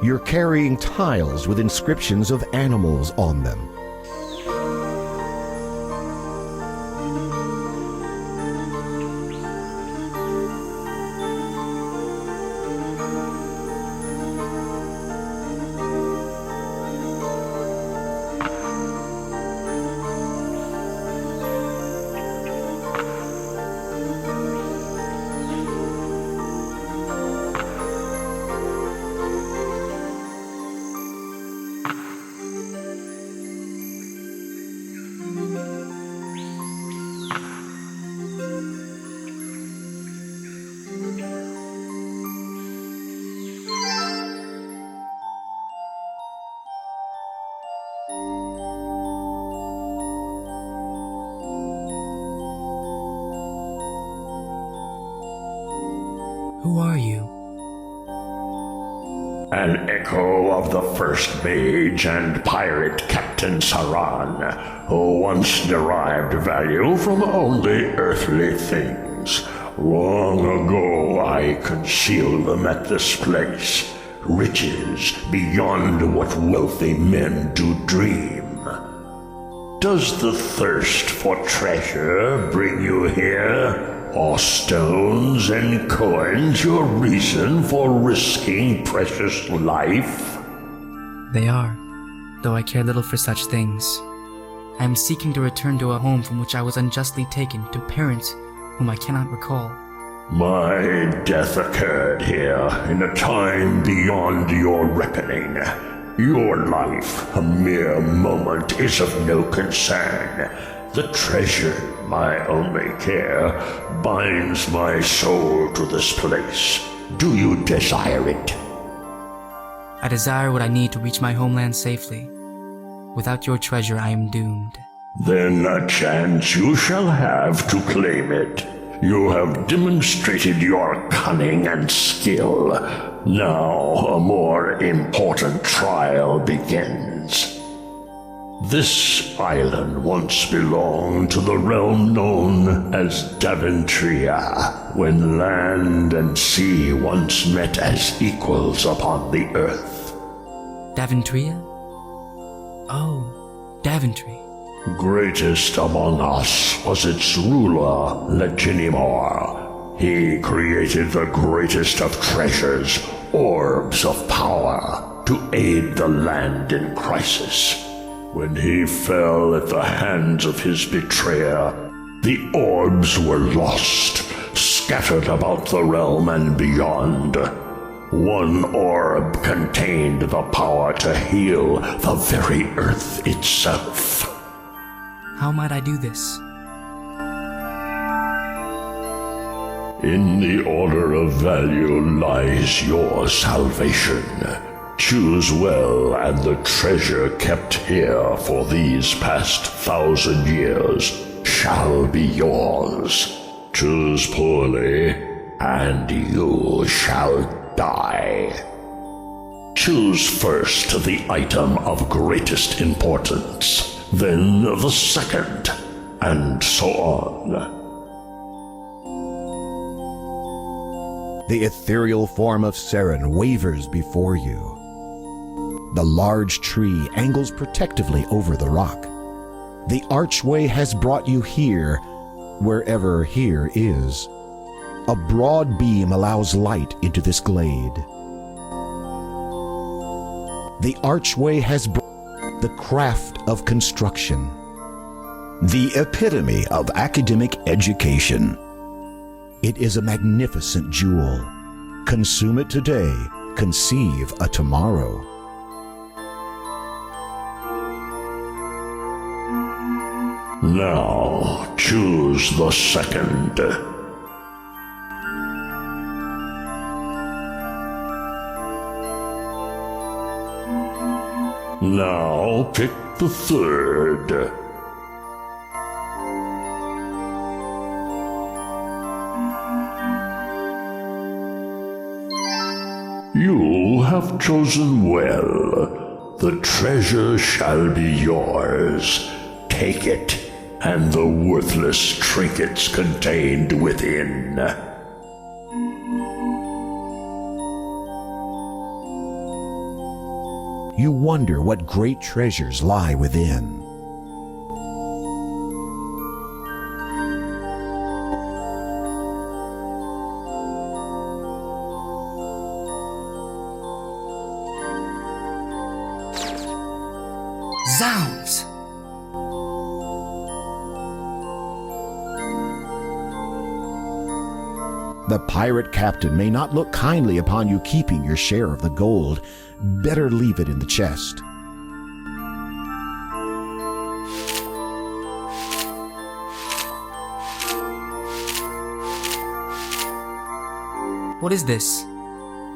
You're carrying tiles with inscriptions of animals on them. Who are you? An echo of the first mage and pirate Captain Saran, who once derived value from only earthly things. Long ago I concealed them at this place, riches beyond what wealthy men do dream. Does the thirst for treasure bring you here? Are stones and coins your reason for risking precious life? They are, though I care little for such things. I am seeking to return to a home from which I was unjustly taken, to parents whom I cannot recall. My death occurred here in a time beyond your reckoning. Your life, a mere moment, is of no concern. The treasure, my only care, binds my soul to this place. Do you desire it? I desire what I need to reach my homeland safely. Without your treasure, I am doomed. Then a chance you shall have to claim it. You have demonstrated your cunning and skill. Now a more important trial begins. This island once belonged to the realm known as Daventry, when land and sea once met as equals upon the earth. Daventry? Oh, Daventry. Greatest among us was its ruler, Leginimor. He created the greatest of treasures, orbs of power, to aid the land in crisis. When he fell at the hands of his betrayer, the orbs were lost, scattered about the realm and beyond. One orb contained the power to heal the very earth itself. How might I do this? In the order of value lies your salvation. Choose well, and the treasure kept here for these past 1,000 years shall be yours. Choose poorly, and you shall die. Choose first the item of greatest importance, then the second, and so on. The ethereal form of Seren wavers before you. The large tree angles protectively over the rock. The archway has brought you here, wherever here is. A broad beam allows light into this glade. The archway has brought the craft of construction. The epitome of academic education. It is a magnificent jewel. Consume it today, conceive a tomorrow. Now, choose the second. Now, pick the third. You have chosen well. The treasure shall be yours. Take it, and the worthless trinkets contained within. You wonder what great treasures lie within. Zounds! The pirate captain may not look kindly upon you keeping your share of the gold. Better leave it in the chest. What is this?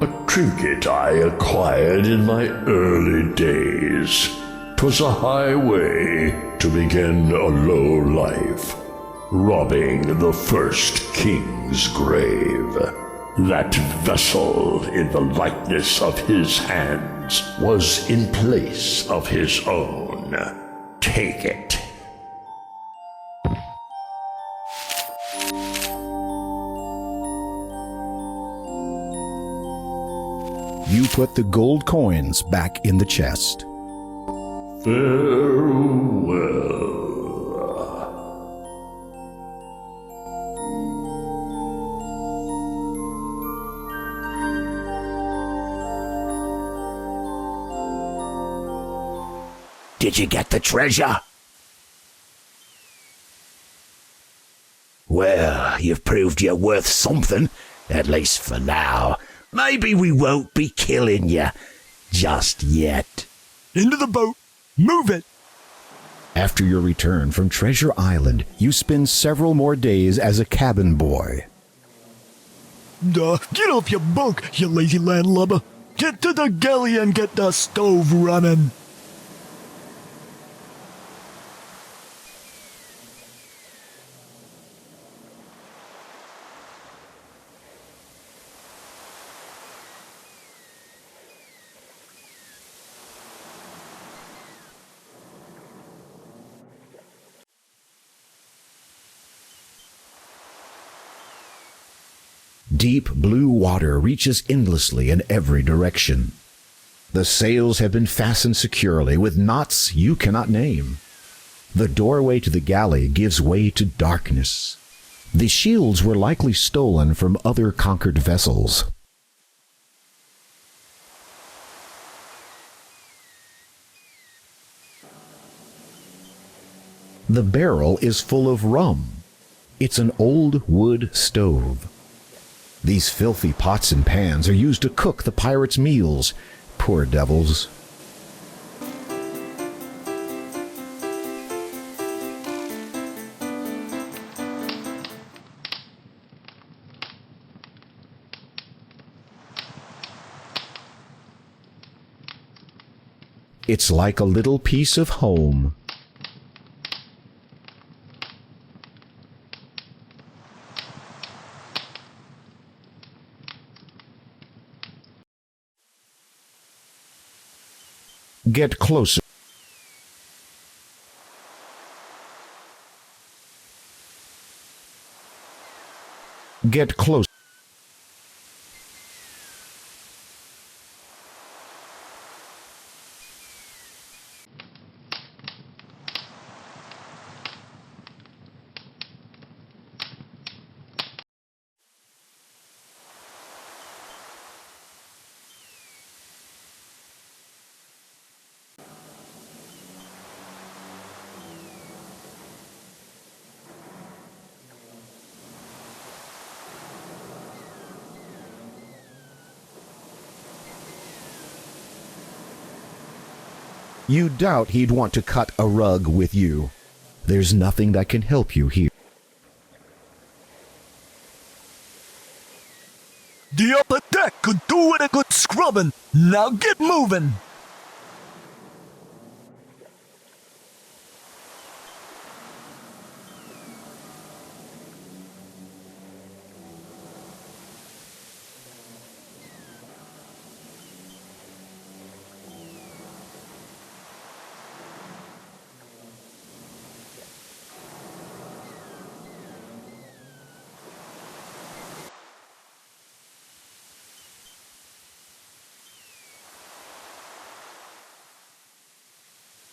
A trinket I acquired in my early days. 'Twas a highway to begin a low life, robbing the first king's grave. That vessel in the likeness of his hands was in place of his own. Take it. You put the gold coins back in the chest. Farewell. Did you get the treasure? Well, you've proved you're worth something, at least for now. Maybe we won't be killing you just yet. Into the boat. Move it. After your return from Treasure Island, you spend several more days as a cabin boy. Get off your bunk, you lazy landlubber. Get to the galley and get the stove running. Deep blue water reaches endlessly in every direction. The sails have been fastened securely with knots you cannot name. The doorway to the galley gives way to darkness. The shields were likely stolen from other conquered vessels. The barrel is full of rum. It's an old wood stove. These filthy pots and pans are used to cook the pirates' meals. Poor devils. It's like a little piece of home. Get closer. Get close. You doubt he'd want to cut a rug with you. There's nothing that can help you here. The upper deck could do with a good scrubbing. Now get moving.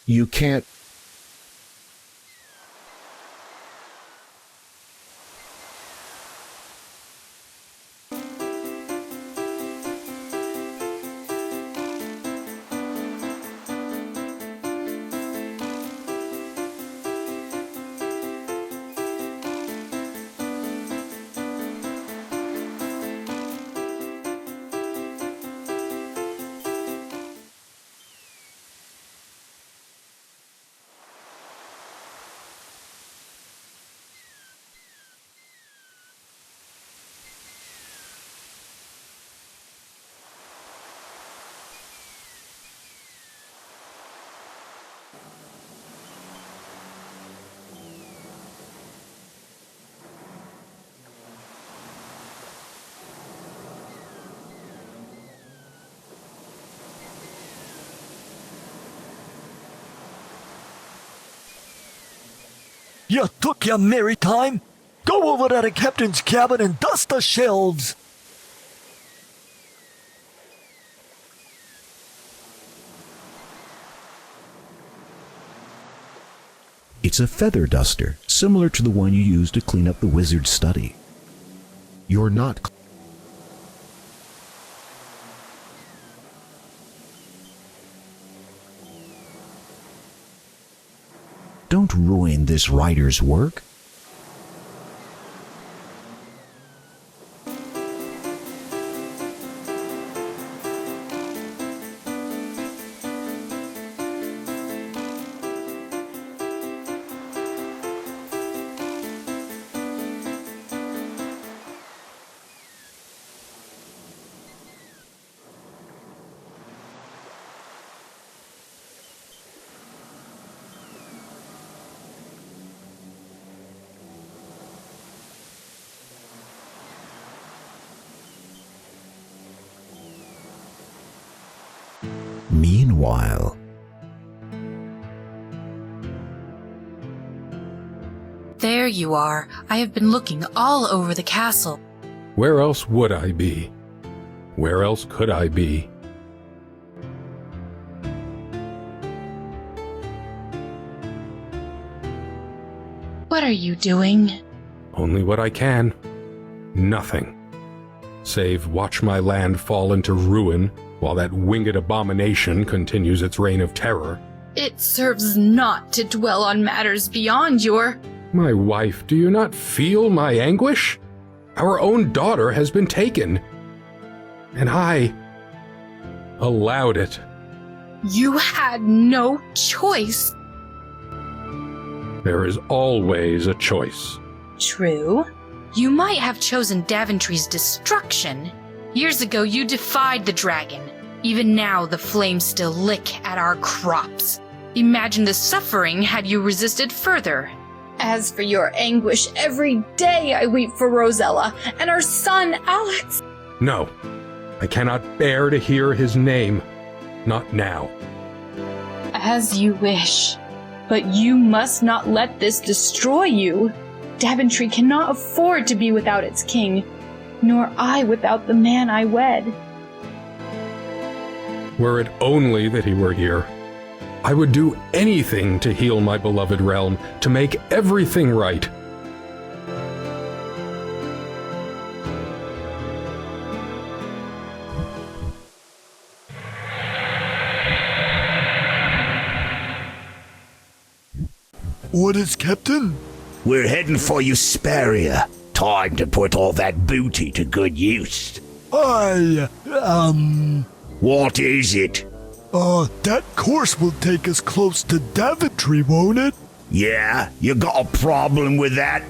You can't. You took your merry time. Go over to the captain's cabin and dust the shelves. It's a feather duster, similar to the one you use to clean up the wizard's study. You're not... Don't ruin this writer's work. Meanwhile... There you are. I have been looking all over the castle. Where else would I be? Where else could I be? What are you doing? Only what I can. Nothing. Save watch my land fall into ruin while that winged abomination continues its reign of terror. It serves not to dwell on matters beyond your... My wife, do you not feel my anguish? Our own daughter has been taken. And I allowed it. You had no choice. There is always a choice. True. You might have chosen Daventry's destruction. Years ago, you defied the dragon. Even now, the flames still lick at our crops. Imagine the suffering had you resisted further. As for your anguish, every day I weep for Rosella and our son, Alex. No, I cannot bear to hear his name. Not now. As you wish. But you must not let this destroy you. Daventry cannot afford to be without its king, nor I without the man I wed. Were it only that he were here, I would do anything to heal my beloved realm, to make everything right. Orders, Captain? We're heading for Usperia. Time to put all that booty to good use. What is it? That course will take us close to Daventry, won't it? Yeah? You got a problem with that?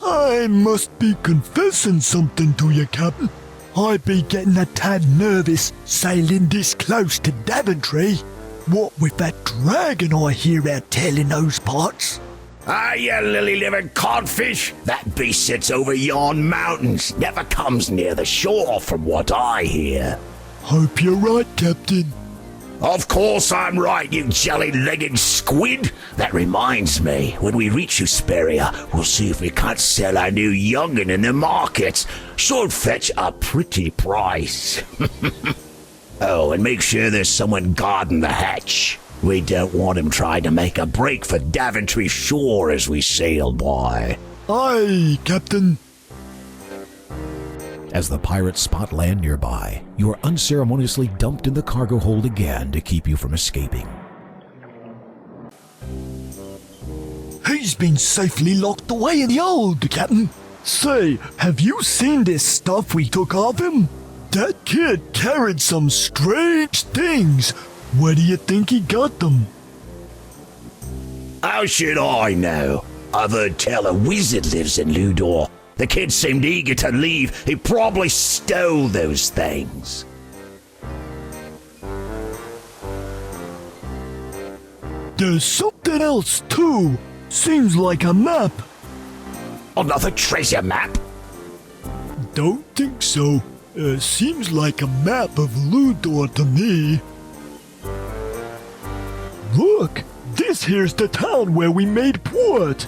I must be confessing something to you, Captain. I be getting a tad nervous sailing this close to Daventry. What with that dragon I hear out telling those parts? Ah, you lily-livered codfish! That beast sits over yon mountains, never comes near the shore from what I hear. Hope you're right, Captain. Of course I'm right, you jelly-legged squid! That reminds me, when we reach Usperia, we'll see if we can't sell our new young'un in the markets. Should fetch a pretty price. Oh, and make sure there's someone guarding the hatch. We don't want him trying to make a break for Daventry shore as we sail by. Aye, Captain. As the pirates spot land nearby, you are unceremoniously dumped in the cargo hold again to keep you from escaping. He's been safely locked away in the hold, Captain. Say, have you seen this stuff we took off him? That kid carried some strange things. Where do you think he got them? How should I know? I've heard tell a wizard lives in Ludor. The kid seemed eager to leave. He probably stole those things. There's something else, too. Seems like a map. Another treasure map? Don't think so. Seems like a map of Ludor to me. Look, this here's the town where we made port.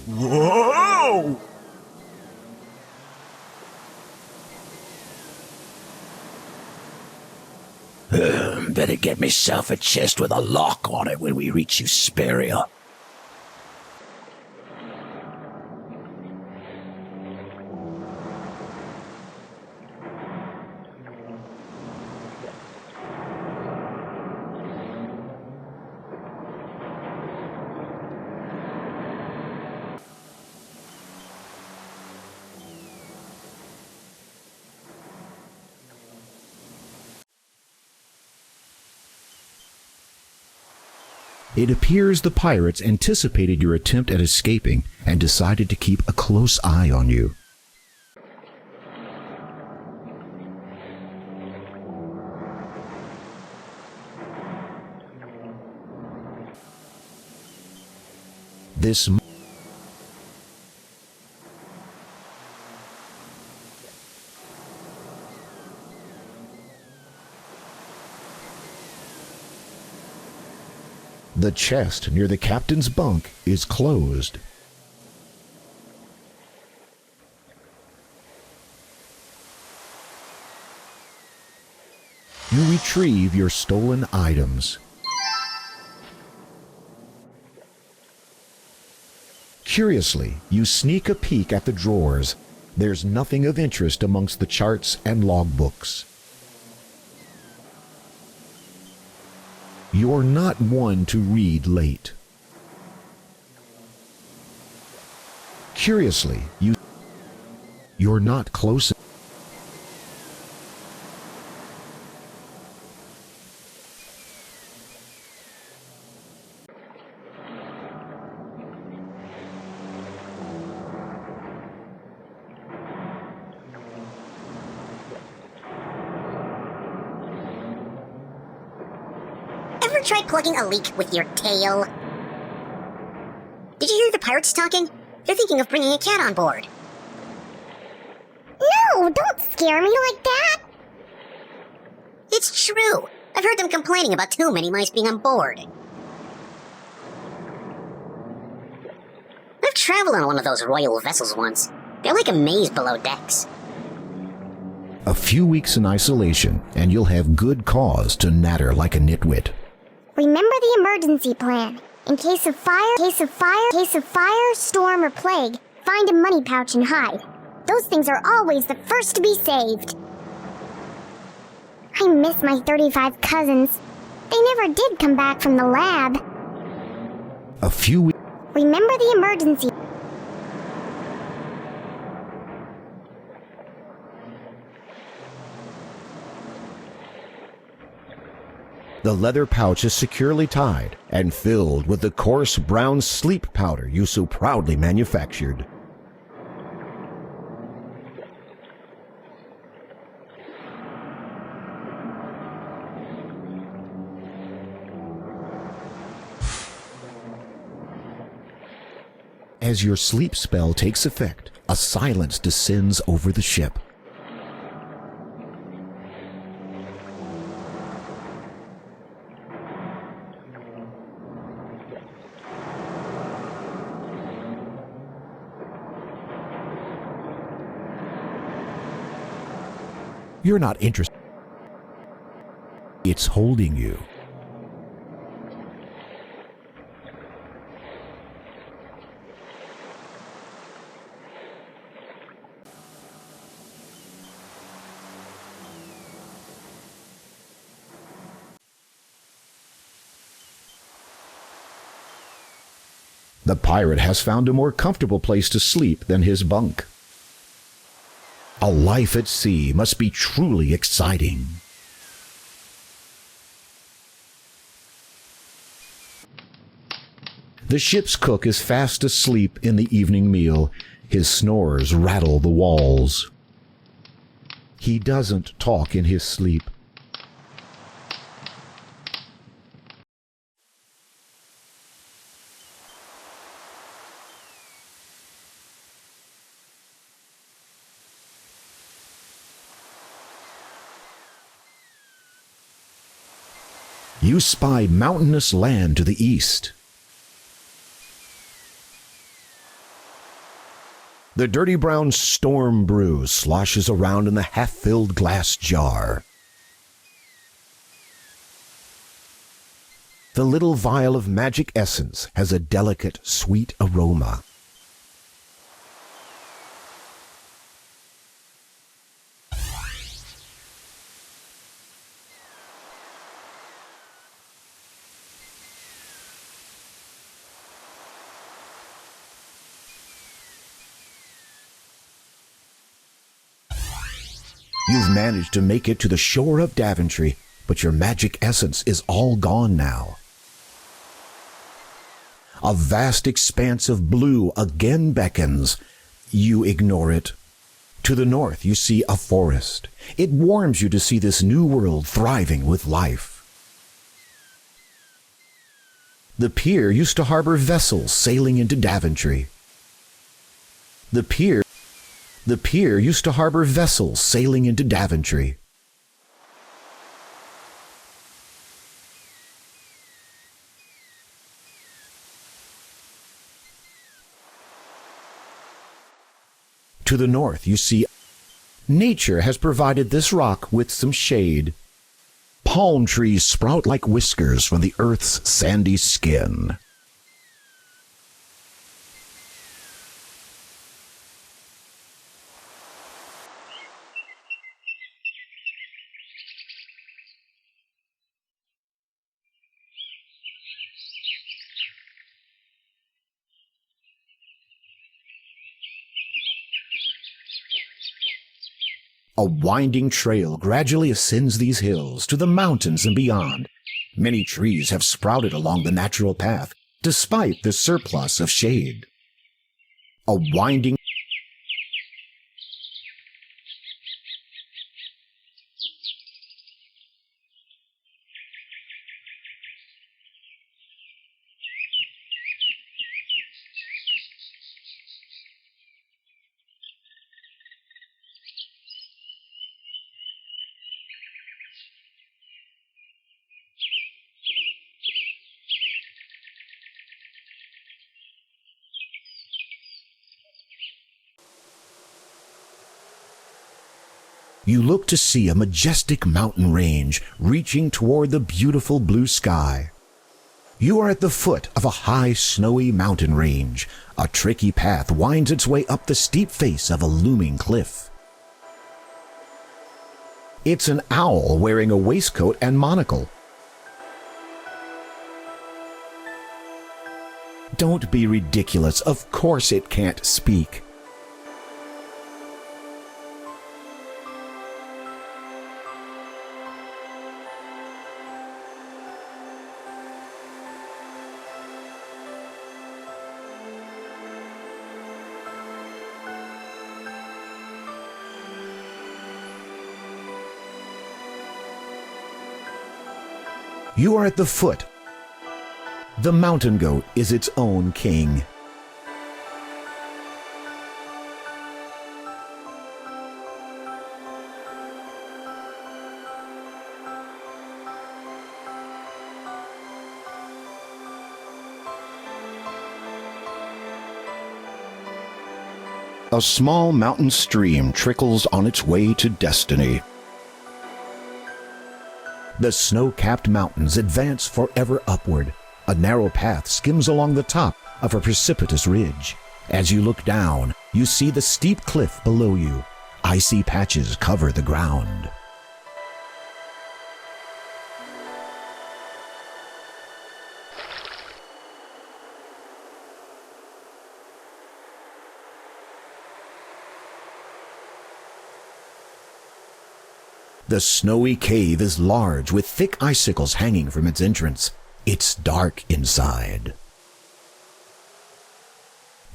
Whoa! Better get myself a chest with a lock on it when we reach Hesperia. It appears the pirates anticipated your attempt at escaping and decided to keep a close eye on you. This The chest near the captain's bunk is closed. You retrieve your stolen items. Curiously, you sneak a peek at the drawers. There's nothing of interest amongst the charts and logbooks. You're not one to read late. Curiously, you're not close. Try plugging a leak with your tail. Did you hear the pirates talking? They're thinking of bringing a cat on board. No, don't scare me like that! It's true. I've heard them complaining about too many mice being on board. I've traveled on one of those royal vessels once. They're like a maze below decks. A few weeks in isolation, and you'll have good cause to natter like a nitwit. Remember the emergency plan. In case of fire, storm, or plague, find a money pouch and hide. Those things are always the first to be saved. I miss my 35 cousins. They never did come back from the lab. A few weeks. Remember the emergency. The leather pouch is securely tied and filled with the coarse brown sleep powder you so proudly manufactured. As your sleep spell takes effect, a silence descends over the ship. You're not interested. It's holding you. The pirate has found a more comfortable place to sleep than his bunk. A life at sea must be truly exciting. The ship's cook is fast asleep in the evening meal. His snores rattle the walls. He doesn't talk in his sleep. You spy mountainous land to the east. The dirty brown storm brew sloshes around in the half-filled glass jar. The little vial of magic essence has a delicate, sweet aroma. You've managed to make it to the shore of Daventry, but your magic essence is all gone now. A vast expanse of blue again beckons. You ignore it. To the north, you see a forest. It warms you to see this new world thriving with life. The pier used to harbor vessels sailing into Daventry. The pier used to harbor vessels sailing into Daventry. To the north, you see nature has provided this rock with some shade. Palm trees sprout like whiskers from the earth's sandy skin. A winding trail gradually ascends these hills to the mountains and beyond. Many trees have sprouted along the natural path, despite the surplus of shade. A winding You look to see a majestic mountain range reaching toward the beautiful blue sky. You are at the foot of a high, snowy mountain range. A tricky path winds its way up the steep face of a looming cliff. It's an owl wearing a waistcoat and monocle. Don't be ridiculous. Of course it can't speak. You are at the foot. The mountain goat is its own king. A small mountain stream trickles on its way to destiny. The snow-capped mountains advance forever upward. A narrow path skims along the top of a precipitous ridge. As you look down, you see the steep cliff below you. Icy patches cover the ground. The snowy cave is large, with thick icicles hanging from its entrance. It's dark inside.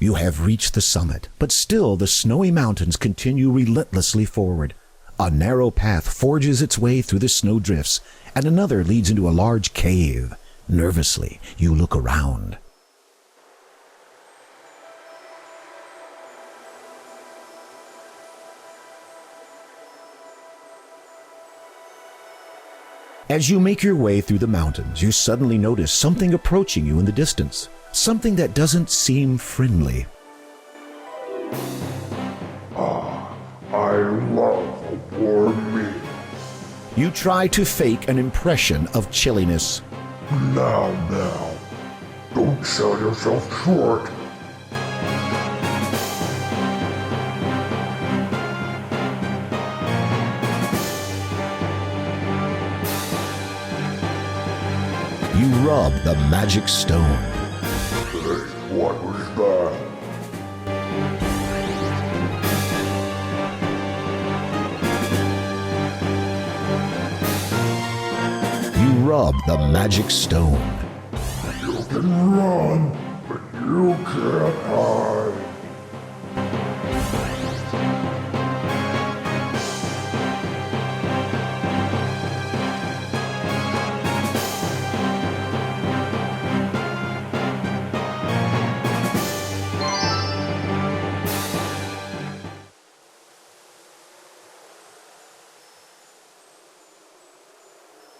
You have reached the summit, but still the snowy mountains continue relentlessly forward. A narrow path forges its way through the snowdrifts, and another leads into a large cave. Nervously, you look around. As you make your way through the mountains, you suddenly notice something approaching you in the distance. Something that doesn't seem friendly. You try to fake an impression of chilliness. Now, don't sell yourself short. You rub the magic stone. Hey, what was that? You rub the magic stone. You can run, but you can't hide.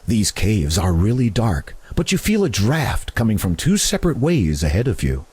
These caves are really dark, but you feel a draft coming from two separate ways ahead of you.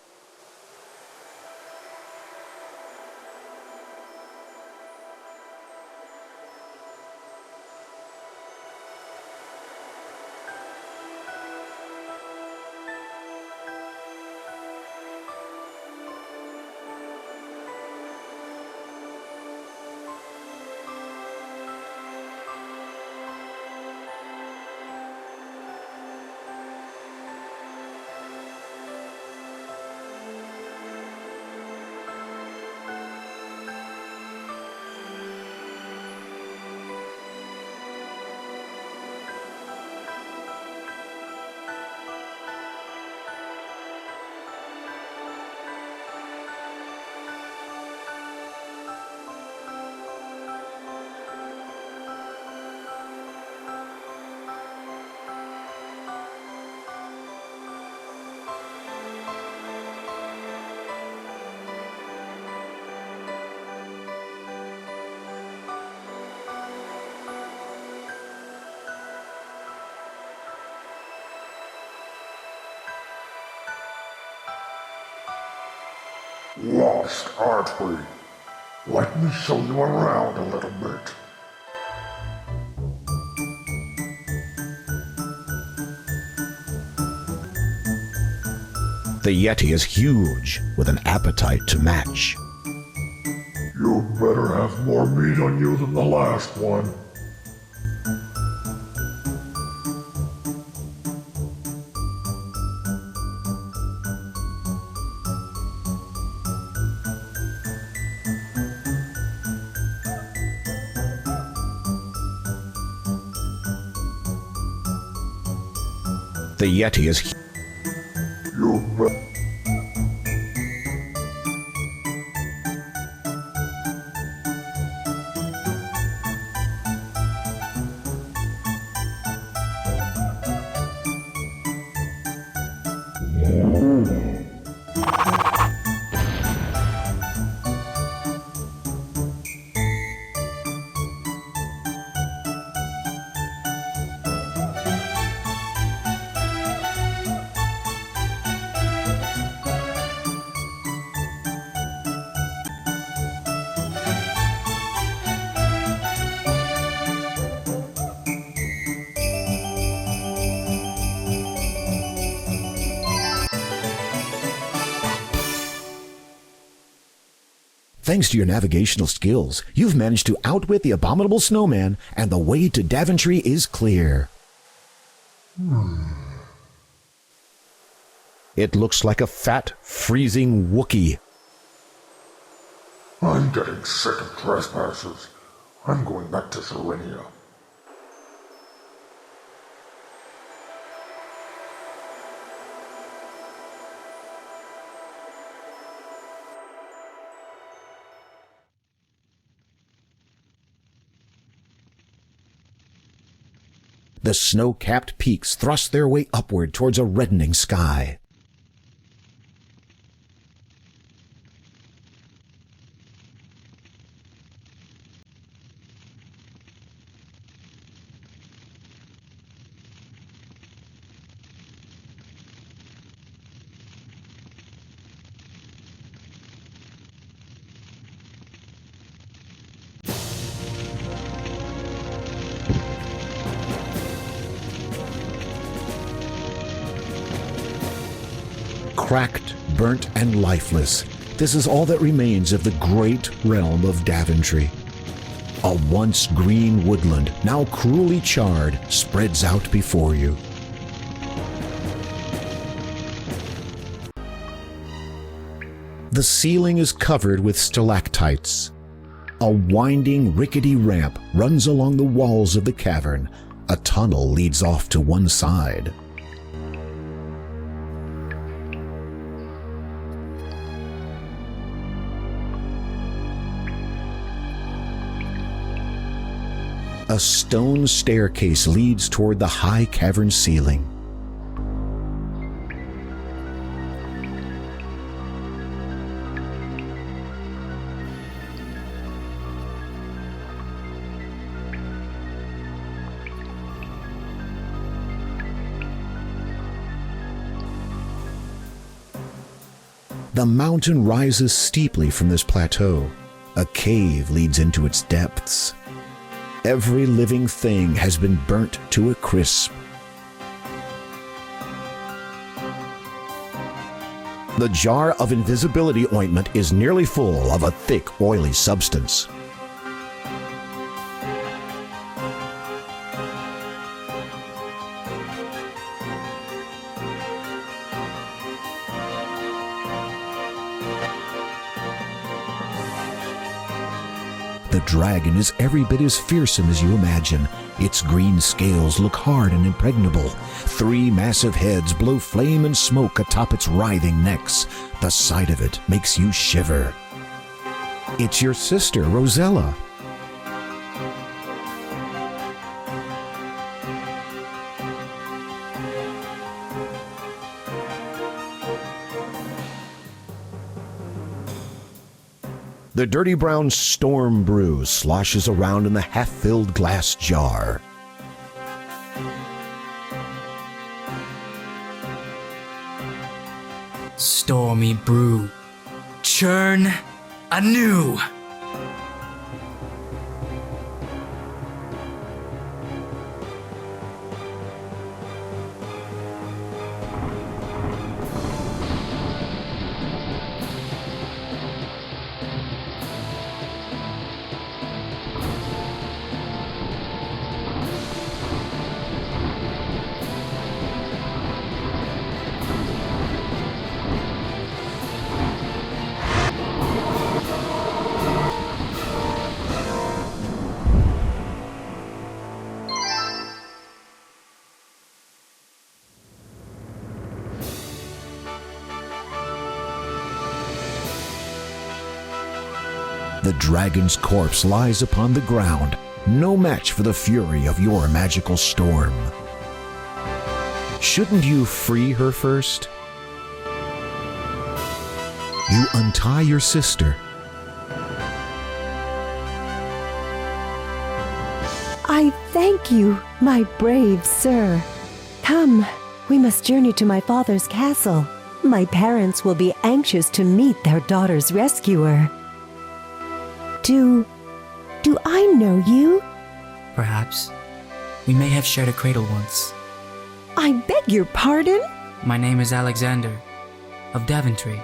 Lost, aren't we? Let me show you around a little bit. The Yeti is huge, with an appetite to match. You'd better have more meat on you than the last one. The Yeti is You bet. Thanks to your navigational skills, you've managed to outwit the abominable snowman, and the way to Daventry is clear. It looks like a fat, freezing Wookiee. I'm getting sick of trespassers. I'm going back to Serenia. The snow-capped peaks thrust their way upward towards a reddening sky. Cracked, burnt, and lifeless, this is all that remains of the great realm of Daventry. A once green woodland, now cruelly charred, spreads out before you. The ceiling is covered with stalactites. A winding, rickety ramp runs along the walls of the cavern. A tunnel leads off to one side. A stone staircase leads toward the high cavern ceiling. The mountain rises steeply from this plateau. A cave leads into its depths. Every living thing has been burnt to a crisp. The jar of invisibility ointment is nearly full of a thick, oily substance. The dragon is every bit as fearsome as you imagine. Its green scales look hard and impregnable. 3 massive heads blow flame and smoke atop its writhing necks. The sight of it makes you shiver. It's your sister, Rosella. The dirty brown storm brew sloshes around in the half-filled glass jar. Stormy brew. Churn anew. The dragon's corpse lies upon the ground, no match for the fury of your magical storm. Shouldn't you free her first? You untie your sister. I thank you, my brave sir. Come, we must journey to my father's castle. My parents will be anxious to meet their daughter's rescuer. Do I know you? Perhaps. We may have shared a cradle once. I beg your pardon? My name is Alexander, of Daventry.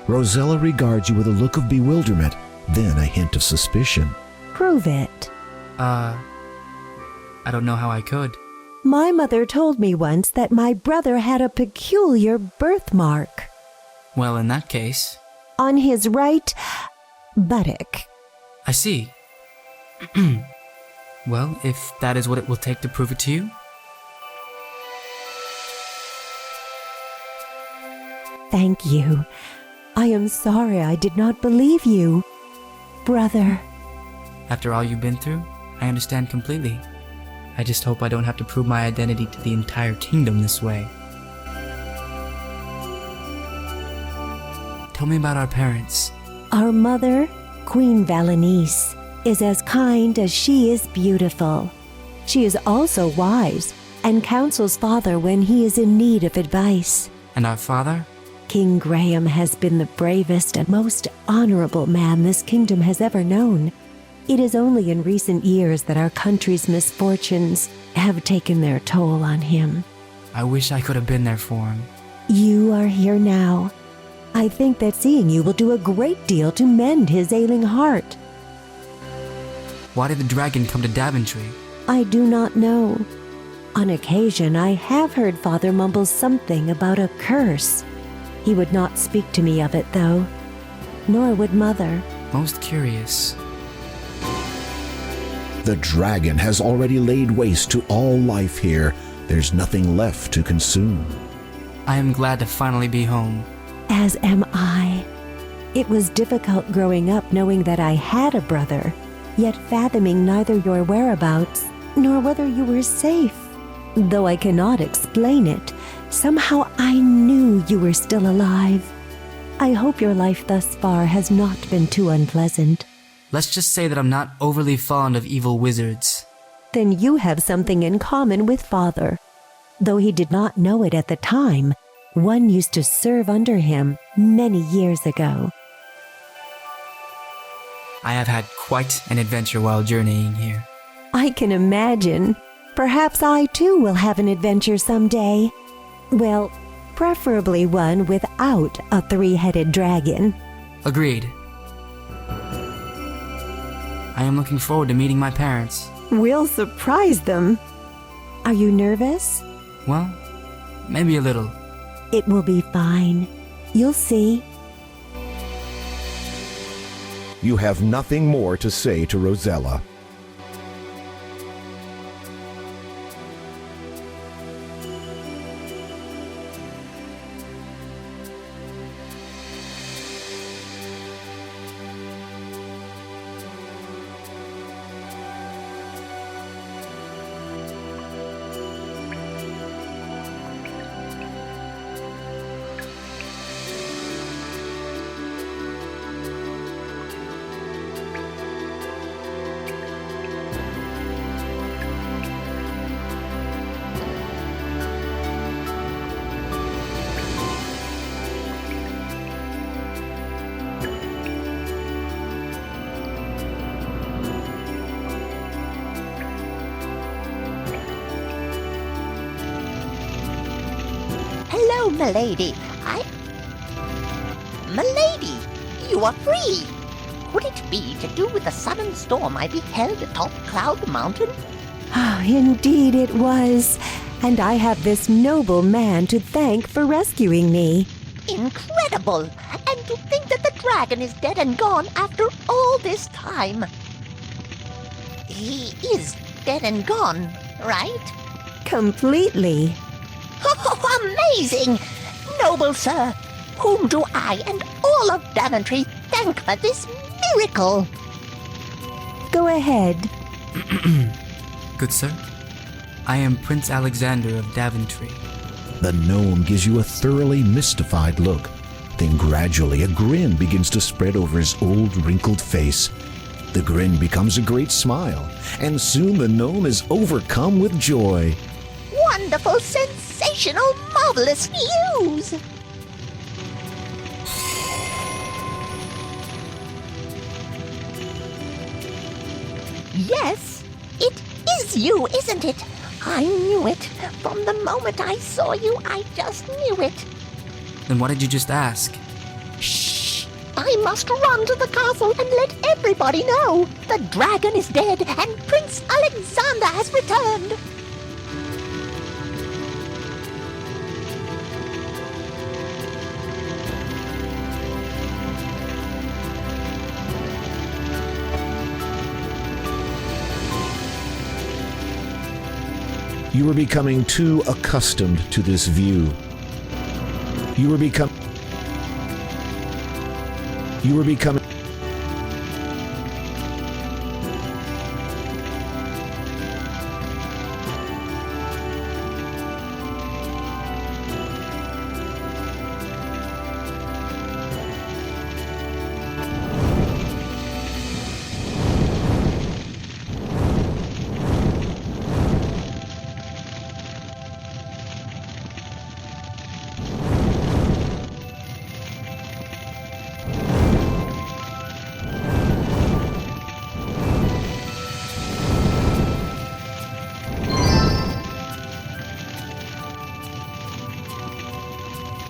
Rosella regards you with a look of bewilderment, then a hint of suspicion. Prove it. I don't know how I could. My mother told me once that my brother had a peculiar birthmark. Well, in that case... On his right buttock. I see. Well, if that is what it will take to prove it to you. Thank you. I am sorry I did not believe you, brother. After all you've been through, I understand completely. I just hope I don't have to prove my identity to the entire kingdom this way. Tell me about our parents. Our mother, Queen Valenice, is as kind as she is beautiful. She is also wise and counsels father when he is in need of advice. And our father? King Graham has been the bravest and most honorable man this kingdom has ever known. It is only in recent years that our country's misfortunes have taken their toll on him. I wish I could have been there for him. You are here now. I think that seeing you will do a great deal to mend his ailing heart. Why did the dragon come to Daventry? I do not know. On occasion, I have heard Father mumble something about a curse. He would not speak to me of it, though. Nor would Mother. Most curious. The dragon has already laid waste to all life here. There's nothing left to consume. I am glad to finally be home. As am I. It was difficult growing up knowing that I had a brother, yet fathoming neither your whereabouts nor whether you were safe. Though I cannot explain it, somehow I knew you were still alive. I hope your life thus far has not been too unpleasant. Let's just say that I'm not overly fond of evil wizards. Then you have something in common with Father. Though he did not know it at the time, one used to serve under him many years ago. I have had quite an adventure while journeying here. I can imagine. Perhaps I too will have an adventure someday. Well, preferably one without a three-headed dragon. Agreed. I am looking forward to meeting my parents. We'll surprise them. Are you nervous? Well, maybe a little. It will be fine. You'll see. You have nothing more to say to Rosella. Hello, milady. Milady, you are free! Could it be to do with the sudden storm I beheld atop Cloud Mountain? Oh, indeed it was. And I have this noble man to thank for rescuing me. Incredible! And to think that the dragon is dead and gone after all this time. He is dead and gone, right? Completely. Oh, amazing! Noble sir, whom do I and all of Daventry thank for this miracle? Go ahead. Good sir, I am Prince Alexander of Daventry. The gnome gives you a thoroughly mystified look. Then gradually a grin begins to spread over his old wrinkled face. The grin becomes a great smile, and soon the gnome is overcome with joy. Wonderful, sensational, marvelous news! Yes, it is you, isn't it? I knew it. From the moment I saw you, I just knew it. Then why did you just ask? Shh! I must run to the castle and let everybody know. The dragon is dead and Prince Alexander has returned. You are becoming too accustomed to this view. You are becoming.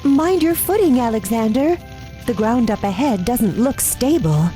Mind your footing, Alexander. The ground up ahead doesn't look stable.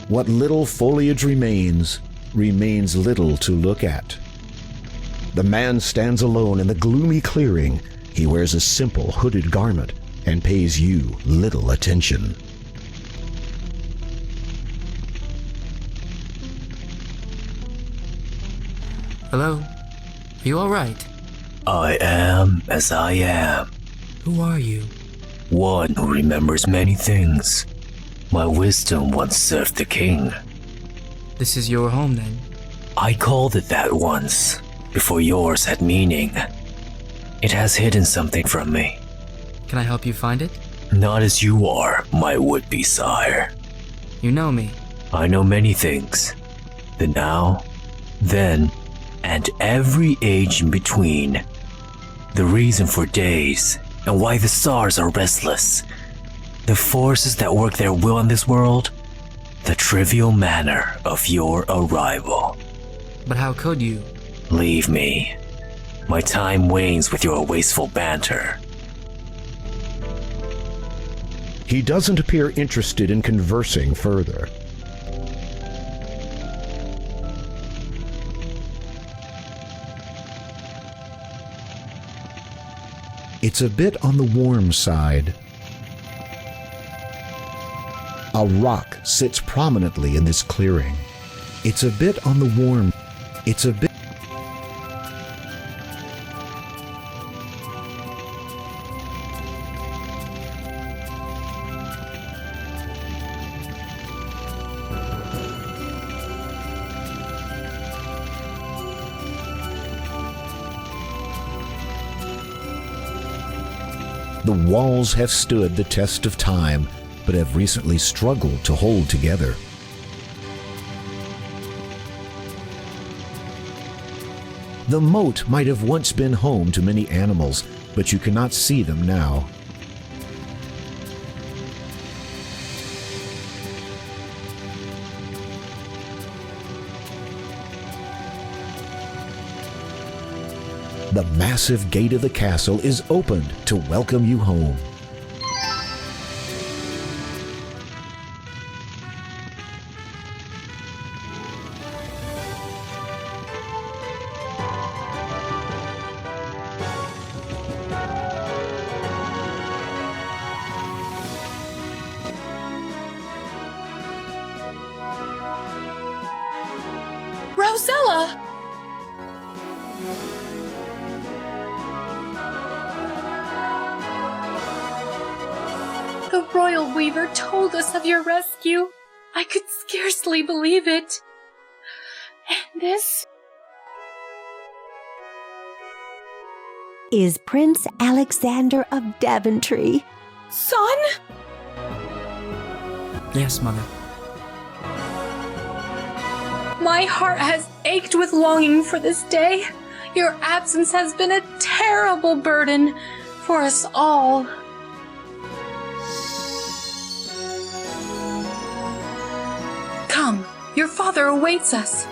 What little foliage remains little to look at. The man stands alone in the gloomy clearing. He wears a simple hooded garment and pays you little attention. Hello? Are you alright? I am as I am. Who are you? One who remembers many things. My wisdom once served the king. This is your home then? I called it that once, before yours had meaning. It has hidden something from me. Can I help you find it? Not as you are, my would-be sire. You know me. I know many things. The now, then, and every age in between. The reason for days, and why the stars are restless. The forces that work their will in this world, the trivial manner of your arrival. But how could you? Leave me. My time wanes with your wasteful banter. He doesn't appear interested in conversing further. It's a bit on the warm side. A rock sits prominently in this clearing. It's a bit on the warm. It's a bit. The walls have stood the test of time, but have recently struggled to hold together. The moat might have once been home to many animals, but you cannot see them now. The massive gate of the castle is opened to welcome you home. Rosella! The Royal Weaver told us of your rescue. I could scarcely believe it. And this is Prince Alexander of Daventry. Son? Yes, Mother. My heart has ached with longing for this day. Your absence has been a terrible burden for us all. Come, your father awaits us.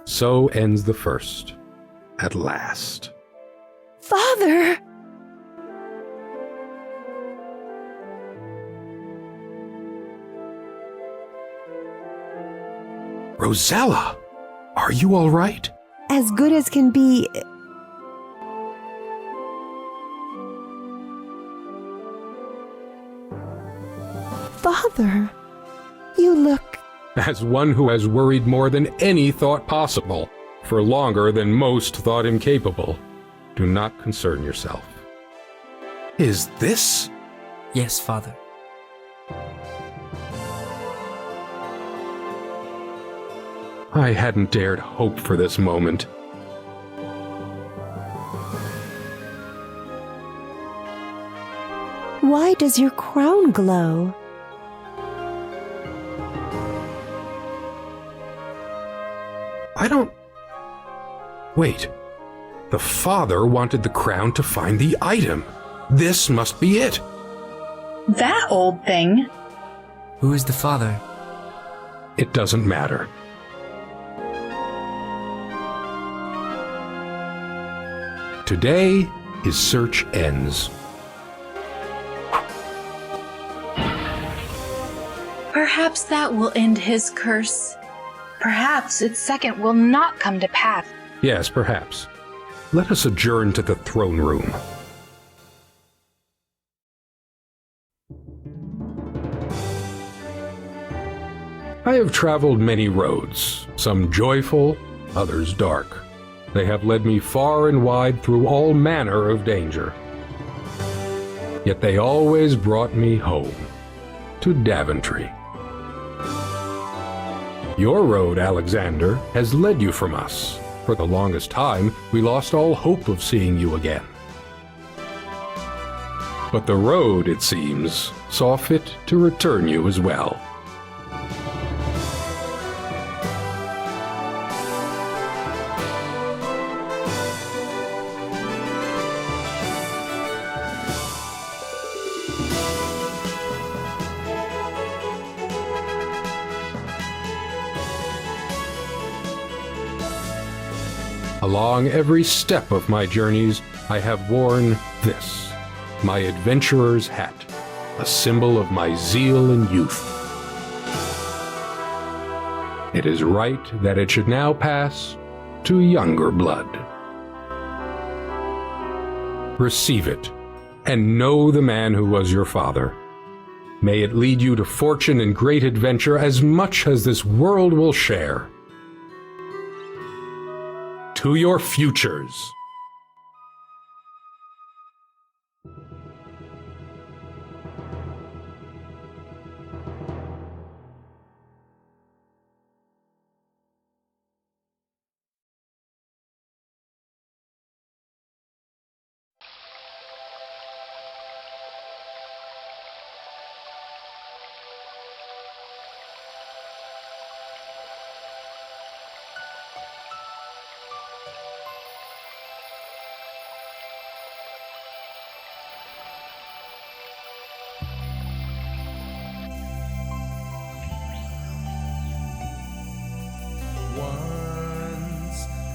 So ends the first. At last. Father! Rosella! Are you all right? As good as can be. Father, you look. As one who has worried more than any thought possible, for longer than most thought him capable. Do not concern yourself. Is this? Yes, Father. I hadn't dared hope for this moment. Why does your crown glow? I don't... Wait. The father wanted the crown to find the item. This must be it. That old thing. Who is the father? It doesn't matter. Today, his search ends. Perhaps that will end his curse. Perhaps its second will not come to pass. Yes, perhaps. Let us adjourn to the throne room. I have traveled many roads, some joyful, others dark. They have led me far and wide through all manner of danger. Yet they always brought me home, to Daventry. Your road, Alexander, has led you from us. For the longest time, we lost all hope of seeing you again. But the road, it seems, saw fit to return you as well. Along every step of my journeys, I have worn this, my adventurer's hat, a symbol of my zeal and youth. It is right that it should now pass to younger blood. Receive it, and know the man who was your father. May it lead you to fortune and great adventure as much as this world will share. To your futures.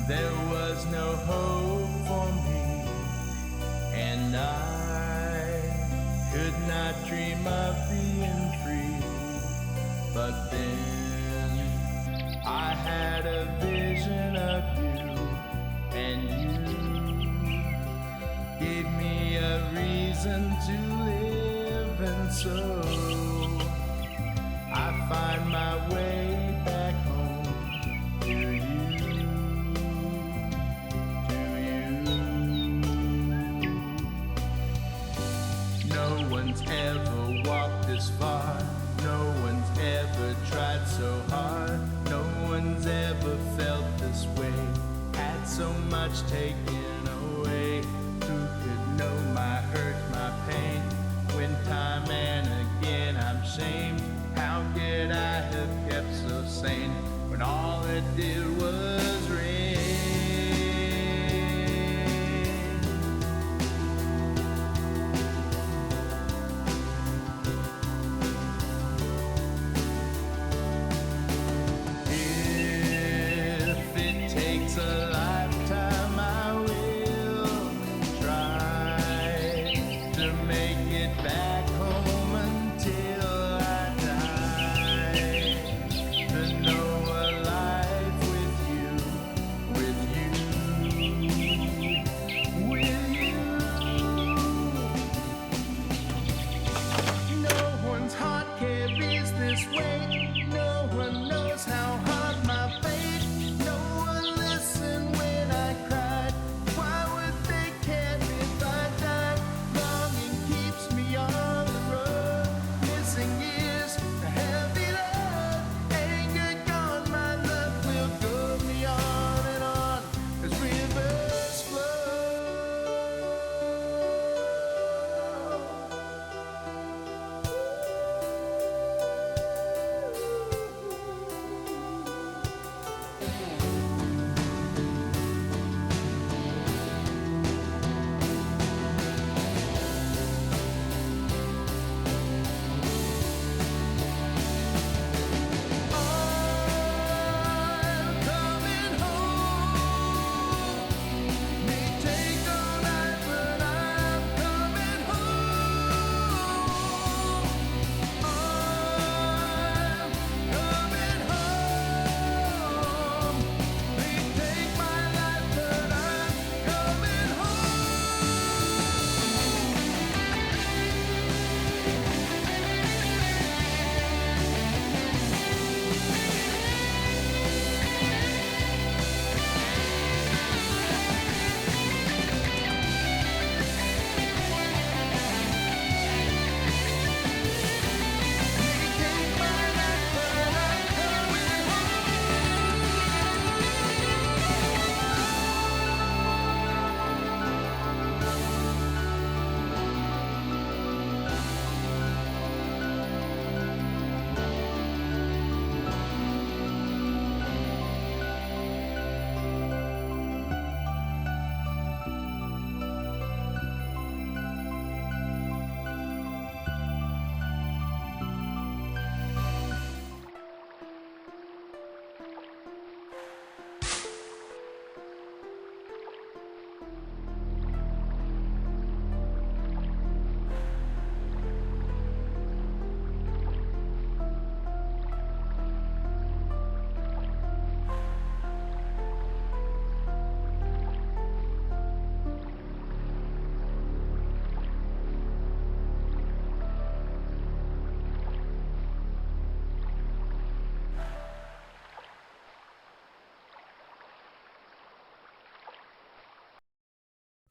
There was no hope for me, and I could not dream of being free. But then I had a vision of you, and you gave me a reason to live, and so I find my way back home to you. No one's ever walked this far. No one's ever tried so hard. No one's ever felt this way. Had so much taken away. Who could know my hurt, my pain? When time and again I'm shamed. How could I have kept so sane when all it did was rain? If it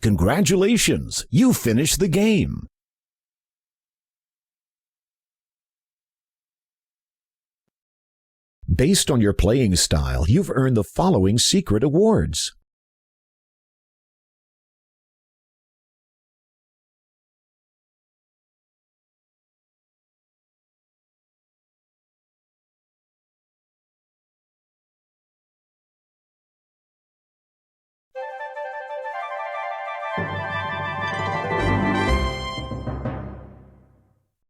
Congratulations, you finished the game. Based on your playing style, you've earned the following secret awards.